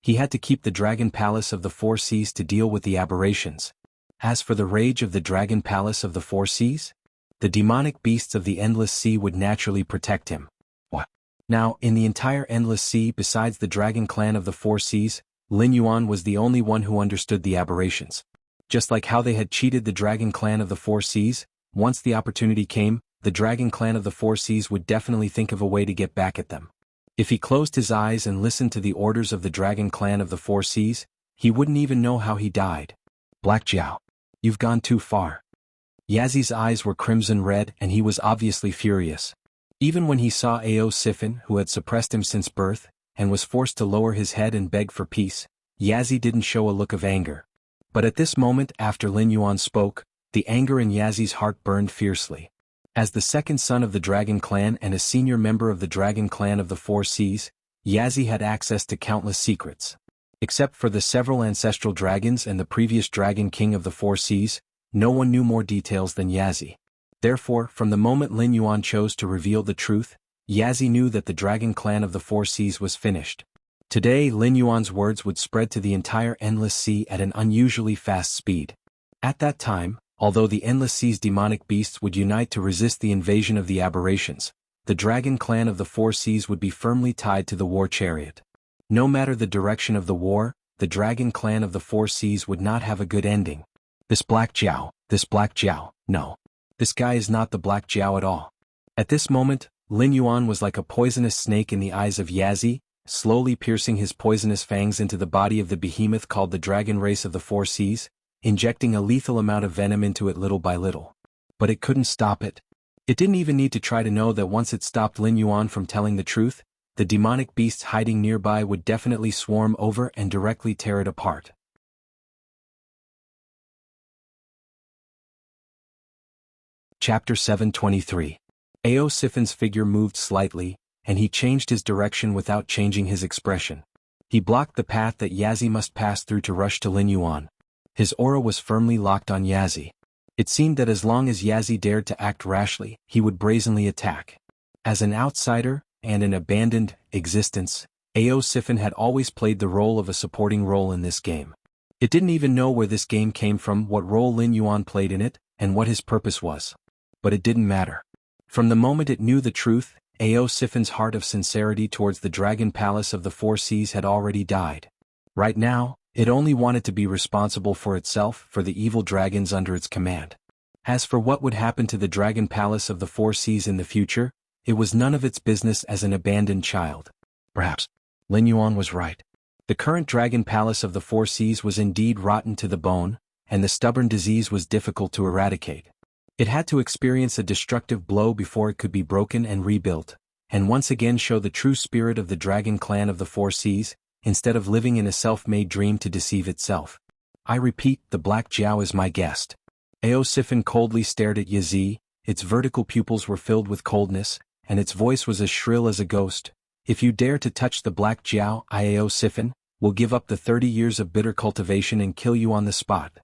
He had to keep the Dragon Palace of the Four Seas to deal with the aberrations. As for the rage of the Dragon Palace of the Four Seas, the demonic beasts of the Endless Sea would naturally protect him. What? Now, in the entire Endless Sea besides the Dragon Clan of the Four Seas, Lin Yuan was the only one who understood the aberrations. Just like how they had cheated the Dragon Clan of the Four Seas, once the opportunity came, the Dragon Clan of the Four Seas would definitely think of a way to get back at them. If he closed his eyes and listened to the orders of the Dragon Clan of the Four Seas, he wouldn't even know how he died. Black Jiao. You've gone too far. Yazi's eyes were crimson red and he was obviously furious. Even when he saw Ao Sifin, who had suppressed him since birth, and was forced to lower his head and beg for peace, Yazi didn't show a look of anger. But at this moment, after Lin Yuan spoke, the anger in Yazi's heart burned fiercely. As the second son of the Dragon Clan and a senior member of the Dragon Clan of the Four Seas, Yazi had access to countless secrets. Except for the several ancestral dragons and the previous Dragon King of the Four Seas, no one knew more details than Yazi. Therefore, from the moment Lin Yuan chose to reveal the truth, Yazi knew that the Dragon Clan of the Four Seas was finished. Today, Lin Yuan's words would spread to the entire Endless Sea at an unusually fast speed. At that time, although the Endless Sea's demonic beasts would unite to resist the invasion of the aberrations, the Dragon Clan of the Four Seas would be firmly tied to the war chariot. No matter the direction of the war, the Dragon Clan of the Four Seas would not have a good ending. This Black Jiao, no. This guy is not the Black Jiao at all. At this moment, Lin Yuan was like a poisonous snake in the eyes of Yazi, slowly piercing his poisonous fangs into the body of the behemoth called the Dragon Race of the Four Seas, injecting a lethal amount of venom into it little by little. But it couldn't stop it. It didn't even need to try to know that once it stopped Lin Yuan from telling the truth, the demonic beasts hiding nearby would definitely swarm over and directly tear it apart. Chapter 723. Ao Sifin's figure moved slightly, and he changed his direction without changing his expression. He blocked the path that Yazi must pass through to rush to Lin Yuan. His aura was firmly locked on Yazi. It seemed that as long as Yazi dared to act rashly, he would brazenly attack. As an outsider, and an abandoned existence, Ao Sifin had always played the role of a supporting role in this game. It didn't even know where this game came from, what role Lin Yuan played in it, and what his purpose was. But it didn't matter. From the moment it knew the truth, Ao Sifin's heart of sincerity towards the Dragon Palace of the Four Seas had already died. Right now, it only wanted to be responsible for itself, for the evil dragons under its command. As for what would happen to the Dragon Palace of the Four Seas in the future, it was none of its business as an abandoned child. Perhaps Lin Yuan was right. The current Dragon Palace of the Four Seas was indeed rotten to the bone, and the stubborn disease was difficult to eradicate. It had to experience a destructive blow before it could be broken and rebuilt, and once again show the true spirit of the dragon clan of the Four Seas, instead of living in a self-made dream to deceive itself. I repeat, the Black Jiao is my guest. Aosifin coldly stared at Yazi, its vertical pupils were filled with coldness, and its voice was as shrill as a ghost. If you dare to touch the Black Jiao, Aosifin will give up the 30 years of bitter cultivation and kill you on the spot.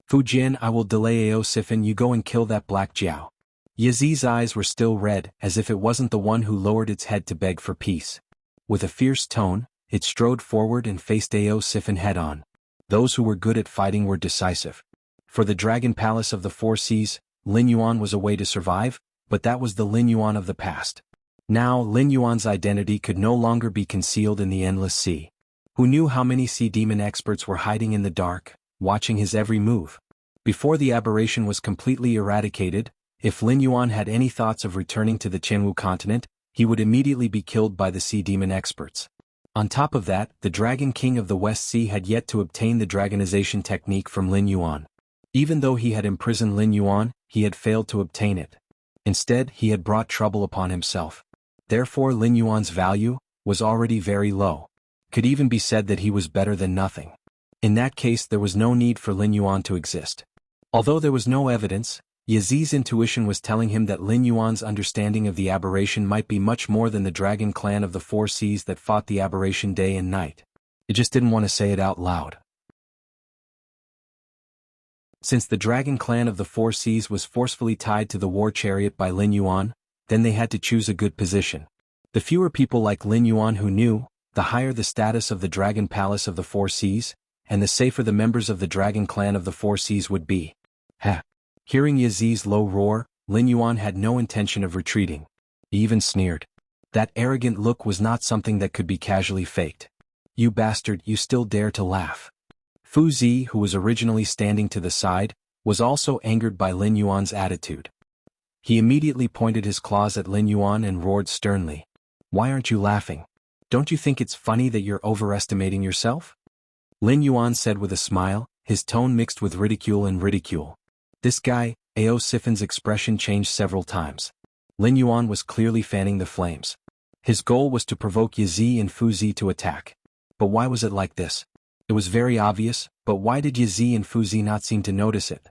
Fujian, I will delay Aosifin, you go and kill that Black Jiao. Yazi's eyes were still red, as if it wasn't the one who lowered its head to beg for peace. With a fierce tone, it strode forward and faced Aosifin head-on. Those who were good at fighting were decisive. For the Dragon Palace of the Four Seas, Lin Yuan was a way to survive, but that was the Lin Yuan of the past. Now Lin Yuan's identity could no longer be concealed in the endless sea. Who knew how many sea demon experts were hiding in the dark, watching his every move? Before the aberration was completely eradicated, if Lin Yuan had any thoughts of returning to the Qianwu continent, he would immediately be killed by the sea demon experts. On top of that, the Dragon King of the West Sea had yet to obtain the dragonization technique from Lin Yuan. Even though he had imprisoned Lin Yuan, he had failed to obtain it. Instead, he had brought trouble upon himself. Therefore Lin Yuan's value was already very low. Could even be said that he was better than nothing. In that case there was no need for Lin Yuan to exist. Although there was no evidence, Yazi's intuition was telling him that Lin Yuan's understanding of the aberration might be much more than the dragon clan of the Four Seas that fought the aberration day and night. It just didn't want to say it out loud. Since the dragon clan of the Four Seas was forcefully tied to the war chariot by Lin Yuan, then they had to choose a good position. The fewer people like Lin Yuan who knew, the higher the status of the Dragon Palace of the Four Seas, and the safer the members of the Dragon Clan of the Four Seas would be. Ha! Hearing Yazi's low roar, Lin Yuan had no intention of retreating. He even sneered. That arrogant look was not something that could be casually faked. You bastard, you still dare to laugh. Fu Zi, who was originally standing to the side, was also angered by Lin Yuan's attitude. He immediately pointed his claws at Lin Yuan and roared sternly. Why aren't you laughing? Don't you think it's funny that you're overestimating yourself? Lin Yuan said with a smile, his tone mixed with ridicule and ridicule. This guy, Aosifin's expression changed several times. Lin Yuan was clearly fanning the flames. His goal was to provoke Yazi and Fu Zi to attack. But why was it like this? It was very obvious, but why did Yazi and Fu Zi not seem to notice it?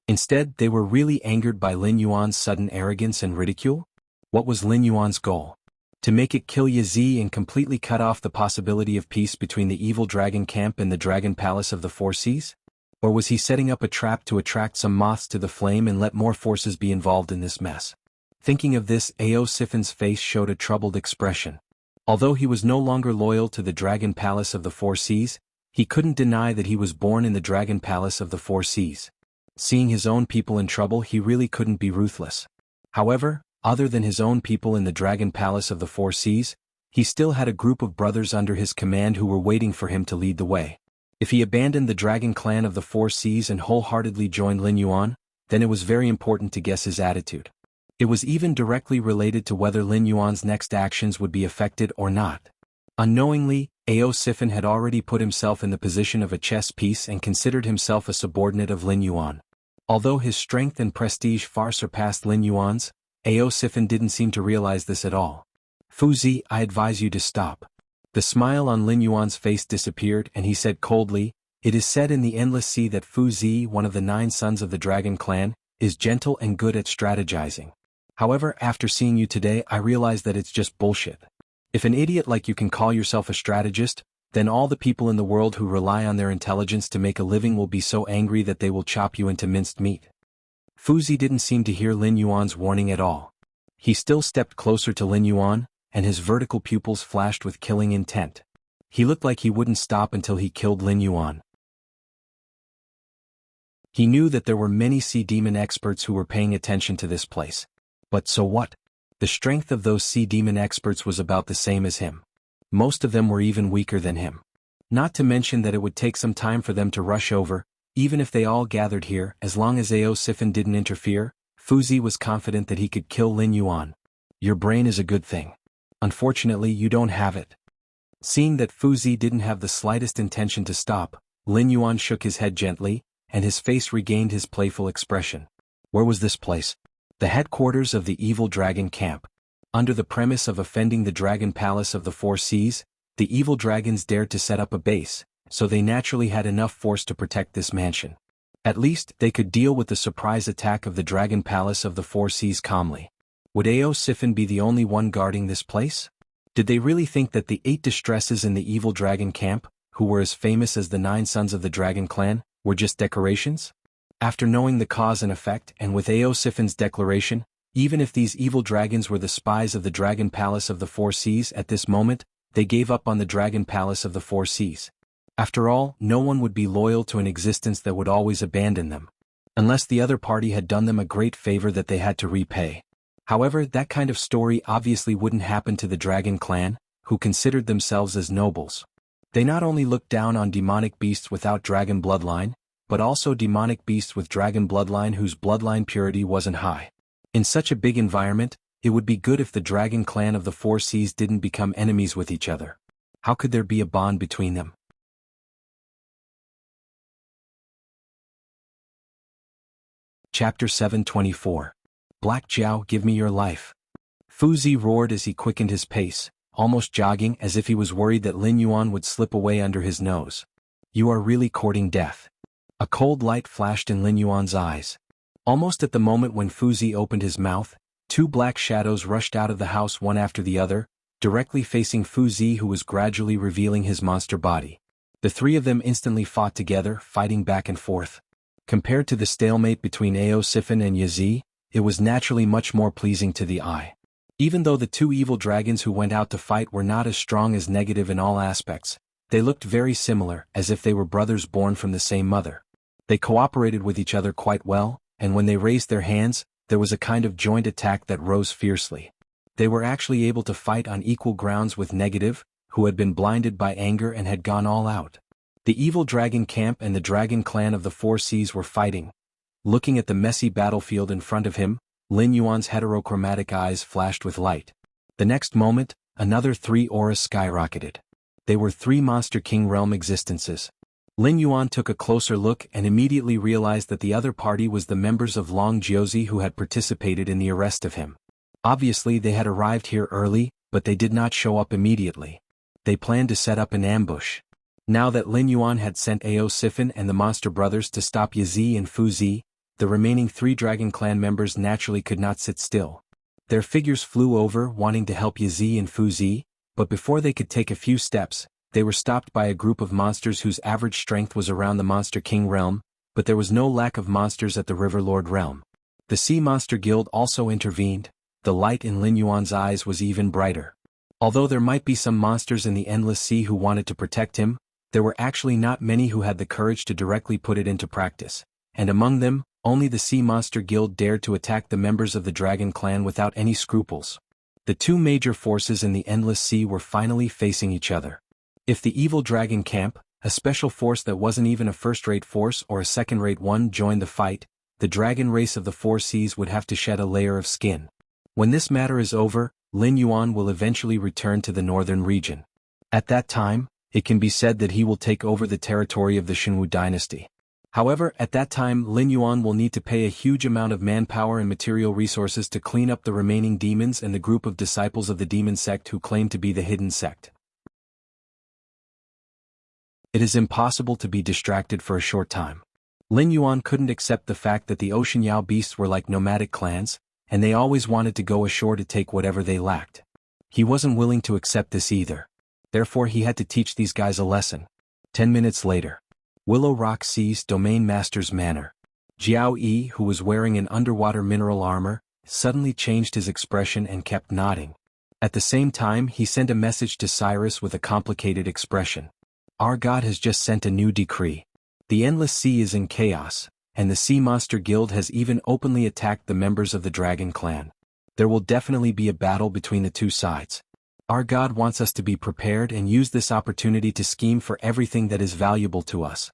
Instead, they were really angered by Lin Yuan's sudden arrogance and ridicule? What was Lin Yuan's goal? To make it kill Yazi and completely cut off the possibility of peace between the evil dragon camp and the Dragon Palace of the Four Seas? Or was he setting up a trap to attract some moths to the flame and let more forces be involved in this mess? Thinking of this, Aosifin's face showed a troubled expression. Although he was no longer loyal to the Dragon Palace of the Four Seas, he couldn't deny that he was born in the Dragon Palace of the Four Seas. Seeing his own people in trouble, he really couldn't be ruthless. However, other than his own people in the Dragon Palace of the Four Seas, he still had a group of brothers under his command who were waiting for him to lead the way. If he abandoned the Dragon Clan of the Four Seas and wholeheartedly joined Lin Yuan, then it was very important to guess his attitude. It was even directly related to whether Lin Yuan's next actions would be affected or not. Unknowingly, Aosifin had already put himself in the position of a chess piece and considered himself a subordinate of Lin Yuan. Although his strength and prestige far surpassed Lin Yuan's, Aosifin didn't seem to realize this at all. Fu Zi, I advise you to stop. The smile on Lin Yuan's face disappeared and he said coldly, It is said in the Endless Sea that Fu Zi, one of the 9 sons of the Dragon Clan, is gentle and good at strategizing. However, after seeing you today, I realize that it's just bullshit. If an idiot like you can call yourself a strategist, then all the people in the world who rely on their intelligence to make a living will be so angry that they will chop you into minced meat. Fu Zi didn't seem to hear Lin Yuan's warning at all. He still stepped closer to Lin Yuan, and his vertical pupils flashed with killing intent. He looked like he wouldn't stop until he killed Lin Yuan. He knew that there were many sea demon experts who were paying attention to this place. But so what? The strength of those sea demon experts was about the same as him. Most of them were even weaker than him. Not to mention that it would take some time for them to rush over, even if they all gathered here. As long as Aosifin didn't interfere, Fu Zi was confident that he could kill Lin Yuan. Your brain is a good thing. Unfortunately, you don't have it. Seeing that Fu Zi didn't have the slightest intention to stop, Lin Yuan shook his head gently, and his face regained his playful expression. Where was this place? The headquarters of the evil dragon camp. Under the premise of offending the dragon palace of the Four Seas, the evil dragons dared to set up a base, so they naturally had enough force to protect this mansion. At least, they could deal with the surprise attack of the dragon palace of the Four Seas calmly. Would Ao Sifin be the only one guarding this place? Did they really think that the 8 distresses in the evil dragon camp, who were as famous as the 9 sons of the dragon clan, were just decorations? After knowing the cause and effect, and with Ao Sifin's declaration, even if these evil dragons were the spies of the dragon palace of the Four Seas at this moment, they gave up on the dragon palace of the Four Seas. After all, no one would be loyal to an existence that would always abandon them. Unless the other party had done them a great favor that they had to repay. However, that kind of story obviously wouldn't happen to the dragon clan, who considered themselves as nobles. They not only looked down on demonic beasts without dragon bloodline, but also demonic beasts with dragon bloodline whose bloodline purity wasn't high. In such a big environment, it would be good if the dragon clan of the Four Seas didn't become enemies with each other. How could there be a bond between them? Chapter 724. Black Jiao, give me your life. Fu Zi roared as he quickened his pace, almost jogging as if he was worried that Lin Yuan would slip away under his nose. You are really courting death. A cold light flashed in Lin Yuan's eyes. Almost at the moment when Fu Zi opened his mouth, 2 black shadows rushed out of the house one after the other, directly facing Fu Zi, who was gradually revealing his monster body. The 3 of them instantly fought together, fighting back and forth. Compared to the stalemate between Ao Sifin and Yazi, it was naturally much more pleasing to the eye. Even though the 2 evil dragons who went out to fight were not as strong as negative in all aspects, they looked very similar, as if they were brothers born from the same mother. They cooperated with each other quite well, and when they raised their hands, there was a kind of joint attack that rose fiercely. They were actually able to fight on equal grounds with Negative, who had been blinded by anger and had gone all out. The evil dragon camp and the dragon clan of the Four Seas were fighting. Looking at the messy battlefield in front of him, Lin Yuan's heterochromatic eyes flashed with light. The next moment, another 3 auras skyrocketed. They were 3 Monster King realm existences. Lin Yuan took a closer look and immediately realized that the other party was the members of Long Jiuzi who had participated in the arrest of him. Obviously they had arrived here early, but they did not show up immediately. They planned to set up an ambush. Now that Lin Yuan had sent Ao Sifin and the Monster Brothers to stop Yazi and Fu Zi, the remaining 3 Dragon Clan members naturally could not sit still. Their figures flew over, wanting to help Yazi and Fu Zi, but before they could take a few steps, they were stopped by a group of monsters whose average strength was around the Monster King realm, but there was no lack of monsters at the River Lord realm. The Sea Monster Guild also intervened. The light in Lin Yuan's eyes was even brighter. Although there might be some monsters in the Endless Sea who wanted to protect him, there were actually not many who had the courage to directly put it into practice, and among them, only the Sea Monster Guild dared to attack the members of the Dragon Clan without any scruples. The 2 major forces in the Endless Sea were finally facing each other. If the evil dragon camp, a special force that wasn't even a first-rate force or a second-rate one, joined the fight, the dragon race of the Four Seas would have to shed a layer of skin. When this matter is over, Lin Yuan will eventually return to the northern region. At that time, it can be said that he will take over the territory of the Shenwu dynasty. However, at that time Lin Yuan will need to pay a huge amount of manpower and material resources to clean up the remaining demons and the group of disciples of the demon sect who claim to be the hidden sect. It is impossible to be distracted for a short time. Lin Yuan couldn't accept the fact that the Ocean Yao beasts were like nomadic clans, and they always wanted to go ashore to take whatever they lacked. He wasn't willing to accept this either. Therefore he had to teach these guys a lesson. 10 minutes later. Willow Rock Sea's Domain Master's Manor. Jiao Yi, who was wearing an underwater mineral armor, suddenly changed his expression and kept nodding. At the same time he sent a message to Cyrus with a complicated expression. Our God has just sent a new decree. The Endless Sea is in chaos, and the Sea Monster Guild has even openly attacked the members of the Dragon Clan. There will definitely be a battle between the 2 sides. Our God wants us to be prepared and use this opportunity to scheme for everything that is valuable to us.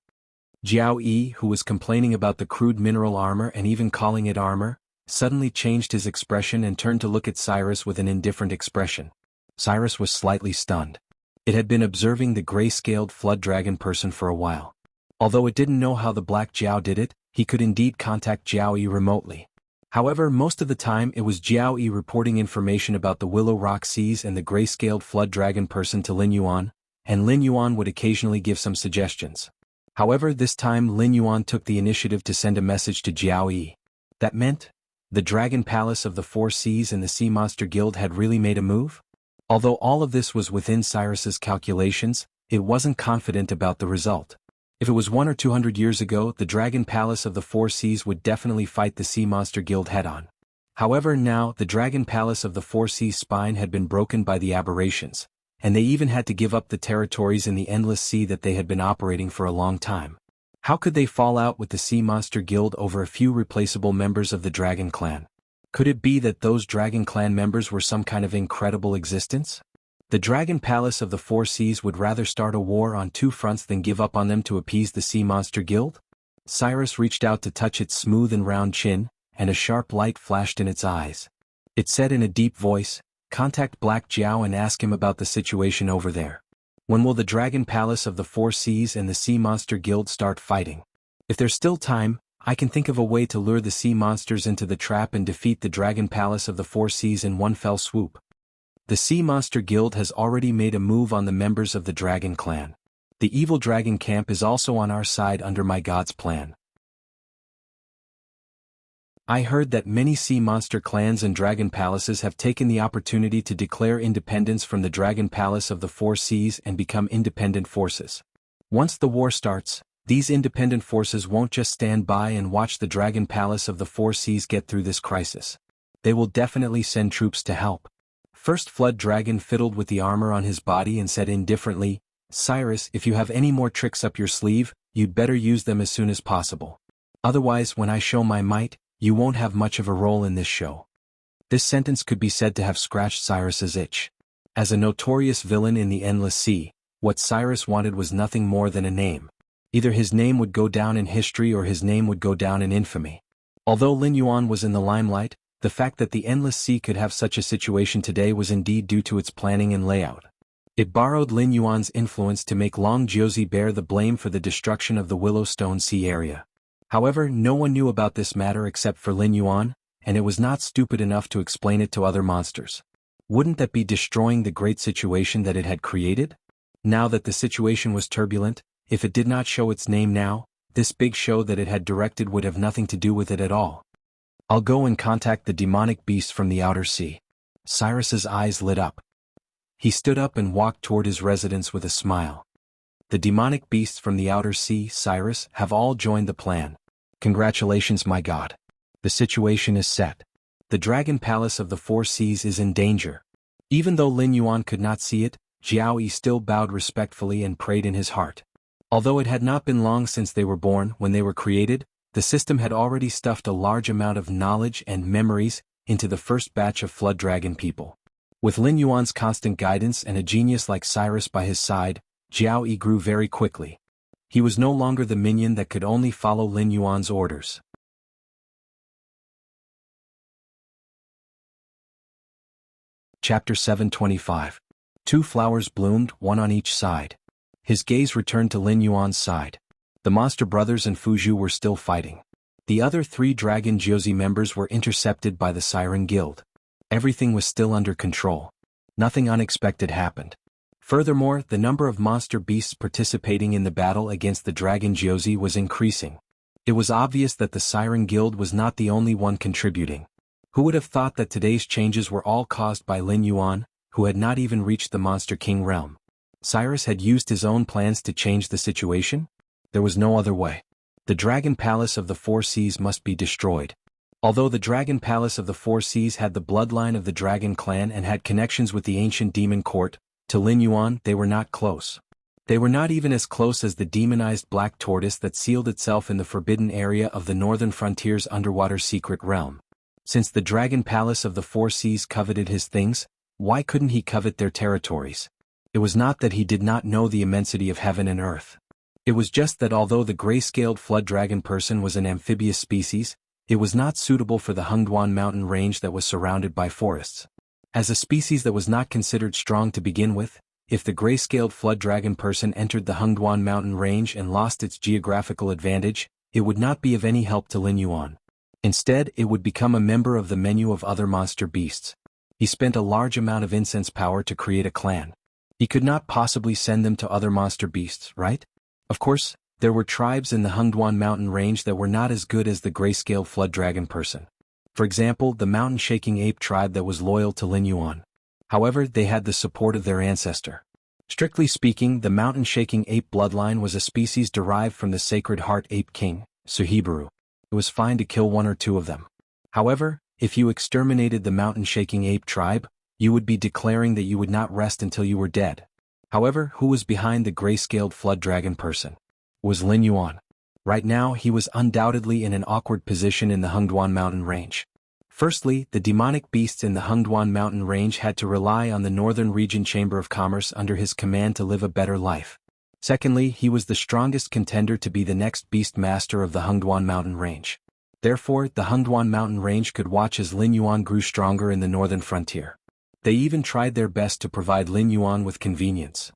Jiao Yi, who was complaining about the crude mineral armor and even calling it armor, suddenly changed his expression and turned to look at Cyrus with an indifferent expression. Cyrus was slightly stunned. It had been observing the gray-scaled flood dragon person for a while. Although it didn't know how the Black Jiao did it, he could indeed contact Jiao Yi remotely. However, most of the time it was Jiao Yi reporting information about the Willow Rock Seas and the gray-scaled flood dragon person to Lin Yuan, and Lin Yuan would occasionally give some suggestions. However, this time Lin Yuan took the initiative to send a message to Jiao Yi. That meant, the Dragon Palace of the Four Seas and the Sea Monster Guild had really made a move? Although all of this was within Cyrus's calculations, it wasn't confident about the result. If it was 100 or 200 years ago, the Dragon Palace of the Four Seas would definitely fight the Sea Monster Guild head-on. However, now, the Dragon Palace of the Four Seas' spine had been broken by the aberrations, and they even had to give up the territories in the Endless Sea that they had been operating for a long time. How could they fall out with the Sea Monster Guild over a few replaceable members of the Dragon Clan? Could it be that those Dragon Clan members were some kind of incredible existence? The Dragon Palace of the Four Seas would rather start a war on two fronts than give up on them to appease the Sea Monster Guild? Cyrus reached out to touch its smooth and round chin, and a sharp light flashed in its eyes. It said in a deep voice, "Contact Black Jiao and ask him about the situation over there. When will the Dragon Palace of the Four Seas and the Sea Monster Guild start fighting? If there's still time, I can think of a way to lure the sea monsters into the trap and defeat the Dragon Palace of the Four Seas in one fell swoop." The Sea Monster Guild has already made a move on the members of the Dragon Clan. The evil dragon camp is also on our side under my god's plan. I heard that many sea monster clans and dragon palaces have taken the opportunity to declare independence from the Dragon Palace of the Four Seas and become independent forces. Once the war starts, these independent forces won't just stand by and watch the Dragon Palace of the Four Seas get through this crisis. They will definitely send troops to help. First Flood Dragon fiddled with the armor on his body and said indifferently, "Cyrus, if you have any more tricks up your sleeve, you'd better use them as soon as possible. Otherwise, when I show my might, you won't have much of a role in this show." This sentence could be said to have scratched Cyrus's itch. As a notorious villain in the Endless Sea, what Cyrus wanted was nothing more than a name. Either his name would go down in history or his name would go down in infamy. Although Lin Yuan was in the limelight, the fact that the Endless Sea could have such a situation today was indeed due to its planning and layout. It borrowed Lin Yuan's influence to make Long Jiuzi bear the blame for the destruction of the Willowstone Sea area. However, no one knew about this matter except for Lin Yuan, and it was not stupid enough to explain it to other monsters. Wouldn't that be destroying the great situation that it had created? Now that the situation was turbulent, if it did not show its name now, this big show that it had directed would have nothing to do with it at all. "I'll go and contact the demonic beasts from the outer sea." Cyrus's eyes lit up. He stood up and walked toward his residence with a smile. "The demonic beasts from the outer sea, Cyrus, have all joined the plan. Congratulations, my god. The situation is set. The Dragon Palace of the Four Seas is in danger." Even though Lin Yuan could not see it, Jiao Yi still bowed respectfully and prayed in his heart. Although it had not been long since they were born, when they were created, the system had already stuffed a large amount of knowledge and memories into the first batch of Flood Dragon people. With Lin Yuan's constant guidance and a genius like Cyrus by his side, Jiao Yi grew very quickly. He was no longer the minion that could only follow Lin Yuan's orders. Chapter 725. Two flowers bloomed, one on each side. His gaze returned to Lin Yuan's side. The Monster Brothers and Fuzhou were still fighting. The other three Dragon Jiuzi members were intercepted by the Siren Guild. Everything was still under control. Nothing unexpected happened. Furthermore, the number of monster beasts participating in the battle against the Dragon Jiuzi was increasing. It was obvious that the Siren Guild was not the only one contributing. Who would have thought that today's changes were all caused by Lin Yuan, who had not even reached the Monster King realm? Cyrus had used his own plans to change the situation? There was no other way. The Dragon Palace of the Four Seas must be destroyed. Although the Dragon Palace of the Four Seas had the bloodline of the Dragon Clan and had connections with the ancient demon court, to Lin Yuan they were not close. They were not even as close as the demonized black tortoise that sealed itself in the forbidden area of the northern frontier's underwater secret realm. Since the Dragon Palace of the Four Seas coveted his things, why couldn't he covet their territories? It was not that he did not know the immensity of heaven and earth. It was just that although the gray-scaled flood dragon person was an amphibious species, it was not suitable for the Hengduan mountain range that was surrounded by forests. As a species that was not considered strong to begin with, if the gray-scaled flood dragon person entered the Hengduan mountain range and lost its geographical advantage, it would not be of any help to Lin Yuan. Instead, it would become a member of the menu of other monster beasts. He spent a large amount of incense power to create a clan. He could not possibly send them to other monster beasts, right? Of course, there were tribes in the Hengduan mountain range that were not as good as the gray-scaled flood dragon person. For example, the mountain-shaking ape tribe that was loyal to Lin Yuan. However, they had the support of their ancestor. Strictly speaking, the mountain-shaking ape bloodline was a species derived from the sacred heart ape king, Suhibaru. It was fine to kill one or two of them. However, if you exterminated the mountain-shaking ape tribe, you would be declaring that you would not rest until you were dead. However, who was behind the gray-scaled flood dragon person? Was Lin Yuan. Right now he was undoubtedly in an awkward position in the Hengduan mountain range. Firstly, the demonic beasts in the Hengduan mountain range had to rely on the Northern Region Chamber of Commerce under his command to live a better life. Secondly, he was the strongest contender to be the next beast master of the Hengduan mountain range. Therefore, the Hengduan mountain range could watch as Lin Yuan grew stronger in the northern frontier. They even tried their best to provide Lin Yuan with convenience.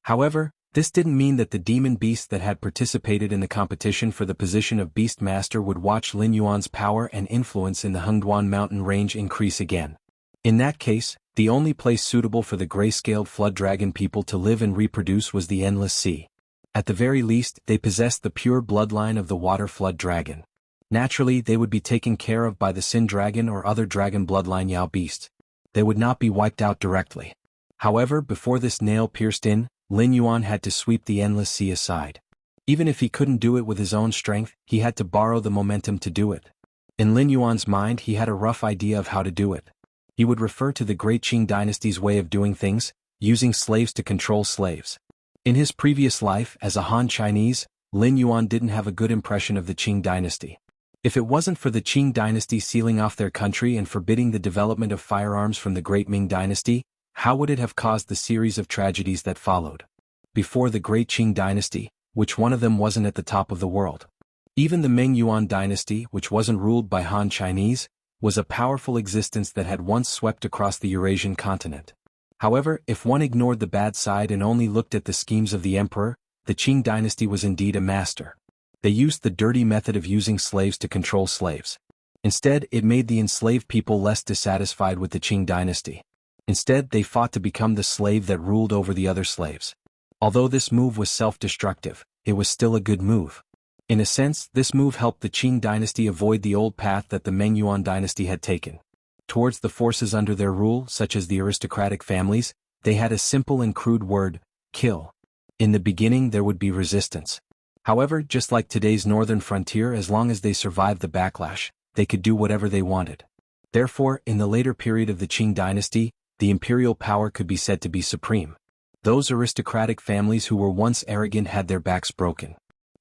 However, this didn't mean that the demon beasts that had participated in the competition for the position of Beast Master would watch Lin Yuan's power and influence in the Hengduan mountain range increase again. In that case, the only place suitable for the gray-scaled flood dragon people to live and reproduce was the Endless Sea. At the very least, they possessed the pure bloodline of the water flood dragon. Naturally, they would be taken care of by the Sin Dragon or other dragon bloodline Yao beasts. They would not be wiped out directly. However, before this nail pierced in, Lin Yuan had to sweep the Endless Sea aside. Even if he couldn't do it with his own strength, he had to borrow the momentum to do it. In Lin Yuan's mind, he had a rough idea of how to do it. He would refer to the Great Qing dynasty's way of doing things, using slaves to control slaves. In his previous life as a Han Chinese, Lin Yuan didn't have a good impression of the Qing dynasty. If it wasn't for the Qing dynasty sealing off their country and forbidding the development of firearms from the Great Ming dynasty, how would it have caused the series of tragedies that followed? Before the Great Qing dynasty, which one of them wasn't at the top of the world? Even the Ming Yuan dynasty, which wasn't ruled by Han Chinese, was a powerful existence that had once swept across the Eurasian continent. However, if one ignored the bad side and only looked at the schemes of the emperor, the Qing dynasty was indeed a master. They used the dirty method of using slaves to control slaves. Instead, it made the enslaved people less dissatisfied with the Qing dynasty. Instead, they fought to become the slave that ruled over the other slaves. Although this move was self-destructive, it was still a good move. In a sense, this move helped the Qing dynasty avoid the old path that the Ming Yuan dynasty had taken. Towards the forces under their rule, such as the aristocratic families, they had a simple and crude word: kill. In the beginning there would be resistance. However, just like today's northern frontier, as long as they survived the backlash, they could do whatever they wanted. Therefore, in the later period of the Qing dynasty, the imperial power could be said to be supreme. Those aristocratic families who were once arrogant had their backs broken.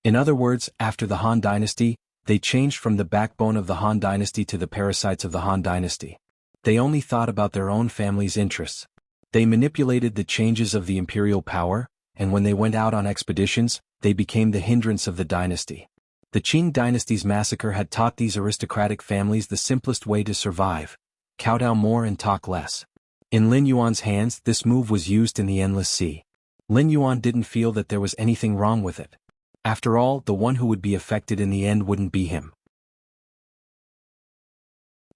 In other words, after the Han dynasty, they changed from the backbone of the Han dynasty to the parasites of the Han dynasty. They only thought about their own family's interests. They manipulated the changes of the imperial power, and when they went out on expeditions, they became the hindrance of the dynasty. The Qing dynasty's massacre had taught these aristocratic families the simplest way to survive: kowtow more and talk less. In Lin Yuan's hands, this move was used in the Endless Sea. Lin Yuan didn't feel that there was anything wrong with it. After all, the one who would be affected in the end wouldn't be him.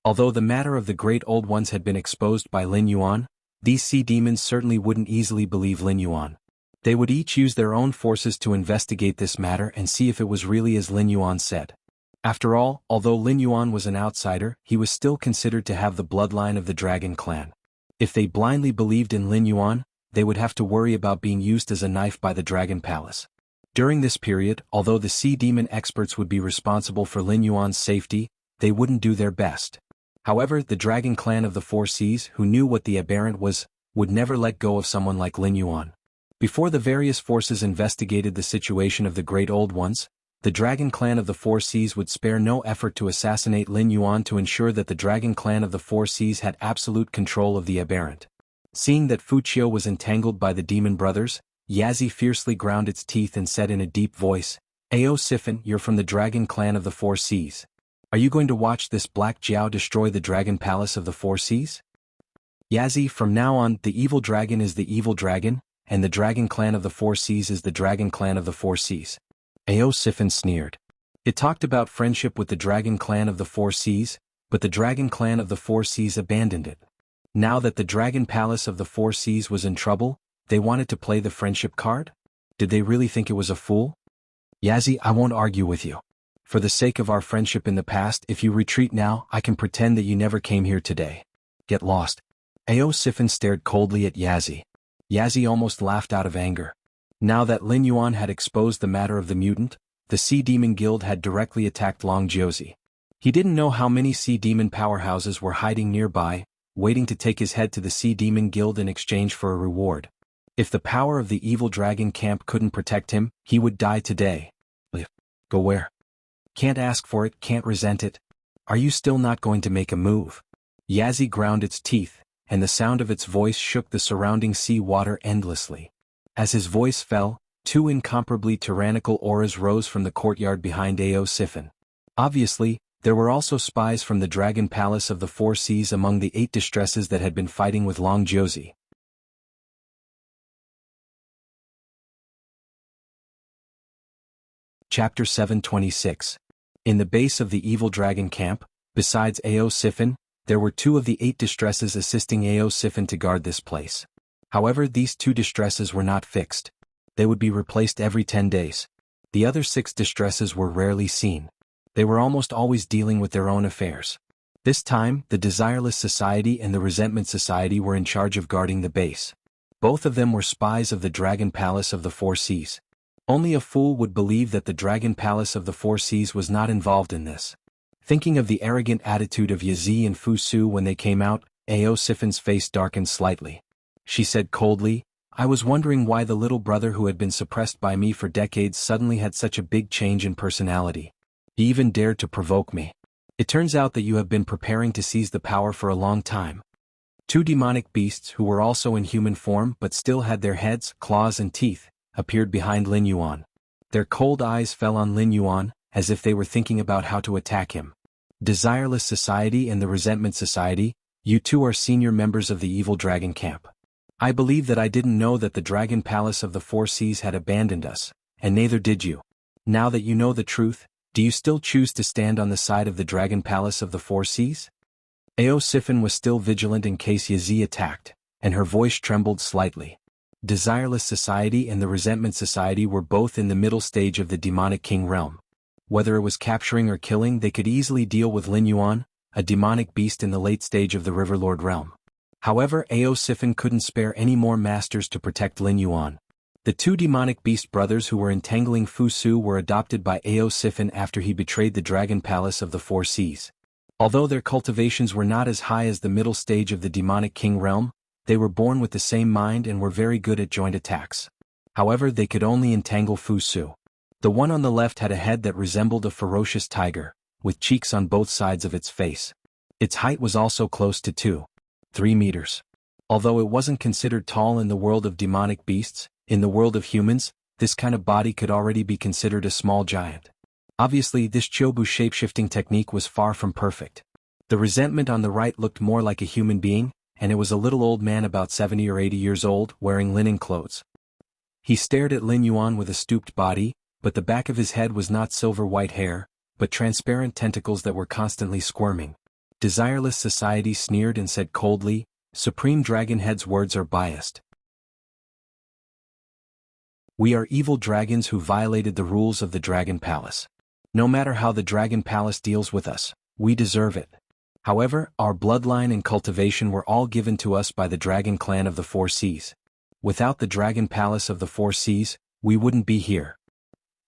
Although the matter of the Great Old Ones had been exposed by Lin Yuan, these sea demons certainly wouldn't easily believe Lin Yuan. They would each use their own forces to investigate this matter and see if it was really as Lin Yuan said. After all, although Lin Yuan was an outsider, he was still considered to have the bloodline of the Dragon clan. If they blindly believed in Lin Yuan, they would have to worry about being used as a knife by the Dragon Palace. During this period, although the sea demon experts would be responsible for Lin Yuan's safety, they wouldn't do their best. However, the Dragon clan of the Four Seas, who knew what the aberrant was, would never let go of someone like Lin Yuan. Before the various forces investigated the situation of the Great Old Ones, the Dragon clan of the Four Seas would spare no effort to assassinate Lin Yuan to ensure that the Dragon clan of the Four Seas had absolute control of the aberrant. Seeing that Fuqiu was entangled by the demon brothers, Yazi fiercely ground its teeth and said in a deep voice, "Ao Sifan, you're from the Dragon clan of the Four Seas. Are you going to watch this Black Jiao destroy the Dragon Palace of the Four Seas?" Yazi, from now on, the evil dragon is the evil dragon, and the Dragon clan of the Four Seas is the Dragon clan of the Four Seas. Ao Sifan sneered. It talked about friendship with the Dragon Clan of the Four Seas, but the Dragon Clan of the Four Seas abandoned it. Now that the Dragon Palace of the Four Seas was in trouble, they wanted to play the friendship card? Did they really think it was a fool? Yazzie, I won't argue with you. For the sake of our friendship in the past, if you retreat now, I can pretend that you never came here today. Get lost. Ao Sifin stared coldly at Yazzie. Yazzie almost laughed out of anger. Now that Lin Yuan had exposed the matter of the mutant, the Sea Demon Guild had directly attacked Long Jiuzi. He didn't know how many Sea Demon powerhouses were hiding nearby, waiting to take his head to the Sea Demon Guild in exchange for a reward. If the power of the evil dragon camp couldn't protect him, he would die today. Go where? Can't ask for it, can't resent it. Are you still not going to make a move? Yazzie ground its teeth, and the sound of its voice shook the surrounding sea water endlessly. As his voice fell, two incomparably tyrannical auras rose from the courtyard behind Ao Sifin. Obviously, there were also spies from the Dragon Palace of the Four Seas among the 8 distresses that had been fighting with Long Jiuzi. Chapter 726. In the base of the evil dragon camp, besides Ao Sifin, there were 2 of the 8 distresses assisting Ao Sifin to guard this place. However, these 2 distresses were not fixed. They would be replaced every 10 days. The other 6 distresses were rarely seen. They were almost always dealing with their own affairs. This time, the Desireless Society and the Resentment Society were in charge of guarding the base. Both of them were spies of the Dragon Palace of the Four Seas. Only a fool would believe that the Dragon Palace of the Four Seas was not involved in this. Thinking of the arrogant attitude of Yazzie and Fu Su when they came out, Ao Sifin's face darkened slightly. She said coldly, I was wondering why the little brother who had been suppressed by me for decades suddenly had such a big change in personality. He even dared to provoke me. It turns out that you have been preparing to seize the power for a long time. 2 demonic beasts who were also in human form but still had their heads, claws and teeth, appeared behind Lin Yuan. Their cold eyes fell on Lin Yuan, as if they were thinking about how to attack him. Desireless Society and the Resentment Society, you 2 are senior members of the evil dragon camp. I believe that I didn't know that the Dragon Palace of the Four Seas had abandoned us, and neither did you. Now that you know the truth, do you still choose to stand on the side of the Dragon Palace of the Four Seas? Ao Sifin was still vigilant in case Yazzie attacked, and her voice trembled slightly. Desireless Society and the Resentment Society were both in the middle stage of the Demonic King realm. Whether it was capturing or killing, they could easily deal with Lin Yuan, a demonic beast in the late stage of the Riverlord realm. However, Ao Sifin couldn't spare any more masters to protect Lin Yuan. The 2 demonic beast brothers who were entangling Fu Su were adopted by Ao Sifin after he betrayed the Dragon Palace of the Four Seas. Although their cultivations were not as high as the middle stage of the Demonic King realm, they were born with the same mind and were very good at joint attacks. However, they could only entangle Fu Su. The one on the left had a head that resembled a ferocious tiger, with cheeks on both sides of its face. Its height was also close to 2.3 meters. Although it wasn't considered tall in the world of demonic beasts, in the world of humans, this kind of body could already be considered a small giant. Obviously, this Chobu shapeshifting technique was far from perfect. The Resentment on the right looked more like a human being, and it was a little old man about 70 or 80 years old, wearing linen clothes. He stared at Lin Yuan with a stooped body, but the back of his head was not silver-white hair, but transparent tentacles that were constantly squirming. Desireless Society sneered and said coldly, Supreme Dragonhead's words are biased. We are evil dragons who violated the rules of the Dragon Palace. No matter how the Dragon Palace deals with us, we deserve it. However, our bloodline and cultivation were all given to us by the Dragon Clan of the Four Seas. Without the Dragon Palace of the Four Seas, we wouldn't be here.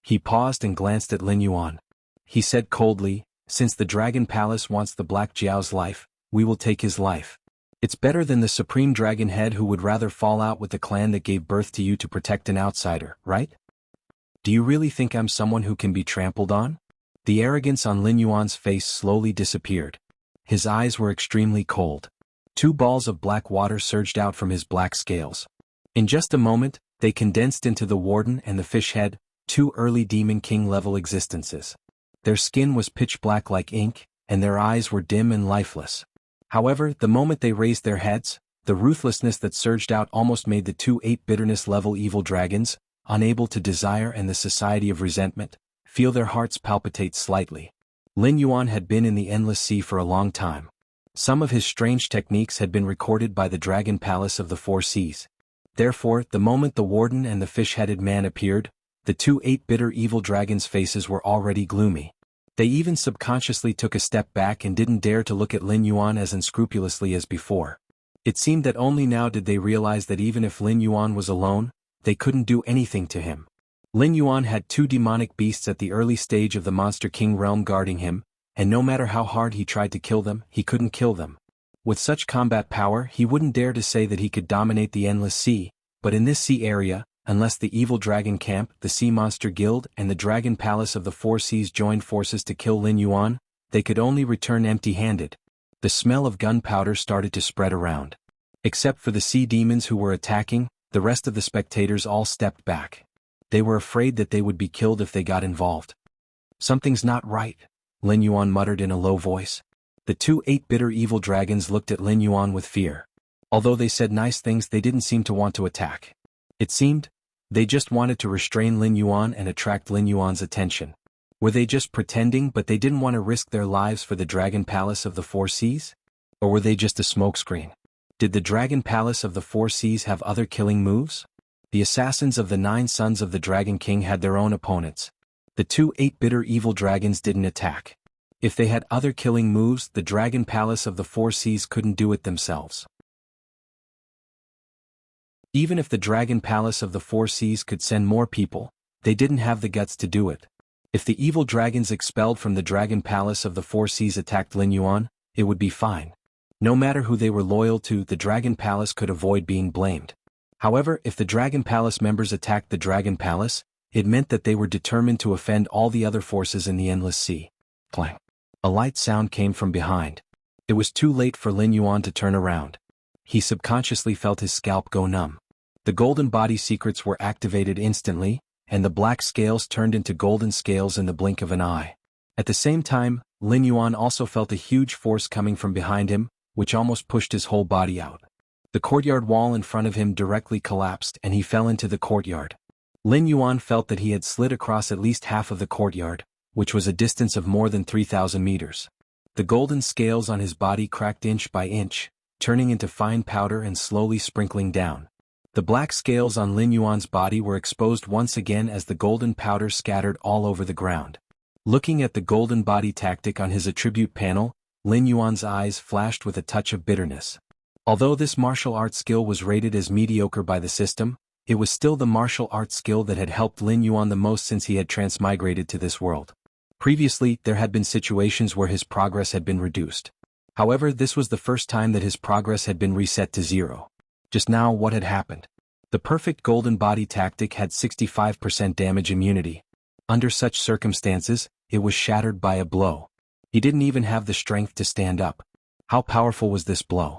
He paused and glanced at Lin Yuan. He said coldly, since the Dragon Palace wants the Black Jiao's life, we will take his life. It's better than the Supreme Dragon Head who would rather fall out with the clan that gave birth to you to protect an outsider, right? Do you really think I'm someone who can be trampled on? The arrogance on Lin Yuan's face slowly disappeared. His eyes were extremely cold. 2 balls of black water surged out from his black scales. In just a moment, they condensed into the Warden and the Fish Head, 2 early Demon King level existences. Their skin was pitch black like ink, and their eyes were dim and lifeless. However, the moment they raised their heads, the ruthlessness that surged out almost made the 2 8 bitterness level evil dragons, unable to desire and the Society of Resentment, feel their hearts palpitate slightly. Lin Yuan had been in the Endless Sea for a long time. Some of his strange techniques had been recorded by the Dragon Palace of the Four Seas. Therefore, the moment the warden and the fish-headed man appeared, the two bitter evil dragons' faces were already gloomy. They even subconsciously took a step back and didn't dare to look at Lin Yuan as unscrupulously as before. It seemed that only now did they realize that even if Lin Yuan was alone, they couldn't do anything to him. Lin Yuan had two demonic beasts at the early stage of the Monster King realm guarding him, and no matter how hard he tried to kill them, he couldn't kill them. With such combat power, he wouldn't dare to say that he could dominate the Endless Sea, but in this sea area, unless the Evil Dragon Camp, the Sea Monster Guild, and the Dragon Palace of the Four Seas joined forces to kill Lin Yuan, they could only return empty-handed. The smell of gunpowder started to spread around. Except for the sea demons who were attacking, the rest of the spectators all stepped back. They were afraid that they would be killed if they got involved. "Something's not right," Lin Yuan muttered in a low voice. The two bitter evil dragons looked at Lin Yuan with fear. Although they said nice things, they didn't seem to want to attack. It seemed, they just wanted to restrain Lin Yuan and attract Lin Yuan's attention. Were they just pretending but they didn't want to risk their lives for the Dragon Palace of the Four Seas? Or were they just a smokescreen? Did the Dragon Palace of the Four Seas have other killing moves? The assassins of the 9 sons of the Dragon King had their own opponents. The two bitter evil dragons didn't attack. If they had other killing moves, the Dragon Palace of the Four Seas couldn't do it themselves. Even if the Dragon Palace of the Four Seas could send more people, they didn't have the guts to do it. If the evil dragons expelled from the Dragon Palace of the Four Seas attacked Lin Yuan, it would be fine. No matter who they were loyal to, the Dragon Palace could avoid being blamed. However, if the Dragon Palace members attacked the Dragon Palace, it meant that they were determined to offend all the other forces in the Endless Sea. Clang. A light sound came from behind. It was too late for Lin Yuan to turn around. He subconsciously felt his scalp go numb. The golden body secrets were activated instantly, and the black scales turned into golden scales in the blink of an eye. At the same time, Lin Yuan also felt a huge force coming from behind him, which almost pushed his whole body out. The courtyard wall in front of him directly collapsed and he fell into the courtyard. Lin Yuan felt that he had slid across at least half of the courtyard, which was a distance of more than 3,000 meters. The golden scales on his body cracked inch by inch, turning into fine powder and slowly sprinkling down. The black scales on Lin Yuan's body were exposed once again as the golden powder scattered all over the ground. Looking at the golden body tactic on his attribute panel, Lin Yuan's eyes flashed with a touch of bitterness. Although this martial arts skill was rated as mediocre by the system, it was still the martial arts skill that had helped Lin Yuan the most since he had transmigrated to this world. Previously, there had been situations where his progress had been reduced. However, this was the first time that his progress had been reset to 0. Just now, what had happened? The perfect golden body tactic had 65% damage immunity. Under such circumstances, it was shattered by a blow. He didn't even have the strength to stand up. How powerful was this blow?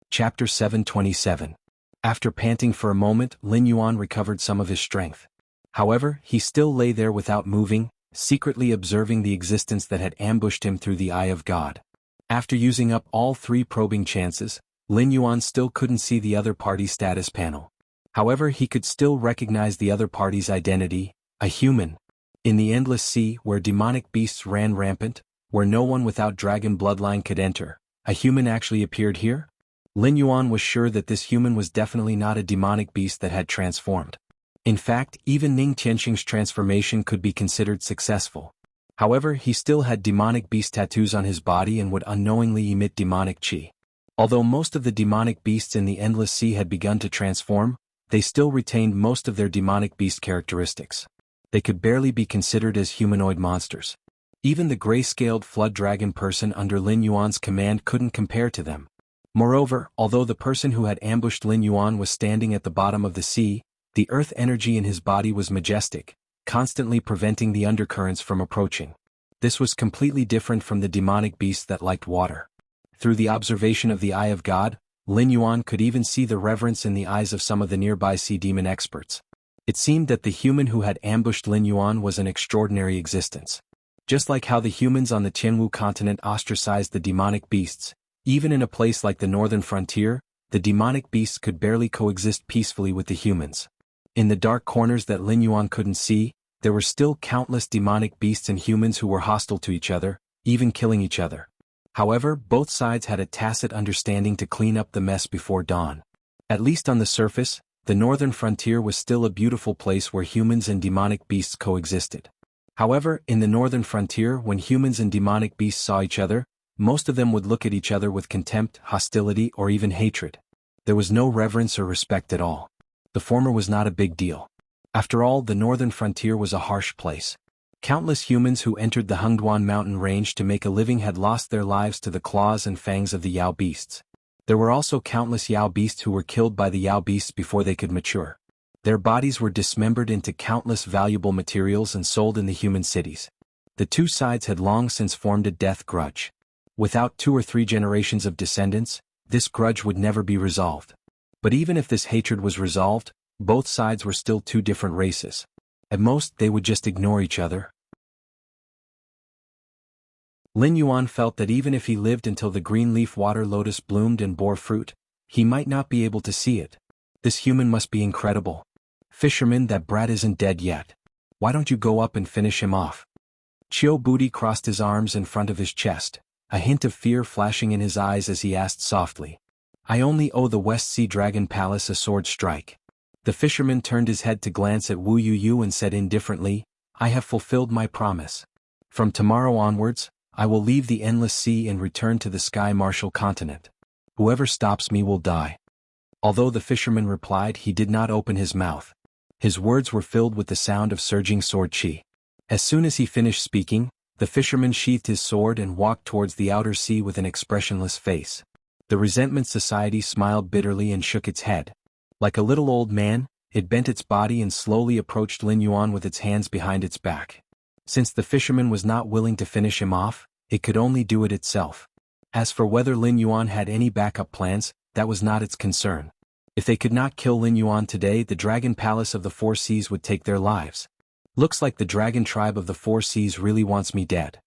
Chapter 727. After panting for a moment, Lin Yuan recovered some of his strength. However, he still lay there without moving, secretly observing the existence that had ambushed him through the Eye of God. After using up all 3 probing chances, Lin Yuan still couldn't see the other party's status panel. However, he could still recognize the other party's identity, a human. In the Endless Sea, where demonic beasts ran rampant, where no one without dragon bloodline could enter, a human actually appeared here? Lin Yuan was sure that this human was definitely not a demonic beast that had transformed. In fact, even Ning Tianxing's transformation could be considered successful. However, he still had demonic beast tattoos on his body and would unknowingly emit demonic qi. Although most of the demonic beasts in the Endless Sea had begun to transform, they still retained most of their demonic beast characteristics. They could barely be considered as humanoid monsters. Even the gray-scaled flood dragon person under Lin Yuan's command couldn't compare to them. Moreover, although the person who had ambushed Lin Yuan was standing at the bottom of the sea, the earth energy in his body was majestic, constantly preventing the undercurrents from approaching. This was completely different from the demonic beasts that liked water. Through the observation of the Eye of God, Lin Yuan could even see the reverence in the eyes of some of the nearby sea demon experts. It seemed that the human who had ambushed Lin Yuan was an extraordinary existence. Just like how the humans on the Tianwu continent ostracized the demonic beasts, even in a place like the northern frontier, the demonic beasts could barely coexist peacefully with the humans. In the dark corners that Lin Yuan couldn't see, there were still countless demonic beasts and humans who were hostile to each other, even killing each other. However, both sides had a tacit understanding to clean up the mess before dawn. At least on the surface, the northern frontier was still a beautiful place where humans and demonic beasts coexisted. However, in the northern frontier, when humans and demonic beasts saw each other, most of them would look at each other with contempt, hostility, or even hatred. There was no reverence or respect at all. The former was not a big deal. After all, the northern frontier was a harsh place. Countless humans who entered the Hengduan mountain range to make a living had lost their lives to the claws and fangs of the Yao beasts. There were also countless Yao beasts who were killed by the Yao beasts before they could mature. Their bodies were dismembered into countless valuable materials and sold in the human cities. The two sides had long since formed a death grudge. Without 2 or 3 generations of descendants, this grudge would never be resolved. But even if this hatred was resolved, both sides were still two different races. At most, they would just ignore each other. Lin Yuan felt that even if he lived until the green leaf water lotus bloomed and bore fruit, he might not be able to see it. This human must be incredible. Fisherman, that brat isn't dead yet. Why don't you go up and finish him off? Qiu Budi crossed his arms in front of his chest, a hint of fear flashing in his eyes as he asked softly. I only owe the West Sea Dragon Palace a sword strike. The fisherman turned his head to glance at Wu Yu and said indifferently, I have fulfilled my promise. From tomorrow onwards, I will leave the endless sea and return to the sky martial continent. Whoever stops me will die. Although the fisherman replied, he did not open his mouth. His words were filled with the sound of surging sword qi. As soon as he finished speaking, the fisherman sheathed his sword and walked towards the outer sea with an expressionless face. The Resentment Society smiled bitterly and shook its head. Like a little old man, it bent its body and slowly approached Lin Yuan with its hands behind its back. Since the fisherman was not willing to finish him off, it could only do it itself. As for whether Lin Yuan had any backup plans, that was not its concern. If they could not kill Lin Yuan today, the Dragon Palace of the Four Seas would take their lives. Looks like the dragon tribe of the Four Seas really wants me dead.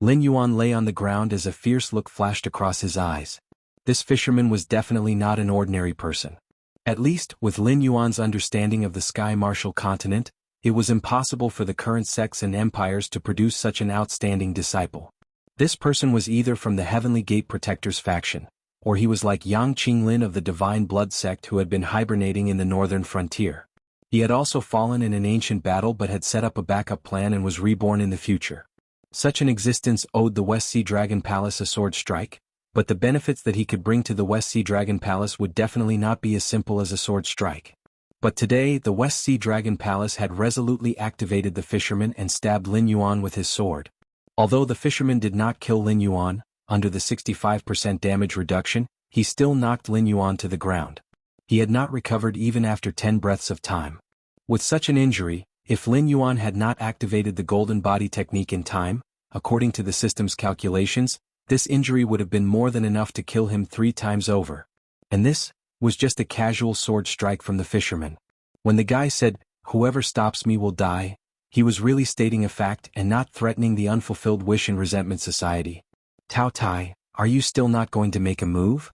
Lin Yuan lay on the ground as a fierce look flashed across his eyes. This fisherman was definitely not an ordinary person. At least, with Lin Yuan's understanding of the Sky Martial Continent, it was impossible for the current sects and empires to produce such an outstanding disciple. This person was either from the Heavenly Gate Protectors faction, or he was like Yang Qinglin of the Divine Blood sect who had been hibernating in the northern frontier. He had also fallen in an ancient battle but had set up a backup plan and was reborn in the future. Such an existence owed the West Sea Dragon Palace a sword strike, but the benefits that he could bring to the West Sea Dragon Palace would definitely not be as simple as a sword strike. But today, the West Sea Dragon Palace had resolutely activated the fisherman and stabbed Lin Yuan with his sword. Although the fisherman did not kill Lin Yuan, under the 65% damage reduction, he still knocked Lin Yuan to the ground. He had not recovered even after 10 breaths of time. With such an injury, if Lin Yuan had not activated the golden body technique in time, according to the system's calculations, this injury would have been more than enough to kill him 3 times over. And this was just a casual sword strike from the fisherman. When the guy said, whoever stops me will die, he was really stating a fact and not threatening the unfulfilled wish in Resentment Society. Tao Tai, are you still not going to make a move?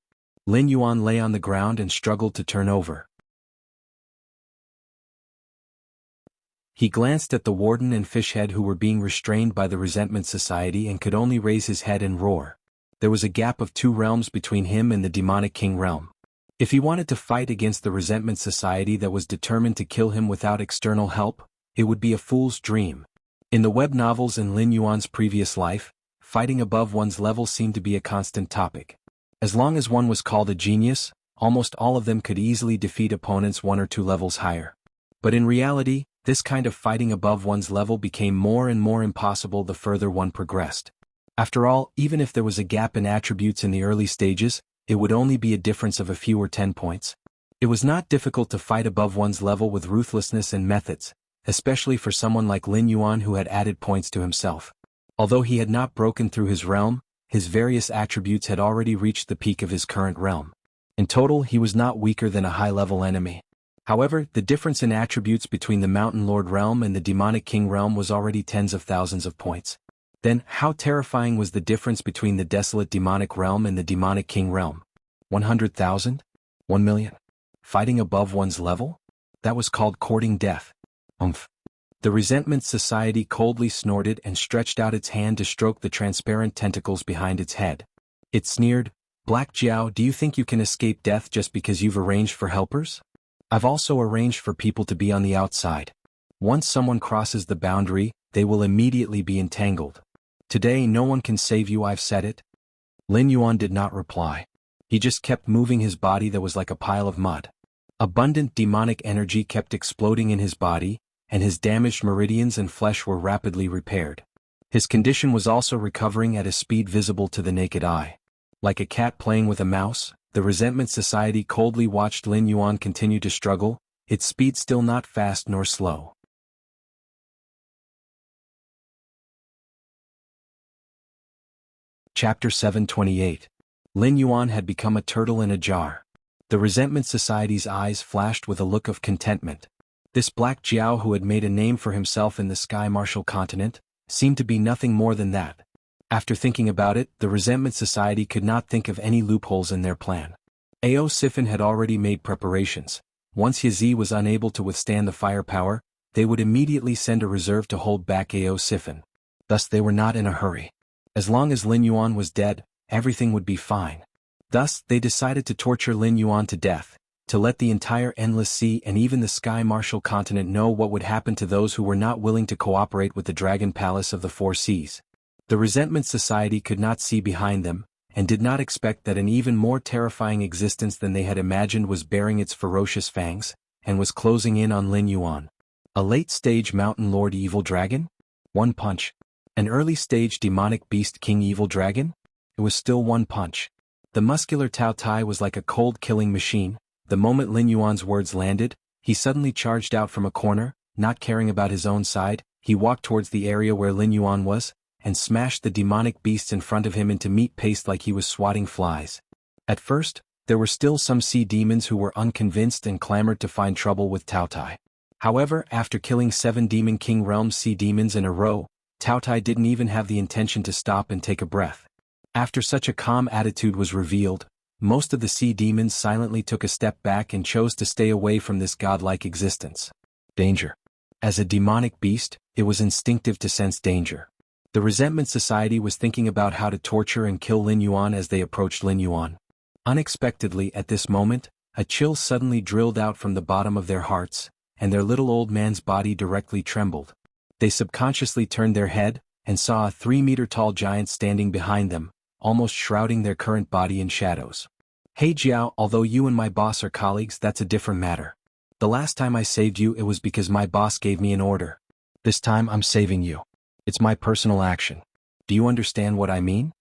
Lin Yuan lay on the ground and struggled to turn over. He glanced at the warden and fishhead who were being restrained by the Resentment Society and could only raise his head and roar. There was a gap of 2 realms between him and the Demonic King realm. If he wanted to fight against the Resentment Society that was determined to kill him without external help, it would be a fool's dream. In the web novels in Lin Yuan's previous life, fighting above one's level seemed to be a constant topic. As long as one was called a genius, almost all of them could easily defeat opponents 1 or 2 levels higher. But in reality, this kind of fighting above one's level became more and more impossible the further one progressed. After all, even if there was a gap in attributes in the early stages, it would only be a difference of a few or 10 points. It was not difficult to fight above one's level with ruthlessness and methods, especially for someone like Lin Yuan who had added points to himself. Although he had not broken through his realm, his various attributes had already reached the peak of his current realm. In total, he was not weaker than a high-level enemy. However, the difference in attributes between the Mountain Lord realm and the Demonic King realm was already tens of thousands of points. Then, how terrifying was the difference between the Desolate Demonic realm and the Demonic King realm? 100,000? 1 million. Fighting above one's level? That was called courting death. Umph. The Resentment Society coldly snorted and stretched out its hand to stroke the transparent tentacles behind its head. It sneered, Black Jiao, do you think you can escape death just because you've arranged for helpers? I've also arranged for people to be on the outside. Once someone crosses the boundary, they will immediately be entangled. Today no one can save you, I've said it. Lin Yuan did not reply. He just kept moving his body that was like a pile of mud. Abundant demonic energy kept exploding in his body, and his damaged meridians and flesh were rapidly repaired. His condition was also recovering at a speed visible to the naked eye. Like a cat playing with a mouse, the Resentment Society coldly watched Lin Yuan continue to struggle, its speed still not fast nor slow. Chapter 728. Lin Yuan had become a turtle in a jar. The Resentment Society's eyes flashed with a look of contentment. This Black Jiao who had made a name for himself in the Sky Martial continent, seemed to be nothing more than that. After thinking about it, the Resentment Society could not think of any loopholes in their plan. Ao Sifin had already made preparations. Once Yazi was unable to withstand the firepower, they would immediately send a reserve to hold back Ao Sifin. Thus they were not in a hurry. As long as Lin Yuan was dead, everything would be fine. Thus, they decided to torture Lin Yuan to death, to let the entire Endless Sea and even the Sky Martial continent know what would happen to those who were not willing to cooperate with the Dragon Palace of the Four Seas. The Resentment Society could not see behind them, and did not expect that an even more terrifying existence than they had imagined was baring its ferocious fangs, and was closing in on Lin Yuan. A late-stage Mountain Lord Evil Dragon? One punch. An early-stage Demonic Beast King Evil Dragon? It was still one punch. The muscular Tao Tai was like a cold-killing machine. The moment Lin Yuan's words landed, he suddenly charged out from a corner, not caring about his own side. He walked towards the area where Lin Yuan was, and smashed the demonic beasts in front of him into meat paste like he was swatting flies. At first, there were still some sea demons who were unconvinced and clamored to find trouble with Tao Tai. However, after killing 7 Demon King Realm sea demons in a row, Tao Tai didn't even have the intention to stop and take a breath. After such a calm attitude was revealed, most of the sea demons silently took a step back and chose to stay away from this godlike existence. Danger. As a demonic beast, it was instinctive to sense danger. The Resentment Society was thinking about how to torture and kill Lin Yuan as they approached Lin Yuan. Unexpectedly at this moment, a chill suddenly drilled out from the bottom of their hearts, and their little old man's body directly trembled. They subconsciously turned their head, and saw a 3-meter-tall giant standing behind them, almost shrouding their current body in shadows. Hey Jiao, although you and my boss are colleagues, that's a different matter. The last time I saved you it was because my boss gave me an order. This time I'm saving you. It's my personal action. Do you understand what I mean?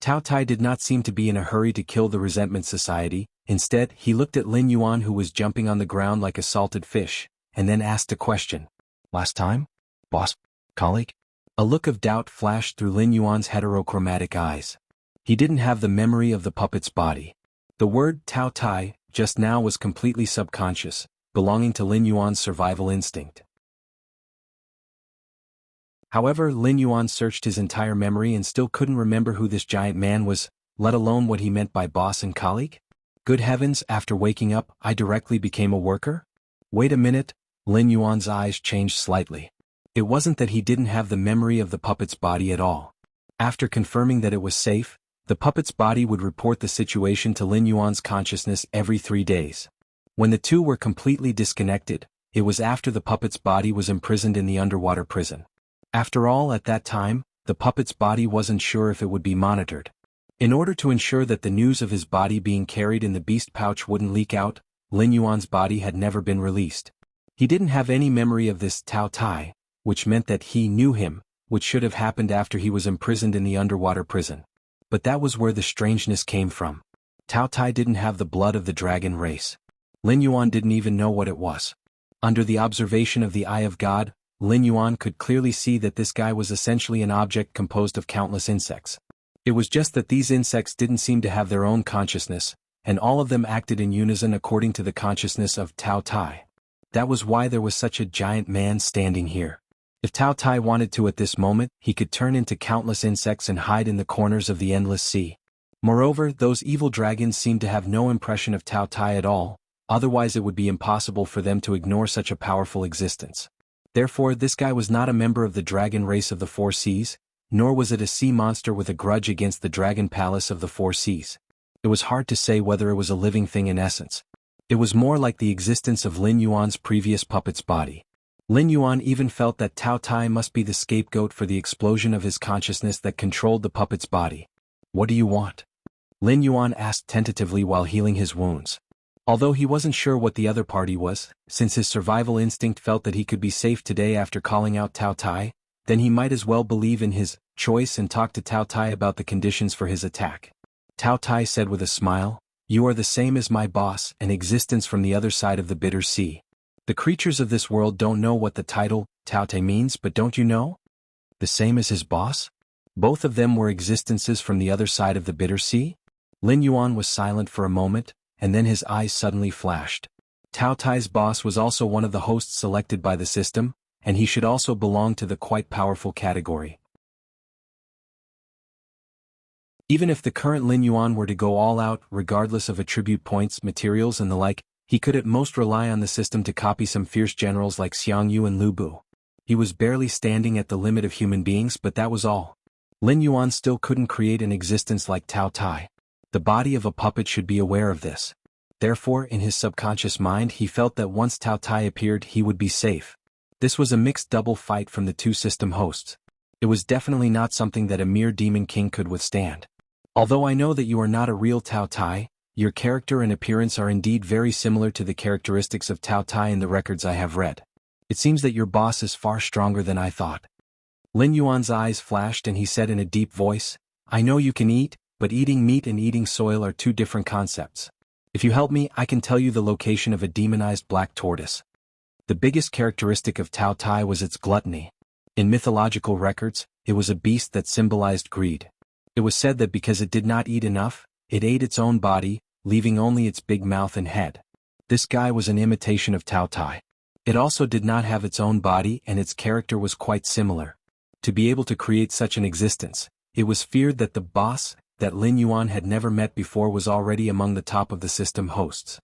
Tao Tai did not seem to be in a hurry to kill the Resentment Society. Instead, he looked at Lin Yuan who was jumping on the ground like a salted fish, and then asked a question. Last time? Boss? Colleague? A look of doubt flashed through Lin Yuan's heterochromatic eyes. He didn't have the memory of the puppet's body. The word Tao Tai just now was completely subconscious, belonging to Lin Yuan's survival instinct. However, Lin Yuan searched his entire memory and still couldn't remember who this giant man was, let alone what he meant by boss and colleague. Good heavens, after waking up, I directly became a worker? Wait a minute, Lin Yuan's eyes changed slightly. It wasn't that he didn't have the memory of the puppet's body at all. After confirming that it was safe, the puppet's body would report the situation to Lin Yuan's consciousness every 3 days. When the two were completely disconnected, it was after the puppet's body was imprisoned in the underwater prison. After all, at that time, the puppet's body wasn't sure if it would be monitored. In order to ensure that the news of his body being carried in the beast pouch wouldn't leak out, Lin Yuan's body had never been released. He didn't have any memory of this Tao Tai, which meant that he knew him, which should have happened after he was imprisoned in the underwater prison. But that was where the strangeness came from. Tao Tai didn't have the blood of the dragon race. Lin Yuan didn't even know what it was. Under the observation of the Eye of God, Lin Yuan could clearly see that this guy was essentially an object composed of countless insects. It was just that these insects didn't seem to have their own consciousness, and all of them acted in unison according to the consciousness of Tao Tai. That was why there was such a giant man standing here. If Tao Tai wanted to at this moment, he could turn into countless insects and hide in the corners of the endless sea. Moreover, those evil dragons seemed to have no impression of Tao Tai at all, otherwise it would be impossible for them to ignore such a powerful existence. Therefore, this guy was not a member of the dragon race of the Four Seas, nor was it a sea monster with a grudge against the dragon palace of the Four Seas. It was hard to say whether it was a living thing in essence. It was more like the existence of Lin Yuan's previous puppet's body. Lin Yuan even felt that Tao Tai must be the scapegoat for the explosion of his consciousness that controlled the puppet's body. "What do you want?" Lin Yuan asked tentatively while healing his wounds. Although he wasn't sure what the other party was, since his survival instinct felt that he could be safe today after calling out Tao Tai, then he might as well believe in his choice and talk to Tao Tai about the conditions for his attack. Tao Tai said with a smile, "You are the same as my boss, an existence from the other side of the bitter sea. The creatures of this world don't know what the title, Tao Tai, means, but don't you know? The same as his boss? Both of them were existences from the other side of the bitter sea?" Lin Yuan was silent for a moment, and then his eyes suddenly flashed. Tao Tai's boss was also one of the hosts selected by the system, and he should also belong to the quite powerful category. Even if the current Lin Yuan were to go all out, regardless of attribute points, materials and the like, he could at most rely on the system to copy some fierce generals like Xiang Yu and Lu Bu. He was barely standing at the limit of human beings, but that was all. Lin Yuan still couldn't create an existence like Tao Tai. The body of a puppet should be aware of this. Therefore, in his subconscious mind he felt that once Tao Tai appeared he would be safe. This was a mixed double fight from the two system hosts. It was definitely not something that a mere demon king could withstand. "Although I know that you are not a real Tao Tai, your character and appearance are indeed very similar to the characteristics of Tao Tai in the records I have read. It seems that your boss is far stronger than I thought." Lin Yuan's eyes flashed and he said in a deep voice, "I know you can eat, but eating meat and eating soil are two different concepts. If you help me, I can tell you the location of a demonized black tortoise." The biggest characteristic of Tao Tai was its gluttony. In mythological records, it was a beast that symbolized greed. It was said that because it did not eat enough, it ate its own body, leaving only its big mouth and head. This guy was an imitation of Tao Tai. It also did not have its own body and its character was quite similar. To be able to create such an existence, it was feared that the boss, that Lin Yuan had never met before, was already among the top of the system hosts.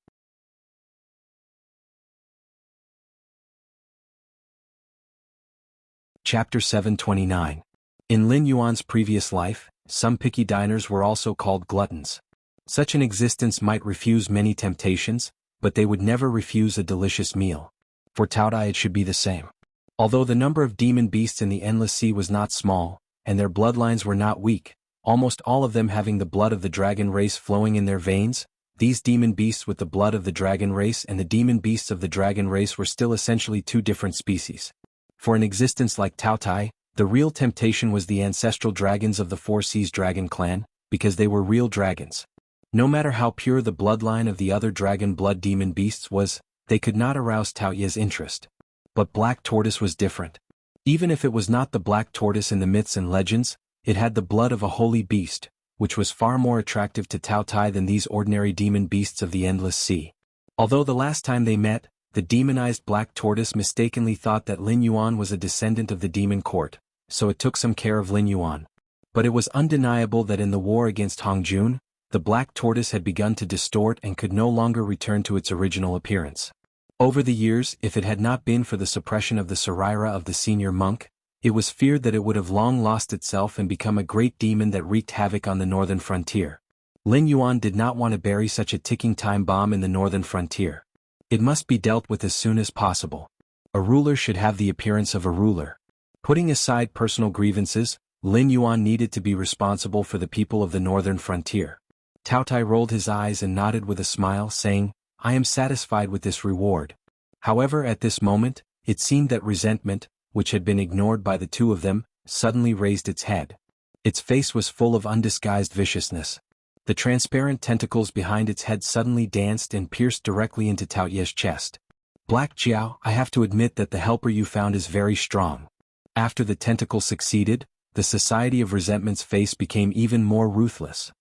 Chapter 729. In Lin Yuan's previous life, some picky diners were also called gluttons. Such an existence might refuse many temptations, but they would never refuse a delicious meal. For Tao Tai it should be the same. Although the number of demon beasts in the Endless Sea was not small, and their bloodlines were not weak, almost all of them having the blood of the dragon race flowing in their veins, these demon beasts with the blood of the dragon race and the demon beasts of the dragon race were still essentially two different species. For an existence like Tao Tai, the real temptation was the ancestral dragons of the Four Seas dragon clan, because they were real dragons. No matter how pure the bloodline of the other dragon blood demon beasts was, they could not arouse Tao Ye's interest. But Black Tortoise was different. Even if it was not the black tortoise in the myths and legends, it had the blood of a holy beast, which was far more attractive to Tao Tai than these ordinary demon beasts of the Endless Sea. Although the last time they met, the demonized black tortoise mistakenly thought that Lin Yuan was a descendant of the demon court, so it took some care of Lin Yuan. But it was undeniable that in the war against Hongjun, the black tortoise had begun to distort and could no longer return to its original appearance. Over the years, if it had not been for the suppression of the Sarira of the senior monk, it was feared that it would have long lost itself and become a great demon that wreaked havoc on the northern frontier. Lin Yuan did not want to bury such a ticking time bomb in the northern frontier. It must be dealt with as soon as possible. A ruler should have the appearance of a ruler. Putting aside personal grievances, Lin Yuan needed to be responsible for the people of the northern frontier. Tao Tai rolled his eyes and nodded with a smile, saying, "I am satisfied with this reward." However, at this moment, it seemed that resentment, which had been ignored by the two of them, suddenly raised its head. Its face was full of undisguised viciousness. The transparent tentacles behind its head suddenly danced and pierced directly into Tao Ye's chest. "Black Jiao, I have to admit that the helper you found is very strong." After the tentacle succeeded, the Society of Resentment's face became even more ruthless.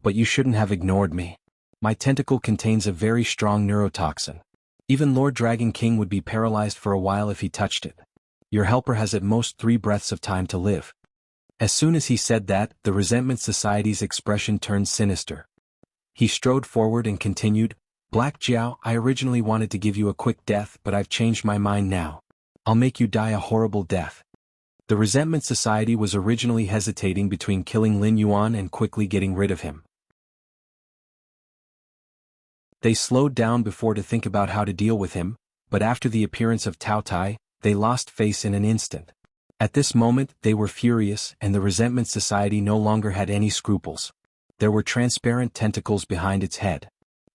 "But you shouldn't have ignored me. My tentacle contains a very strong neurotoxin. Even Lord Dragon King would be paralyzed for a while if he touched it. Your helper has at most 3 breaths of time to live." As soon as he said that, the Resentment Society's expression turned sinister. He strode forward and continued, "Black Jiao, I originally wanted to give you a quick death, but I've changed my mind now. I'll make you die a horrible death." The Resentment Society was originally hesitating between killing Lin Yuan and quickly getting rid of him. They slowed down before to think about how to deal with him, but after the appearance of Tao Tai, they lost face in an instant. At this moment, they were furious, and the Resentment Society no longer had any scruples. There were transparent tentacles behind its head.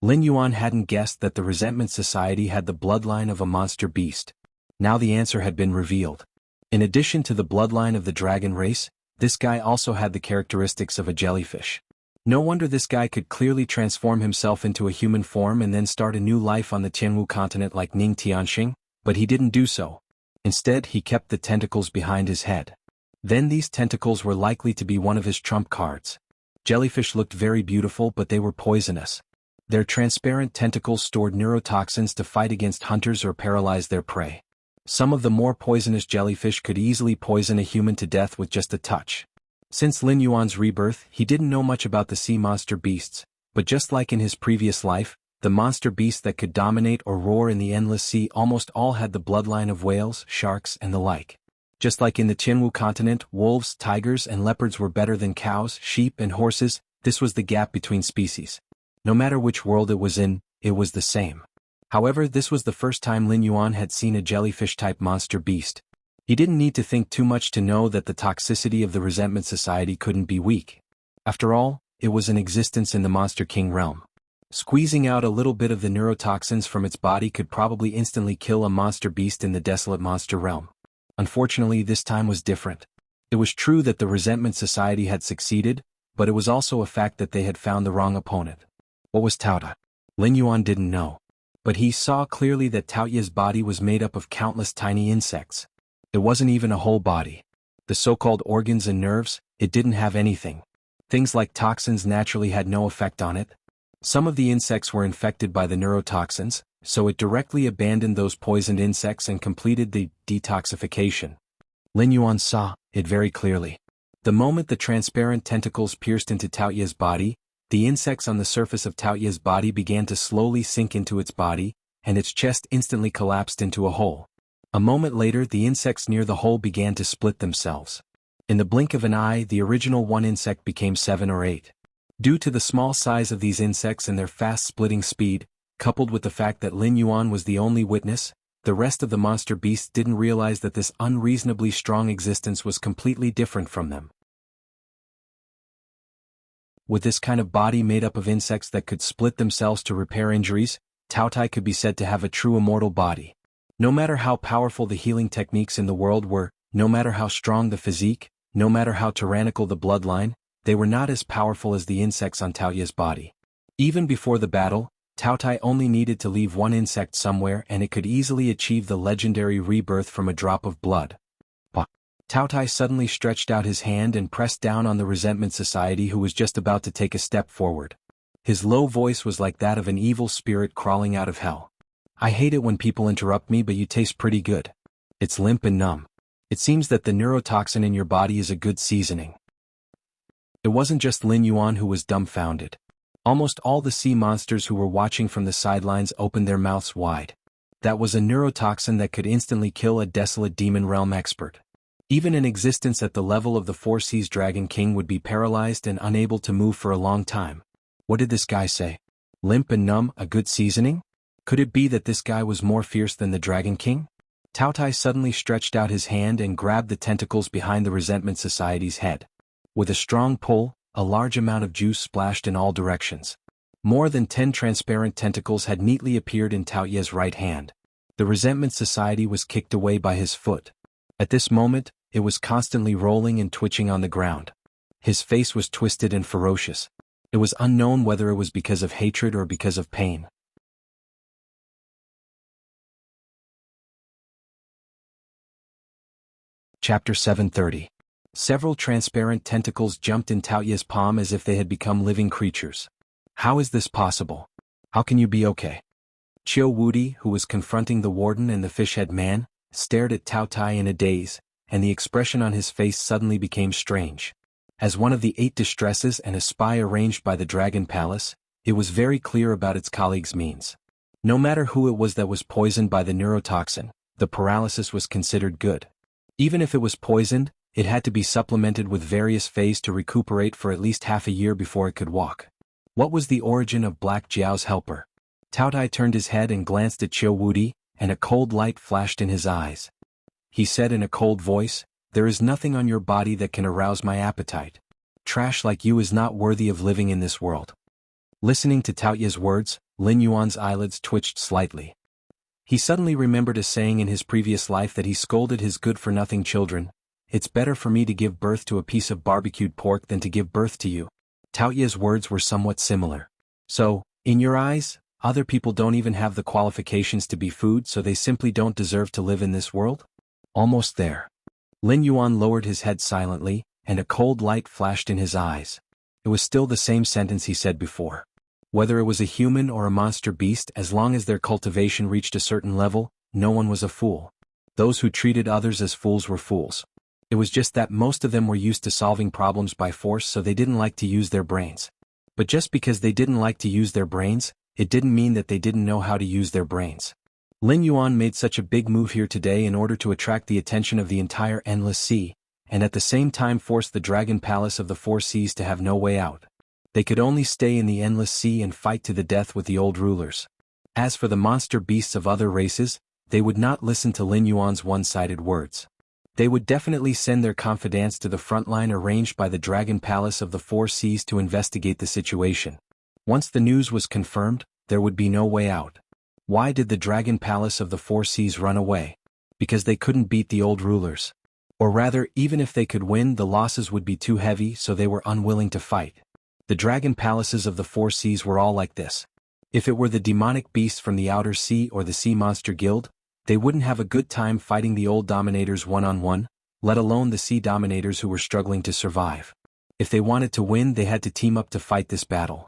Lin Yuan hadn't guessed that the Resentment Society had the bloodline of a monster beast. Now the answer had been revealed. In addition to the bloodline of the dragon race, this guy also had the characteristics of a jellyfish. No wonder this guy could clearly transform himself into a human form and then start a new life on the Tianwu continent like Ning Tianxing, but he didn't do so. Instead, he kept the tentacles behind his head. Then these tentacles were likely to be one of his trump cards. Jellyfish looked very beautiful, but they were poisonous. Their transparent tentacles stored neurotoxins to fight against hunters or paralyze their prey. Some of the more poisonous jellyfish could easily poison a human to death with just a touch. Since Lin Yuan's rebirth, he didn't know much about the sea monster beasts, but just like in his previous life, the monster beasts that could dominate or roar in the endless sea almost all had the bloodline of whales, sharks, and the like. Just like in the Tianwu continent, wolves, tigers, and leopards were better than cows, sheep, and horses, this was the gap between species. No matter which world it was in, it was the same. However, this was the first time Lin Yuan had seen a jellyfish-type monster beast. He didn't need to think too much to know that the toxicity of the Resentment Society couldn't be weak. After all, it was in existence in the Monster King realm. Squeezing out a little bit of the neurotoxins from its body could probably instantly kill a monster beast in the desolate monster realm. Unfortunately, this time was different. It was true that the Resentment Society had succeeded, but it was also a fact that they had found the wrong opponent. What was Tao Tai? Lin Yuan didn't know. But he saw clearly that Tao Tai's body was made up of countless tiny insects. It wasn't even a whole body. The so-called organs and nerves, it didn't have anything. Things like toxins naturally had no effect on it. Some of the insects were infected by the neurotoxins, so it directly abandoned those poisoned insects and completed the detoxification. Lin Yuan saw it very clearly. The moment the transparent tentacles pierced into Tao Tai's body, the insects on the surface of Tao Tai's body began to slowly sink into its body, and its chest instantly collapsed into a hole. A moment later, the insects near the hole began to split themselves. In the blink of an eye, the original one insect became 7 or 8. Due to the small size of these insects and their fast splitting speed, coupled with the fact that Lin Yuan was the only witness, the rest of the monster beasts didn't realize that this unreasonably strong existence was completely different from them. With this kind of body made up of insects that could split themselves to repair injuries, Tao Tai could be said to have a true immortal body. No matter how powerful the healing techniques in the world were, no matter how strong the physique, no matter how tyrannical the bloodline, they were not as powerful as the insects on Tao Tai's body. Even before the battle, Tao Tai only needed to leave one insect somewhere and it could easily achieve the legendary rebirth from a drop of blood. Tao Tai suddenly stretched out his hand and pressed down on the Resentment Society, who was just about to take a step forward. His low voice was like that of an evil spirit crawling out of hell. "I hate it when people interrupt me, but you taste pretty good. It's limp and numb. It seems that the neurotoxin in your body is a good seasoning." It wasn't just Lin Yuan who was dumbfounded. Almost all the sea monsters who were watching from the sidelines opened their mouths wide. That was a neurotoxin that could instantly kill a desolate demon realm expert. Even in existence at the level of the Four Seas Dragon King would be paralyzed and unable to move for a long time. What did this guy say? Limp and numb, a good seasoning? Could it be that this guy was more fierce than the Dragon King? Tao Tai suddenly stretched out his hand and grabbed the tentacles behind the Resentment Society's head. With a strong pull, a large amount of juice splashed in all directions. More than 10 transparent tentacles had neatly appeared in Tao Tai's right hand. The Resentment Society was kicked away by his foot. At this moment, it was constantly rolling and twitching on the ground. His face was twisted and ferocious. It was unknown whether it was because of hatred or because of pain. Chapter 730. Several transparent tentacles jumped in Tao Tai's palm as if they had become living creatures. How is this possible? How can you be okay? Chiu Wudi, who was confronting the warden and the fish-head man, stared at Tao Tai in a daze, and the expression on his face suddenly became strange. As one of the 8 distresses and a spy arranged by the Dragon Palace, it was very clear about its colleagues' means. No matter who it was that was poisoned by the neurotoxin, the paralysis was considered good. Even if it was poisoned, it had to be supplemented with various phases to recuperate for at least half a year before it could walk. What was the origin of Black Jiao's helper? Tao Tai turned his head and glanced at Chiu Wudi, and a cold light flashed in his eyes. He said in a cold voice, "There is nothing on your body that can arouse my appetite. Trash like you is not worthy of living in this world." Listening to Tao Ye's words, Lin Yuan's eyelids twitched slightly. He suddenly remembered a saying in his previous life that he scolded his good-for-nothing children: "It's better for me to give birth to a piece of barbecued pork than to give birth to you." Tao Ye's words were somewhat similar. So, in your eyes, other people don't even have the qualifications to be food, so they simply don't deserve to live in this world? Almost there. Lin Yuan lowered his head silently, and a cold light flashed in his eyes. It was still the same sentence he said before. Whether it was a human or a monster beast, as long as their cultivation reached a certain level, no one was a fool. Those who treated others as fools were fools. It was just that most of them were used to solving problems by force, so they didn't like to use their brains. But just because they didn't like to use their brains, it didn't mean that they didn't know how to use their brains. Lin Yuan made such a big move here today in order to attract the attention of the entire Endless Sea, and at the same time force the Dragon Palace of the Four Seas to have no way out. They could only stay in the Endless Sea and fight to the death with the old rulers. As for the monster beasts of other races, they would not listen to Lin Yuan's one-sided words. They would definitely send their confidants to the front line arranged by the Dragon Palace of the Four Seas to investigate the situation. Once the news was confirmed, there would be no way out. Why did the Dragon Palace of the Four Seas run away? Because they couldn't beat the old rulers. Or rather, even if they could win, the losses would be too heavy, so they were unwilling to fight. The Dragon Palaces of the Four Seas were all like this. If it were the demonic beasts from the Outer Sea or the Sea Monster Guild, they wouldn't have a good time fighting the old dominators one-on-one, let alone the sea dominators who were struggling to survive. If they wanted to win, they had to team up to fight this battle.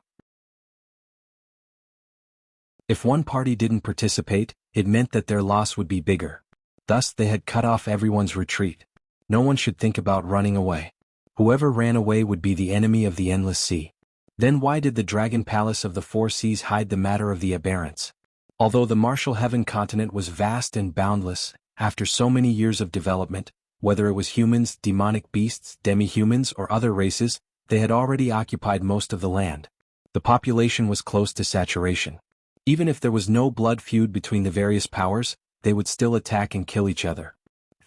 If one party didn't participate, it meant that their loss would be bigger. Thus, they had cut off everyone's retreat. No one should think about running away. Whoever ran away would be the enemy of the Endless Sea. Then why did the Dragon Palace of the Four Seas hide the matter of the aberrants? Although the Martial Heaven continent was vast and boundless, after so many years of development, whether it was humans, demonic beasts, demi-humans, or other races, they had already occupied most of the land. The population was close to saturation. Even if there was no blood feud between the various powers, they would still attack and kill each other.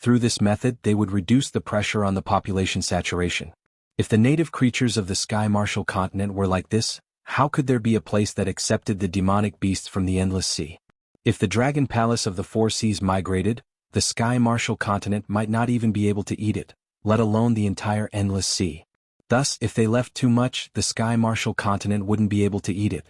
Through this method, they would reduce the pressure on the population saturation. If the native creatures of the Sky Martial continent were like this, how could there be a place that accepted the demonic beasts from the Endless Sea? If the Dragon Palace of the Four Seas migrated, the Sky Martial continent might not even be able to eat it, let alone the entire Endless Sea. Thus, if they left too much, the Sky Martial continent wouldn't be able to eat it.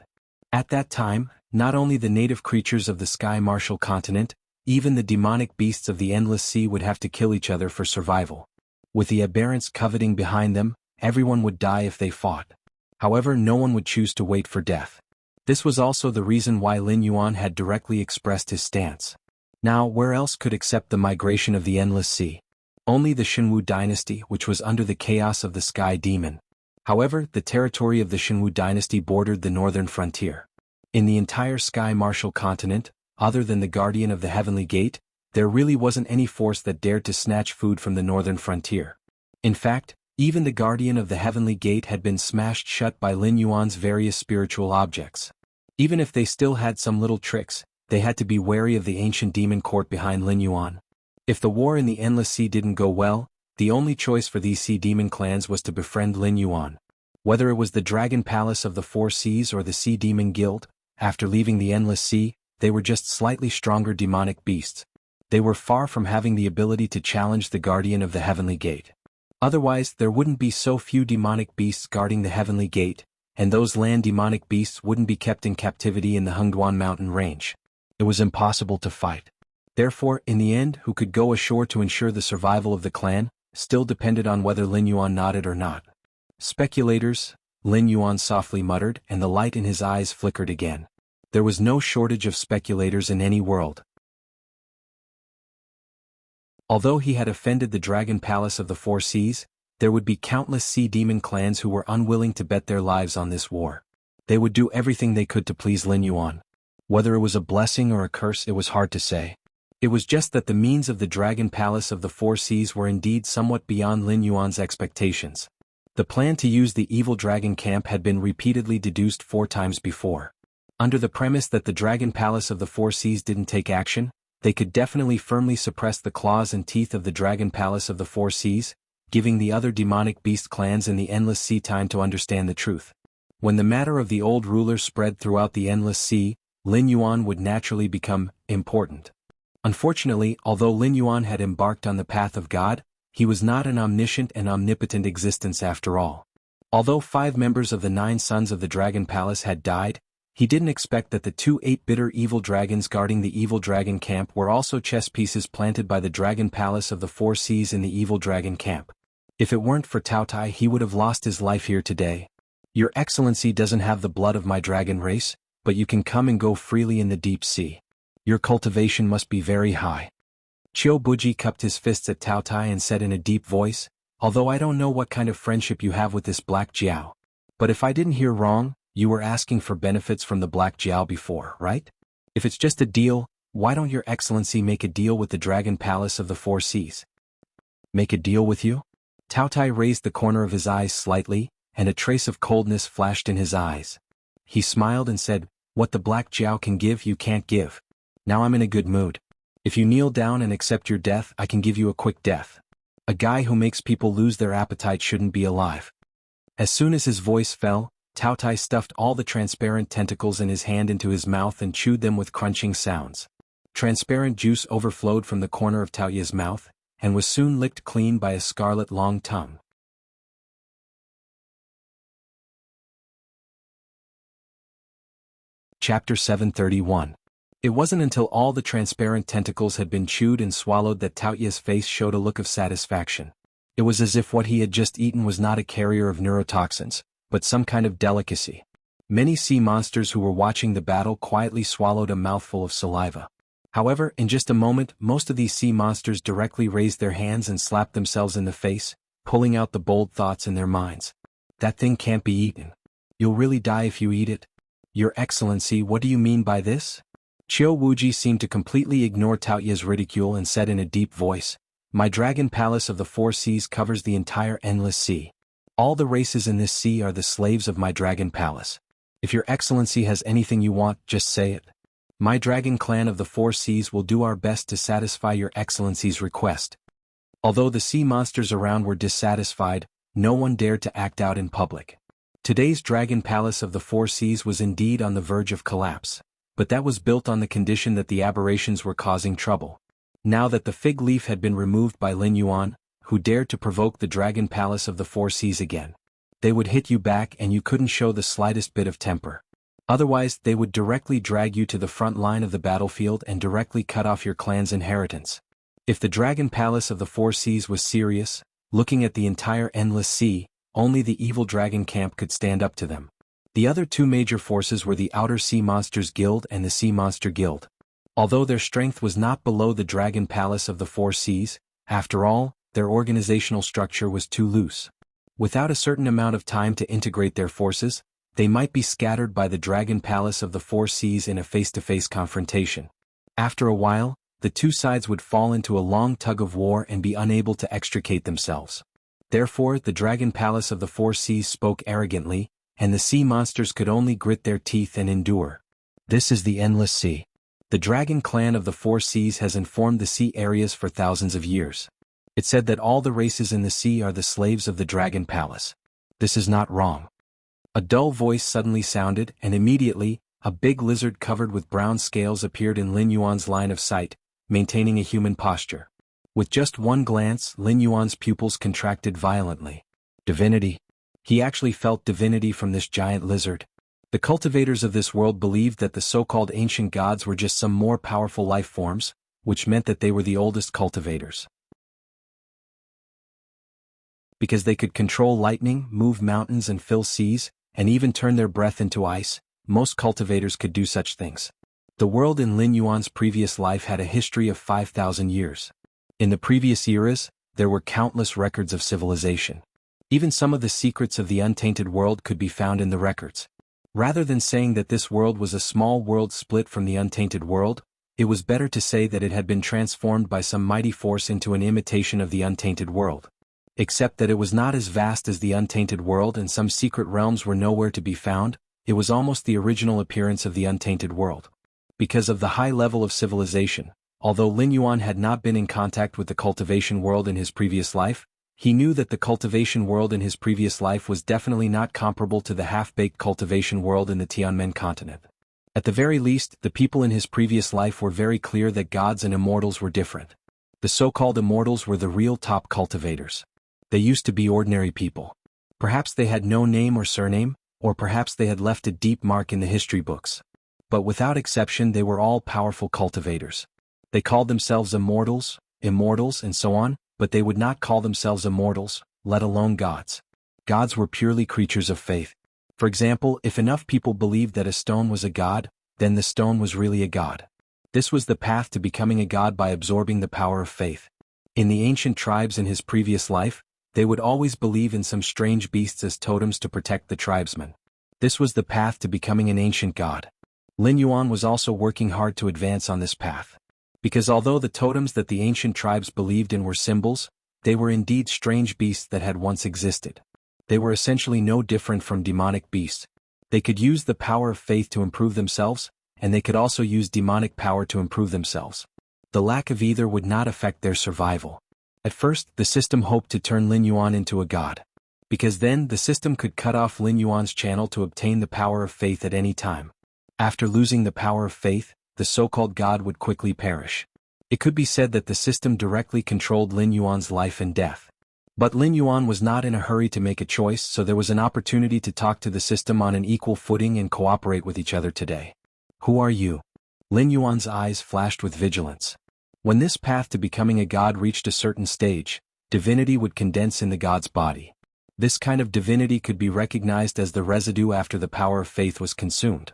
At that time, not only the native creatures of the Sky Martial continent, even the demonic beasts of the Endless Sea would have to kill each other for survival. With the aberrants coveting behind them, everyone would die if they fought. However, no one would choose to wait for death. This was also the reason why Lin Yuan had directly expressed his stance. Now, where else could accept the migration of the Endless Sea? Only the Xinwu dynasty, which was under the chaos of the Sky Demon. However, the territory of the Xinwu dynasty bordered the northern frontier. In the entire Sky Martial continent, other than the Guardian of the Heavenly Gate, there really wasn't any force that dared to snatch food from the northern frontier. In fact, even the Guardian of the Heavenly Gate had been smashed shut by Lin Yuan's various spiritual objects. Even if they still had some little tricks, they had to be wary of the ancient demon court behind Lin Yuan. If the war in the Endless Sea didn't go well, the only choice for these sea demon clans was to befriend Lin Yuan. Whether it was the Dragon Palace of the Four Seas or the Sea Demon Guild, after leaving the Endless Sea, they were just slightly stronger demonic beasts. They were far from having the ability to challenge the Guardian of the Heavenly Gate. Otherwise, there wouldn't be so few demonic beasts guarding the Heavenly Gate, and those land demonic beasts wouldn't be kept in captivity in the Hengduan mountain range. It was impossible to fight. Therefore, in the end, who could go ashore to ensure the survival of the clan, still depended on whether Lin Yuan nodded or not. Speculators, Lin Yuan softly muttered, and the light in his eyes flickered again. There was no shortage of speculators in any world. Although he had offended the Dragon Palace of the Four Seas, there would be countless sea demon clans who were unwilling to bet their lives on this war. They would do everything they could to please Lin Yuan. Whether it was a blessing or a curse, it was hard to say. It was just that the means of the Dragon Palace of the Four Seas were indeed somewhat beyond Lin Yuan's expectations. The plan to use the evil dragon camp had been repeatedly deduced 4 times before. Under the premise that the Dragon Palace of the Four Seas didn't take action, they could definitely firmly suppress the claws and teeth of the Dragon Palace of the Four Seas, giving the other demonic beast clans in the Endless Sea time to understand the truth. When the matter of the old ruler spread throughout the Endless Sea, Lin Yuan would naturally become important. Unfortunately, although Lin Yuan had embarked on the path of God, he was not an omniscient and omnipotent existence after all. Although 5 members of the 9 sons of the Dragon Palace had died, he didn't expect that the 2 8-bitter evil dragons guarding the evil dragon camp were also chess pieces planted by the Dragon Palace of the Four Seas in the evil dragon camp. If it weren't for Tao Tai, he would have lost his life here today. Your Excellency doesn't have the blood of my dragon race, but you can come and go freely in the deep sea. Your cultivation must be very high. Qiu Buji cupped his fists at Tao Tai and said in a deep voice, although I don't know what kind of friendship you have with this Black Jiao. But if I didn't hear wrong, you were asking for benefits from the Black Jiao before, right? If it's just a deal, why don't your Excellency make a deal with the Dragon Palace of the Four Seas? Make a deal with you? Tao Tai raised the corner of his eyes slightly, and a trace of coldness flashed in his eyes. He smiled and said, what the Black Jiao can give you can't give. Now I'm in a good mood. If you kneel down and accept your death, I can give you a quick death. A guy who makes people lose their appetite shouldn't be alive. As soon as his voice fell, Tao Tai stuffed all the transparent tentacles in his hand into his mouth and chewed them with crunching sounds. Transparent juice overflowed from the corner of Tao Ye's mouth, and was soon licked clean by a scarlet long tongue. Chapter 731. It wasn't until all the transparent tentacles had been chewed and swallowed that Tao Ye's face showed a look of satisfaction. It was as if what he had just eaten was not a carrier of neurotoxins, but some kind of delicacy. Many sea monsters who were watching the battle quietly swallowed a mouthful of saliva. However, in just a moment, most of these sea monsters directly raised their hands and slapped themselves in the face, pulling out the bold thoughts in their minds. That thing can't be eaten. You'll really die if you eat it. Your Excellency, what do you mean by this? Qiu Wuji seemed to completely ignore Tao Ye's ridicule and said in a deep voice, my Dragon Palace of the Four Seas covers the entire Endless Sea. All the races in this sea are the slaves of my Dragon Palace. If your Excellency has anything you want, just say it. My Dragon Clan of the Four Seas will do our best to satisfy your Excellency's request. Although the sea monsters around were dissatisfied, no one dared to act out in public. Today's Dragon Palace of the Four Seas was indeed on the verge of collapse, but that was built on the condition that the aberrations were causing trouble. Now that the fig leaf had been removed by Lin Yuan, who dared to provoke the Dragon Palace of the Four Seas again, they would hit you back and you couldn't show the slightest bit of temper. Otherwise, they would directly drag you to the front line of the battlefield and directly cut off your clan's inheritance. If the Dragon Palace of the Four Seas was serious, looking at the entire Endless Sea, only the evil dragon camp could stand up to them. The other 2 major forces were the Outer Sea Monsters Guild and the Sea Monster Guild. Although their strength was not below the Dragon Palace of the Four Seas, after all, their organizational structure was too loose. Without a certain amount of time to integrate their forces, they might be scattered by the Dragon Palace of the Four Seas in a face-to-face confrontation. After a while, the 2 sides would fall into a long tug-of-war and be unable to extricate themselves. Therefore, the Dragon Palace of the Four Seas spoke arrogantly, and the sea monsters could only grit their teeth and endure. This is the Endless Sea. The Dragon Clan of the Four Seas has informed the sea areas for thousands of years. It said that all the races in the sea are the slaves of the Dragon Palace. This is not wrong. A dull voice suddenly sounded, and immediately, a big lizard covered with brown scales appeared in Lin Yuan's line of sight, maintaining a human posture. With just one glance, Lin Yuan's pupils contracted violently. Divinity. He actually felt divinity from this giant lizard. The cultivators of this world believed that the so-called ancient gods were just some more powerful life forms, which meant that they were the oldest cultivators. Because they could control lightning, move mountains and fill seas, and even turn their breath into ice, most cultivators could do such things. The world in Lin Yuan's previous life had a history of 5,000 years. In the previous eras, there were countless records of civilization. Even some of the secrets of the untainted world could be found in the records. Rather than saying that this world was a small world split from the untainted world, it was better to say that it had been transformed by some mighty force into an imitation of the untainted world. Except that it was not as vast as the untainted world and some secret realms were nowhere to be found, it was almost the original appearance of the untainted world. Because of the high level of civilization, although Lin Yuan had not been in contact with the cultivation world in his previous life, he knew that the cultivation world in his previous life was definitely not comparable to the half-baked cultivation world in the Tianmen continent. At the very least, the people in his previous life were very clear that gods and immortals were different. The so-called immortals were the real top cultivators. They used to be ordinary people. Perhaps they had no name or surname, or perhaps they had left a deep mark in the history books. But without exception they were all powerful cultivators. They called themselves immortals, and so on, but they would not call themselves immortals, let alone gods. Gods were purely creatures of faith. For example, if enough people believed that a stone was a god, then the stone was really a god. This was the path to becoming a god by absorbing the power of faith. In the ancient tribes in his previous life, they would always believe in some strange beasts as totems to protect the tribesmen. This was the path to becoming an ancient god. Lin Yuan was also working hard to advance on this path. Because although the totems that the ancient tribes believed in were symbols, they were indeed strange beasts that had once existed. They were essentially no different from demonic beasts. They could use the power of faith to improve themselves, and they could also use demonic power to improve themselves. The lack of either would not affect their survival. At first, the system hoped to turn Lin Yuan into a god. Because then, the system could cut off Lin Yuan's channel to obtain the power of faith at any time. After losing the power of faith, the so-called god would quickly perish. It could be said that the system directly controlled Lin Yuan's life and death. But Lin Yuan was not in a hurry to make a choice, so there was an opportunity to talk to the system on an equal footing and cooperate with each other today. Who are you? Lin Yuan's eyes flashed with vigilance. When this path to becoming a god reached a certain stage, divinity would condense in the god's body. This kind of divinity could be recognized as the residue after the power of faith was consumed.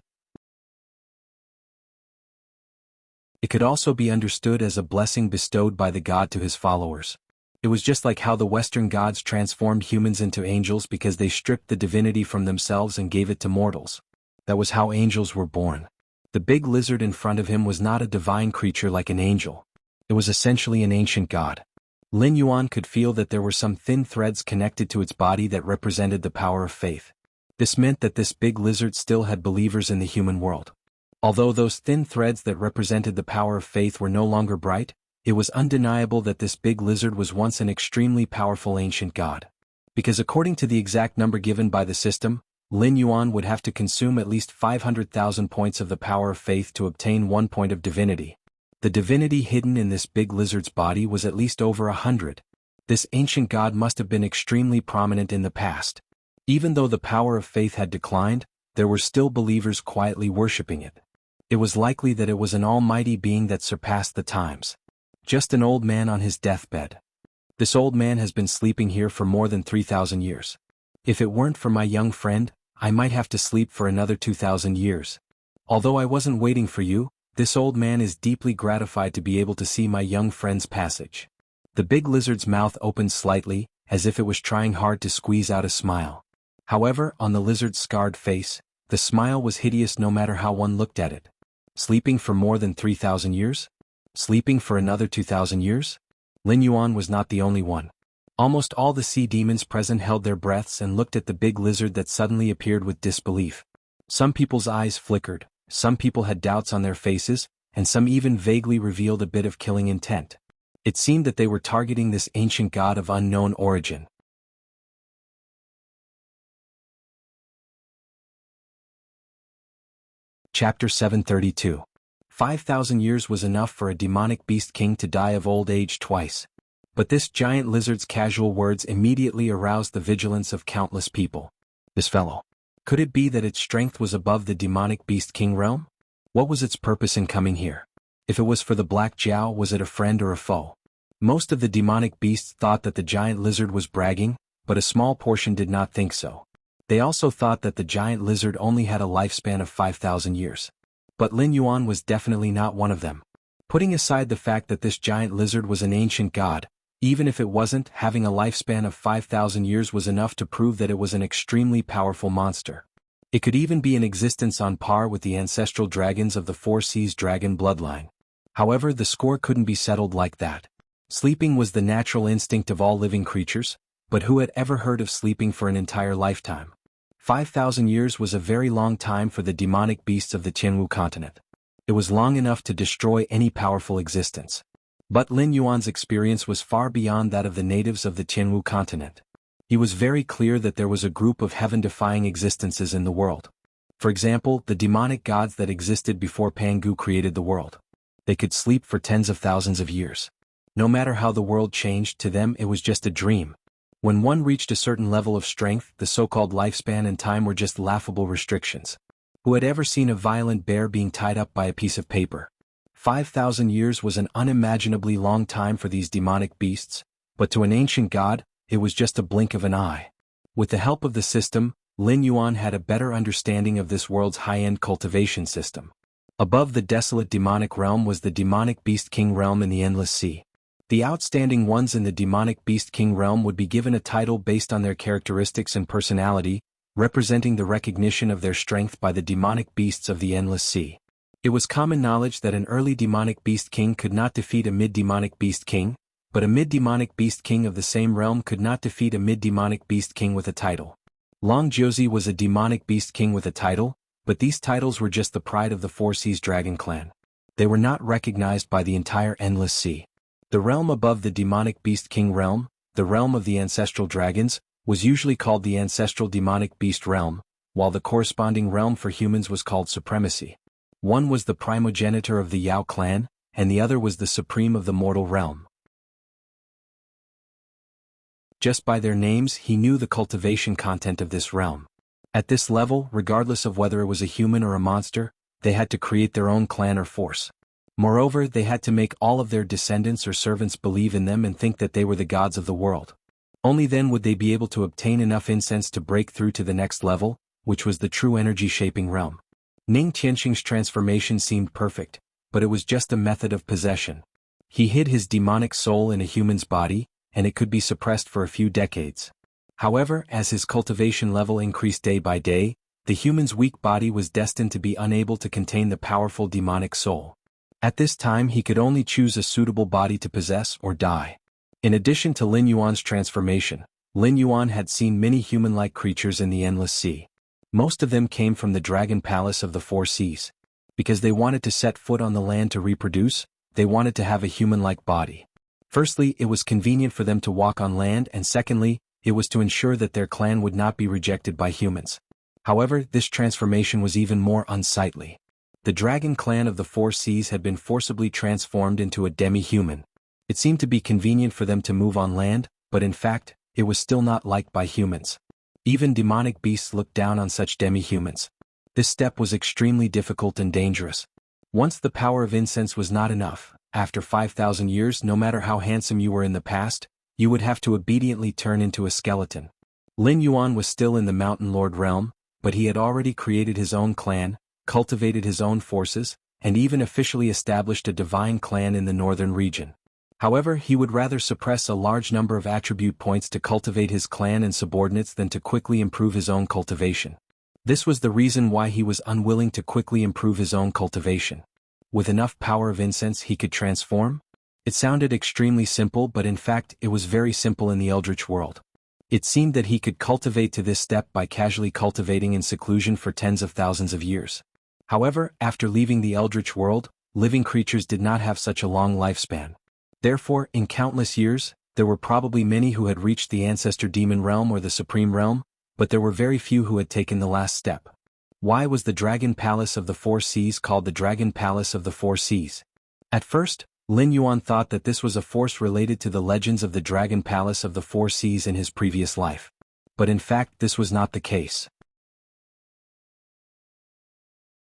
It could also be understood as a blessing bestowed by the god to his followers. It was just like how the Western gods transformed humans into angels because they stripped the divinity from themselves and gave it to mortals. That was how angels were born. The big lizard in front of him was not a divine creature like an angel. It was essentially an ancient god. Lin Yuan could feel that there were some thin threads connected to its body that represented the power of faith. This meant that this big lizard still had believers in the human world. Although those thin threads that represented the power of faith were no longer bright, it was undeniable that this big lizard was once an extremely powerful ancient god. Because according to the exact number given by the system, Lin Yuan would have to consume at least 500,000 points of the power of faith to obtain 1 point of divinity. The divinity hidden in this big lizard's body was at least over 100. This ancient god must have been extremely prominent in the past. Even though the power of faith had declined, there were still believers quietly worshipping it. It was likely that it was an almighty being that surpassed the times. Just an old man on his deathbed. This old man has been sleeping here for more than 3,000 years. If it weren't for my young friend, I might have to sleep for another 2,000 years. Although I wasn't waiting for you, this old man is deeply gratified to be able to see my young friend's passage. The big lizard's mouth opened slightly, as if it was trying hard to squeeze out a smile. However, on the lizard's scarred face, the smile was hideous no matter how one looked at it. Sleeping for more than 3,000 years? Sleeping for another 2,000 years? Lin Yuan was not the only one. Almost all the sea demons present held their breaths and looked at the big lizard that suddenly appeared with disbelief. Some people's eyes flickered, some people had doubts on their faces, and some even vaguely revealed a bit of killing intent. It seemed that they were targeting this ancient god of unknown origin. Chapter 732. 5,000 years was enough for a demonic beast king to die of old age twice. But this giant lizard's casual words immediately aroused the vigilance of countless people. This fellow. Could it be that its strength was above the demonic beast king realm? What was its purpose in coming here? If it was for the Black Jiao, was it a friend or a foe? Most of the demonic beasts thought that the giant lizard was bragging, but a small portion did not think so. They also thought that the giant lizard only had a lifespan of 5,000 years. But Lin Yuan was definitely not one of them. Putting aside the fact that this giant lizard was an ancient god, even if it wasn't, having a lifespan of 5,000 years was enough to prove that it was an extremely powerful monster. It could even be in existence on par with the ancestral dragons of the Four Seas dragon bloodline. However, the score couldn't be settled like that. Sleeping was the natural instinct of all living creatures, but who had ever heard of sleeping for an entire lifetime? 5,000 years was a very long time for the demonic beasts of the Tianwu continent. It was long enough to destroy any powerful existence. But Lin Yuan's experience was far beyond that of the natives of the Tianwu continent. He was very clear that there was a group of heaven-defying existences in the world. For example, the demonic gods that existed before Pangu created the world. They could sleep for tens of thousands of years. No matter how the world changed, to them it was just a dream. When one reached a certain level of strength, the so-called lifespan and time were just laughable restrictions. Who had ever seen a violent bear being tied up by a piece of paper? 5,000 years was an unimaginably long time for these demonic beasts, but to an ancient god, it was just a blink of an eye. With the help of the system, Lin Yuan had a better understanding of this world's high-end cultivation system. Above the desolate demonic realm was the demonic beast king realm in the endless sea. The outstanding ones in the demonic beast king realm would be given a title based on their characteristics and personality, representing the recognition of their strength by the demonic beasts of the endless sea. It was common knowledge that an early demonic beast king could not defeat a mid-demonic beast king, but a mid-demonic beast king of the same realm could not defeat a mid-demonic beast king with a title. Long Josie was a demonic beast king with a title, but these titles were just the pride of the Four Seas dragon clan. They were not recognized by the entire endless sea. The realm above the demonic beast king realm, the realm of the ancestral dragons, was usually called the ancestral demonic beast realm, while the corresponding realm for humans was called supremacy. One was the primogenitor of the Yao clan, and the other was the supreme of the mortal realm. Just by their names he knew the cultivation content of this realm. At this level, regardless of whether it was a human or a monster, they had to create their own clan or force. Moreover, they had to make all of their descendants or servants believe in them and think that they were the gods of the world. Only then would they be able to obtain enough incense to break through to the next level, which was the true energy-shaping realm. Ning Tianxing's transformation seemed perfect, but it was just a method of possession. He hid his demonic soul in a human's body, and it could be suppressed for a few decades. However, as his cultivation level increased day by day, the human's weak body was destined to be unable to contain the powerful demonic soul. At this time he could only choose a suitable body to possess or die. In addition to Lin Yuan's transformation, Lin Yuan had seen many human-like creatures in the endless sea. Most of them came from the dragon palace of the Four Seas. Because they wanted to set foot on the land to reproduce, they wanted to have a human-like body. Firstly, it was convenient for them to walk on land, and secondly, it was to ensure that their clan would not be rejected by humans. However, this transformation was even more unsightly. The dragon clan of the Four Seas had been forcibly transformed into a demi-human. It seemed to be convenient for them to move on land, but in fact, it was still not liked by humans. Even demonic beasts looked down on such demi-humans. This step was extremely difficult and dangerous. Once the power of incense was not enough, after 5,000 years, no matter how handsome you were in the past, you would have to obediently turn into a skeleton. Lin Yuan was still in the Mountain Lord realm, but he had already created his own clan, cultivated his own forces, and even officially established a divine clan in the northern region. However, he would rather suppress a large number of attribute points to cultivate his clan and subordinates than to quickly improve his own cultivation. This was the reason why he was unwilling to quickly improve his own cultivation. With enough power of incense he could transform? It sounded extremely simple, but in fact it was very simple in the Eldritch world. It seemed that he could cultivate to this step by casually cultivating in seclusion for tens of thousands of years. However, after leaving the Eldritch world, living creatures did not have such a long lifespan. Therefore, in countless years, there were probably many who had reached the ancestor demon realm or the supreme realm, but there were very few who had taken the last step. Why was the Dragon Palace of the Four Seas called the Dragon Palace of the Four Seas? At first, Lin Yuan thought that this was a force related to the legends of the Dragon Palace of the Four Seas in his previous life. But in fact this was not the case.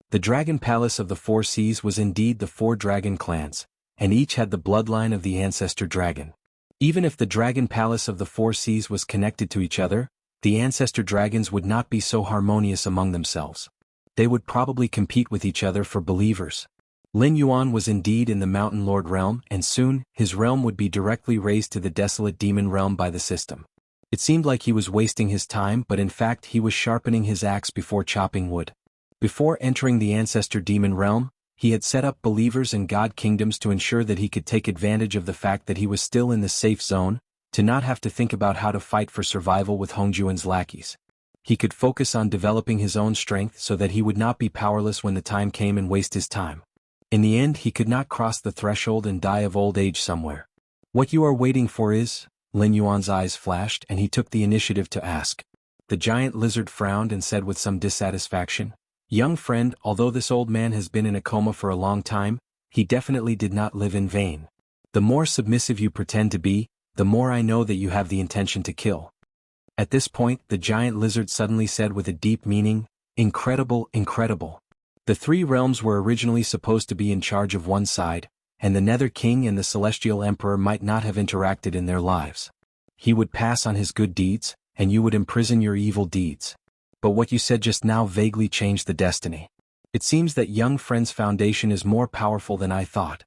The Dragon Palace of the Four Seas was indeed the four dragon clans, and each had the bloodline of the ancestor dragon. Even if the Dragon Palace of the Four Seas was connected to each other, the ancestor dragons would not be so harmonious among themselves. They would probably compete with each other for believers. Lin Yuan was indeed in the Mountain Lord realm, and soon, his realm would be directly raised to the desolate demon realm by the system. It seemed like he was wasting his time, but in fact he was sharpening his axe before chopping wood. Before entering the ancestor demon realm, he had set up believers and god kingdoms to ensure that he could take advantage of the fact that he was still in the safe zone, to not have to think about how to fight for survival with Hongjuan's lackeys. He could focus on developing his own strength so that he would not be powerless when the time came and waste his time. In the end, he could not cross the threshold and die of old age somewhere. What you are waiting for is? Lin Yuan's eyes flashed and he took the initiative to ask. The giant lizard frowned and said with some dissatisfaction, "Young friend, although this old man has been in a coma for a long time, he definitely did not live in vain. The more submissive you pretend to be, the more I know that you have the intention to kill." At this point, the giant lizard suddenly said with a deep meaning, "Incredible, incredible. The three realms were originally supposed to be in charge of one side, and the Nether King and the Celestial Emperor might not have interacted in their lives. He would pass on his good deeds, and you would imprison your evil deeds. But what you said just now vaguely changed the destiny. It seems that young friend's foundation is more powerful than I thought."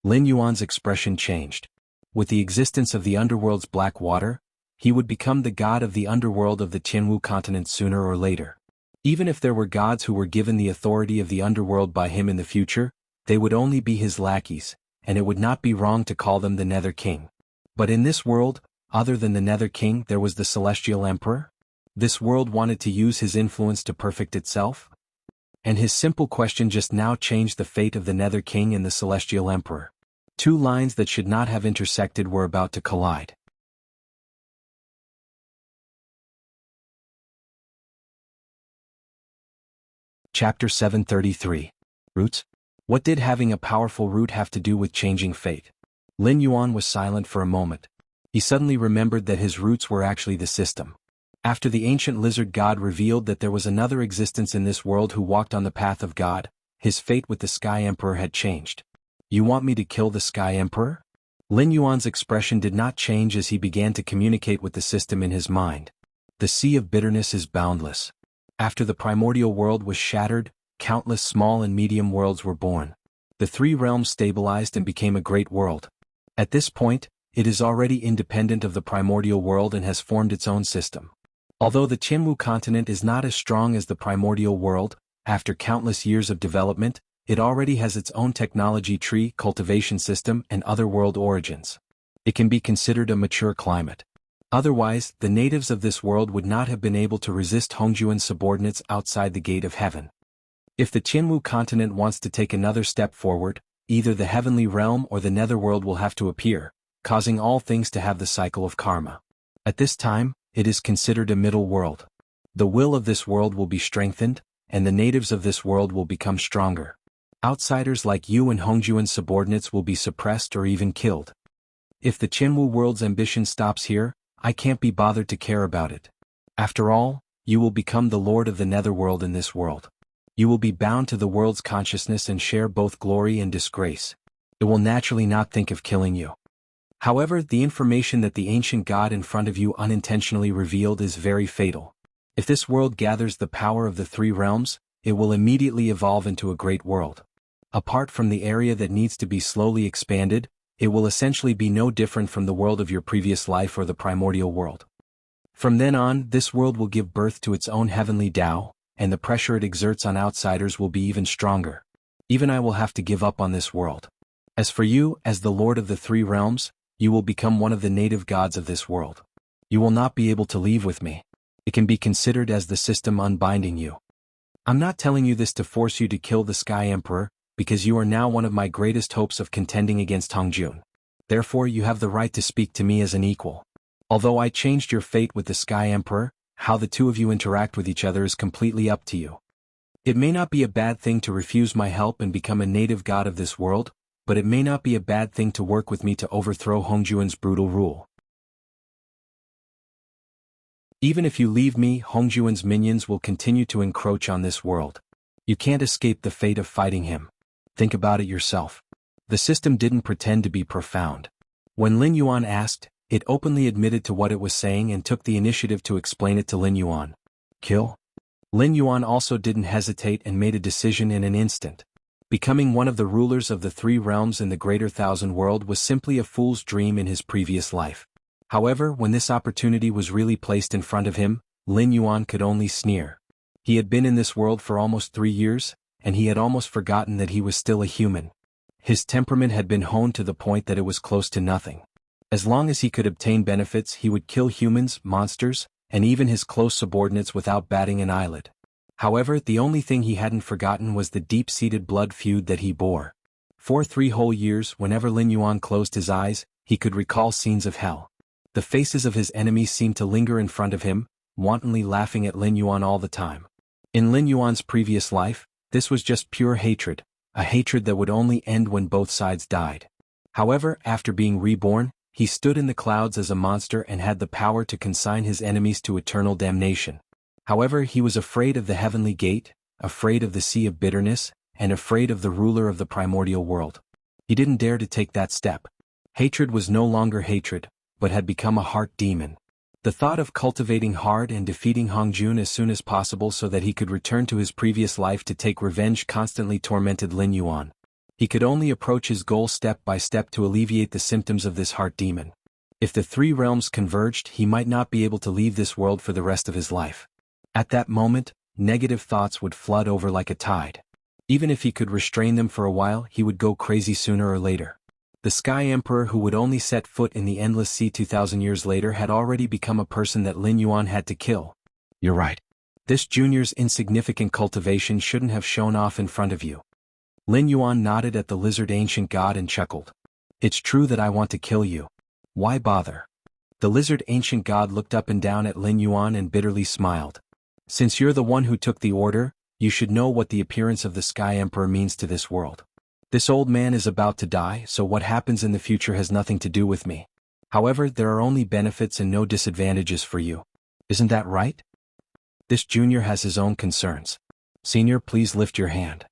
Lin Yuan's expression changed. With the existence of the underworld's black water, he would become the god of the underworld of the Tianwu continent sooner or later. Even if there were gods who were given the authority of the underworld by him in the future, they would only be his lackeys, and it would not be wrong to call them the Nether King. But in this world, other than the Nether King, there was the Celestial Emperor? This world wanted to use his influence to perfect itself? And his simple question just now changed the fate of the Nether King and the Celestial Emperor. Two lines that should not have intersected were about to collide. Chapter 733. Roots? What did having a powerful root have to do with changing fate? Lin Yuan was silent for a moment. He suddenly remembered that his roots were actually the system. After the ancient lizard god revealed that there was another existence in this world who walked on the path of God, his fate with the Sky Emperor had changed. "You want me to kill the Sky Emperor?" Lin Yuan's expression did not change as he began to communicate with the system in his mind. The sea of bitterness is boundless. After the primordial world was shattered, countless small and medium worlds were born. The three realms stabilized and became a great world. At this point, it is already independent of the primordial world and has formed its own system. Although the Tianwu continent is not as strong as the primordial world, after countless years of development, it already has its own technology tree, cultivation system, and other world origins. It can be considered a mature climate. Otherwise, the natives of this world would not have been able to resist Hongjuan's subordinates outside the gate of heaven. If the Tianwu continent wants to take another step forward, either the heavenly realm or the netherworld will have to appear, causing all things to have the cycle of karma. At this time, it is considered a middle world. The will of this world will be strengthened, and the natives of this world will become stronger. Outsiders like you and Hongjuan's subordinates will be suppressed or even killed. If the Tianwu world's ambition stops here, I can't be bothered to care about it. After all, you will become the lord of the netherworld in this world. You will be bound to the world's consciousness and share both glory and disgrace. It will naturally not think of killing you. However, the information that the ancient god in front of you unintentionally revealed is very fatal. If this world gathers the power of the three realms, it will immediately evolve into a great world. Apart from the area that needs to be slowly expanded, it will essentially be no different from the world of your previous life or the primordial world. From then on, this world will give birth to its own heavenly Tao, and the pressure it exerts on outsiders will be even stronger. Even I will have to give up on this world. As for you, as the lord of the three realms, you will become one of the native gods of this world. You will not be able to leave with me. It can be considered as the system unbinding you. I'm not telling you this to force you to kill the Sky Emperor, because you are now one of my greatest hopes of contending against Hongjun. Therefore you have the right to speak to me as an equal. Although I changed your fate with the Sky Emperor, how the two of you interact with each other is completely up to you. It may not be a bad thing to refuse my help and become a native god of this world, but it may not be a bad thing to work with me to overthrow Hongjuan's brutal rule. Even if you leave me, Hongjuan's minions will continue to encroach on this world. You can't escape the fate of fighting him. Think about it yourself. The system didn't pretend to be profound. When Lin Yuan asked, it openly admitted to what it was saying and took the initiative to explain it to Lin Yuan. Kill? Lin Yuan also didn't hesitate and made a decision in an instant. Becoming one of the rulers of the three realms in the greater thousand world was simply a fool's dream in his previous life. However, when this opportunity was really placed in front of him, Lin Yuan could only sneer. He had been in this world for almost 3 years, and he had almost forgotten that he was still a human. His temperament had been honed to the point that it was close to nothing. As long as he could obtain benefits, he would kill humans, monsters, and even his close subordinates without batting an eyelid. However, the only thing he hadn't forgotten was the deep-seated blood feud that he bore. For 3 whole years, whenever Lin Yuan closed his eyes, he could recall scenes of hell. The faces of his enemies seemed to linger in front of him, wantonly laughing at Lin Yuan all the time. In Lin Yuan's previous life, this was just pure hatred, a hatred that would only end when both sides died. However, after being reborn, he stood in the clouds as a monster and had the power to consign his enemies to eternal damnation. However, he was afraid of the heavenly gate, afraid of the sea of bitterness, and afraid of the ruler of the primordial world. He didn't dare to take that step. Hatred was no longer hatred, but had become a heart demon. The thought of cultivating hard and defeating Hongjun as soon as possible so that he could return to his previous life to take revenge constantly tormented Lin Yuan. He could only approach his goal step by step to alleviate the symptoms of this heart demon. If the 3 realms converged, he might not be able to leave this world for the rest of his life. At that moment, negative thoughts would flood over like a tide. Even if he could restrain them for a while, he would go crazy sooner or later. The Sky Emperor who would only set foot in the endless sea 2,000 years later had already become a person that Lin Yuan had to kill. You're right. This junior's insignificant cultivation shouldn't have shown off in front of you. Lin Yuan nodded at the lizard ancient god and chuckled. It's true that I want to kill you. Why bother? The lizard ancient god looked up and down at Lin Yuan and bitterly smiled. Since you're the one who took the order, you should know what the appearance of the Sky Emperor means to this world. This old man is about to die, so what happens in the future has nothing to do with me. However, there are only benefits and no disadvantages for you. Isn't that right? This junior has his own concerns. Senior, please lift your hand.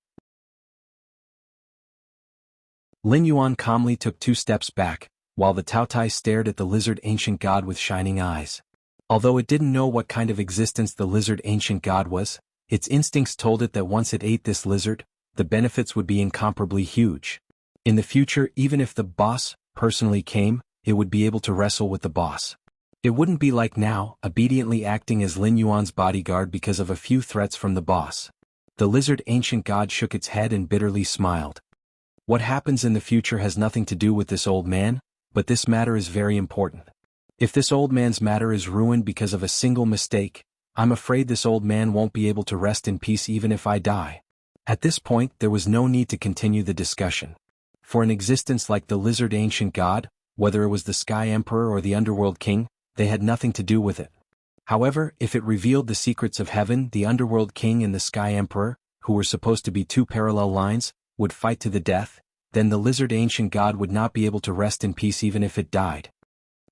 Lin Yuan calmly took 2 steps back, while the Taotai stared at the lizard ancient god with shining eyes. Although it didn't know what kind of existence the lizard ancient god was, its instincts told it that once it ate this lizard, the benefits would be incomparably huge. In the future, even if the boss personally came, it would be able to wrestle with the boss. It wouldn't be like now, obediently acting as Lin Yuan's bodyguard because of a few threats from the boss. The lizard ancient god shook its head and bitterly smiled. What happens in the future has nothing to do with this old man, but this matter is very important. If this old man's matter is ruined because of a single mistake, I'm afraid this old man won't be able to rest in peace even if I die. At this point, there was no need to continue the discussion. For an existence like the lizard ancient god, whether it was the Sky Emperor or the Underworld King, they had nothing to do with it. However, if it revealed the secrets of heaven, the Underworld King and the Sky Emperor, who were supposed to be 2 parallel lines, would fight to the death, then the lizard ancient god would not be able to rest in peace even if it died.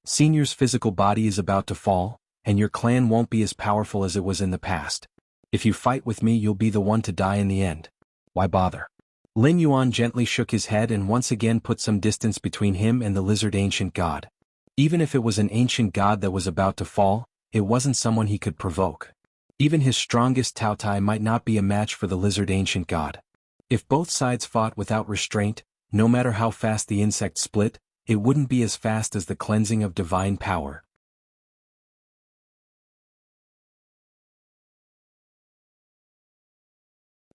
Senior's physical body is about to fall, and your clan won't be as powerful as it was in the past. If you fight with me, you'll be the one to die in the end. Why bother? Lin Yuan gently shook his head and once again put some distance between him and the lizard ancient god. Even if it was an ancient god that was about to fall, it wasn't someone he could provoke. Even his strongest Taotai might not be a match for the lizard ancient god. If both sides fought without restraint, no matter how fast the insect split, it wouldn't be as fast as the cleansing of divine power.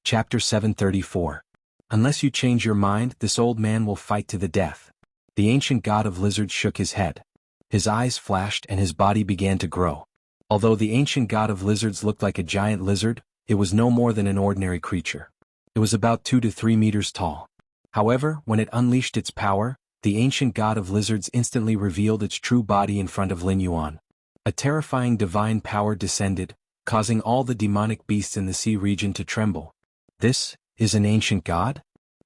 Chapter 734. Unless you change your mind, this old man will fight to the death. The ancient god of lizards shook his head. His eyes flashed and his body began to grow. Although the ancient god of lizards looked like a giant lizard, it was no more than an ordinary creature. It was about 2 to 3 meters tall. However, when it unleashed its power, the ancient god of lizards instantly revealed its true body in front of Lin Yuan. A terrifying divine power descended, causing all the demonic beasts in the sea region to tremble. This is an ancient god?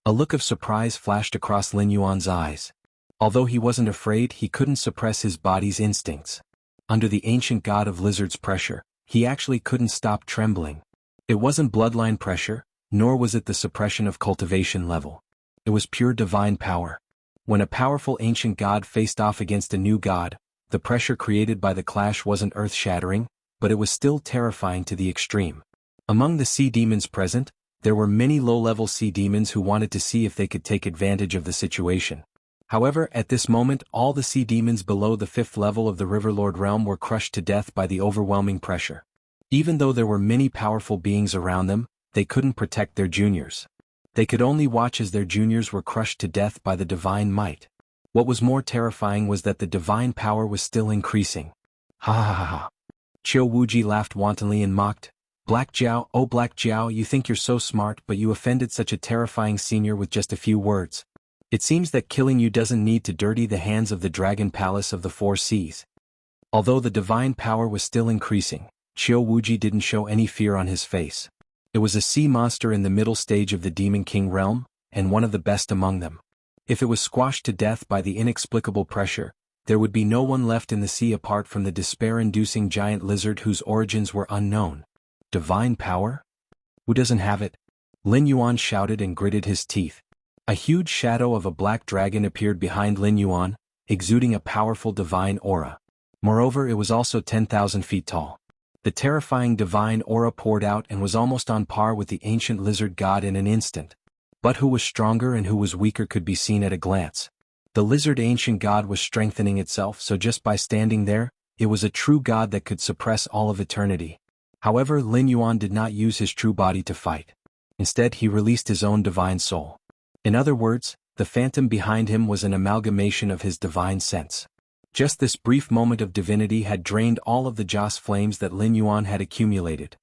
A look of surprise flashed across Lin Yuan's eyes. Although he wasn't afraid, he couldn't suppress his body's instincts. Under the ancient god of lizards' pressure, he actually couldn't stop trembling. It wasn't bloodline pressure, nor was it the suppression of cultivation level. It was pure divine power. When a powerful ancient god faced off against a new god, the pressure created by the clash wasn't earth-shattering, but it was still terrifying to the extreme. Among the sea demons present, There were many low-level sea demons who wanted to see if they could take advantage of the situation. However, at this moment all the sea demons below the 5th level of the Riverlord realm were crushed to death by the overwhelming pressure. Even though there were many powerful beings around them, they couldn't protect their juniors. They could only watch as their juniors were crushed to death by the divine might. What was more terrifying was that the divine power was still increasing. Ha ha ha ha. Qiu Wuji laughed wantonly and mocked. Black Jiao, oh Black Jiao, you think you're so smart, but you offended such a terrifying senior with just a few words. It seems that killing you doesn't need to dirty the hands of the Dragon Palace of the 4 Seas. Although the divine power was still increasing, Qiu Wuji didn't show any fear on his face. It was a sea monster in the middle stage of the Demon King realm, and one of the best among them. If it was squashed to death by the inexplicable pressure, there would be no one left in the sea apart from the despair-inducing giant lizard whose origins were unknown. Divine power? Who doesn't have it? Lin Yuan shouted and gritted his teeth. A huge shadow of a black dragon appeared behind Lin Yuan, exuding a powerful divine aura. Moreover, it was also 10,000 feet tall. The terrifying divine aura poured out and was almost on par with the ancient lizard god in an instant. But who was stronger and who was weaker could be seen at a glance. The lizard ancient god was strengthening itself, so just by standing there, it was a true god that could suppress all of eternity. However, Lin Yuan did not use his true body to fight. Instead, he released his own divine soul. In other words, the phantom behind him was an amalgamation of his divine sense. Just this brief moment of divinity had drained all of the Joss flames that Lin Yuan had accumulated.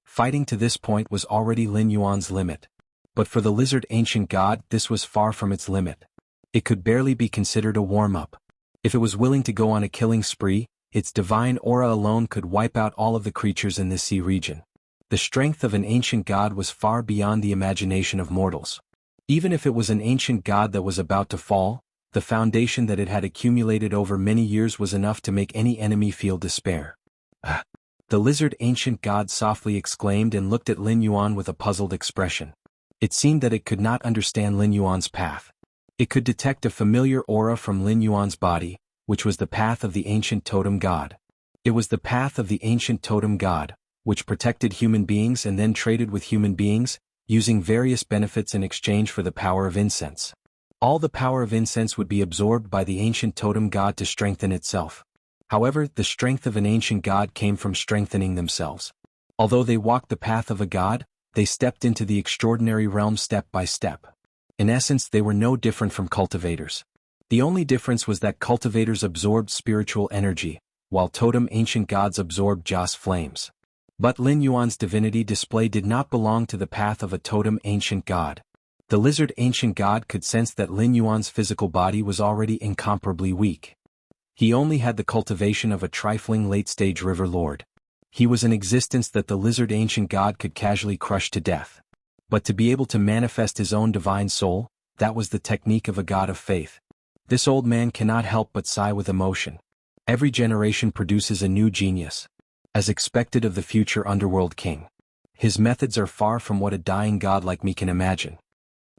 Fighting to this point was already Lin Yuan's limit. But for the lizard ancient god, this was far from its limit. It could barely be considered a warm-up. If it was willing to go on a killing spree, its divine aura alone could wipe out all of the creatures in this sea region. The strength of an ancient god was far beyond the imagination of mortals. Even if it was an ancient god that was about to fall, the foundation that it had accumulated over many years was enough to make any enemy feel despair. The lizard ancient god softly exclaimed and looked at Lin Yuan with a puzzled expression. It seemed that it could not understand Lin Yuan's path. It could detect a familiar aura from Lin Yuan's body, which was the path of the ancient totem god. It was the path of the ancient totem god, which protected human beings and then traded with human beings, using various benefits in exchange for the power of incense. All the power of incense would be absorbed by the ancient totem god to strengthen itself. However, the strength of an ancient god came from strengthening themselves. Although they walked the path of a god, they stepped into the extraordinary realm step by step. In essence, they were no different from cultivators. The only difference was that cultivators absorbed spiritual energy, while totem ancient gods absorbed Joss flames. But Lin Yuan's divinity display did not belong to the path of a totem ancient god. The lizard ancient god could sense that Lin Yuan's physical body was already incomparably weak. He only had the cultivation of a trifling late-stage river lord. He was an existence that the lizard ancient god could casually crush to death. But to be able to manifest his own divine soul, that was the technique of a god of faith. This old man cannot help but sigh with emotion. Every generation produces a new genius, as expected of the future underworld king. His methods are far from what a dying god like me can imagine.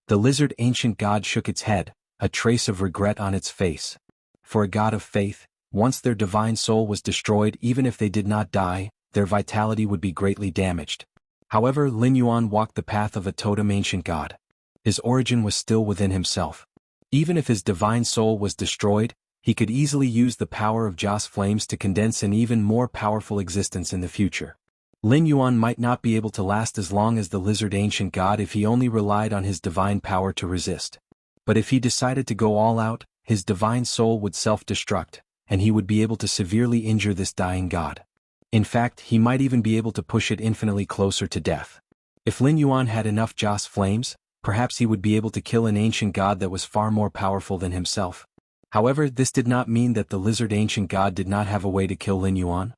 The lizard ancient god shook its head, a trace of regret on its face. For a god of faith, once their divine soul was destroyed, even if they did not die, their vitality would be greatly damaged. However, Lin Yuan walked the path of a totem ancient god. His origin was still within himself. Even if his divine soul was destroyed, he could easily use the power of Joss flames to condense an even more powerful existence in the future. Lin Yuan might not be able to last as long as the lizard ancient god if he only relied on his divine power to resist. But if he decided to go all out, his divine soul would self-destruct, and he would be able to severely injure this dying god. In fact, he might even be able to push it infinitely closer to death. If Lin Yuan had enough Joss flames, perhaps he would be able to kill an ancient god that was far more powerful than himself. However, this did not mean that the lizard ancient god did not have a way to kill Lin Yuan.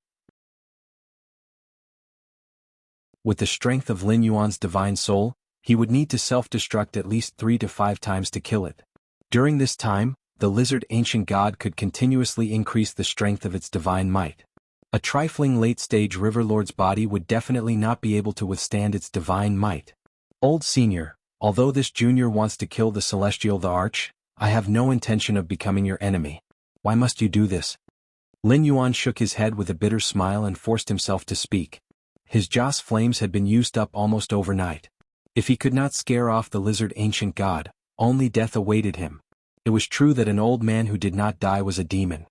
With the strength of Lin Yuan's divine soul, he would need to self-destruct at least 3 to 5 times to kill it. During this time, the lizard ancient god could continuously increase the strength of its divine might. A trifling late-stage riverlord's body would definitely not be able to withstand its divine might. Old senior, although this junior wants to kill the celestial the arch, I have no intention of becoming your enemy. Why must you do this? Lin Yuan shook his head with a bitter smile and forced himself to speak. His Joss flames had been used up almost overnight. If he could not scare off the lizard ancient god, only death awaited him. It was true that an old man who did not die was a demon.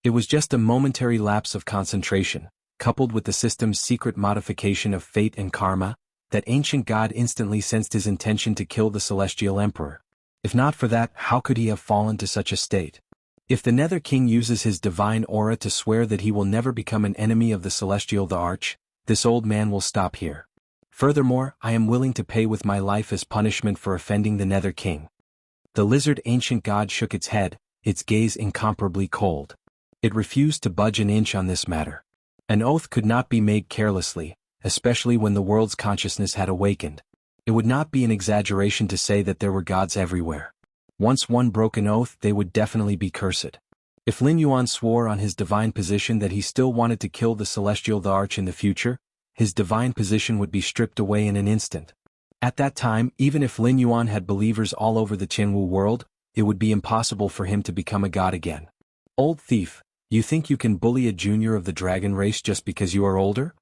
It was just a momentary lapse of concentration, coupled with the system's secret modification of fate and karma, that ancient god instantly sensed his intention to kill the celestial emperor. If not for that, how could he have fallen to such a state? If the Nether King uses his divine aura to swear that he will never become an enemy of the celestial the Arch, this old man will stop here. Furthermore, I am willing to pay with my life as punishment for offending the Nether King. The lizard ancient god shook its head, its gaze incomparably cold. It refused to budge an inch on this matter. An oath could not be made carelessly, especially when the world's consciousness had awakened. It would not be an exaggeration to say that there were gods everywhere. Once one broke an oath, they would definitely be cursed. If Lin Yuan swore on his divine position that he still wanted to kill the celestial the Arch in the future, his divine position would be stripped away in an instant. At that time, even if Lin Yuan had believers all over the Qianwu world, it would be impossible for him to become a god again. Old thief, you think you can bully a junior of the dragon race just because you are older?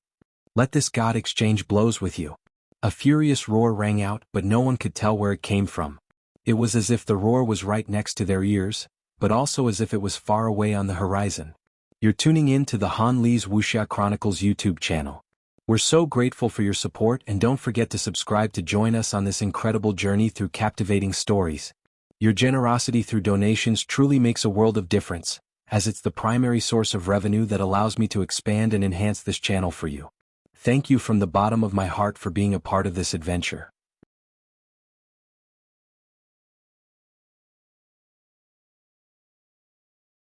Let this god exchange blows with you. A furious roar rang out, but no one could tell where it came from. It was as if the roar was right next to their ears, but also as if it was far away on the horizon. You're tuning in to the Han Li's Wuxia Chronicles YouTube channel. We're so grateful for your support, and don't forget to subscribe to join us on this incredible journey through captivating stories. Your generosity through donations truly makes a world of difference, as it's the primary source of revenue that allows me to expand and enhance this channel for you. Thank you from the bottom of my heart for being a part of this adventure.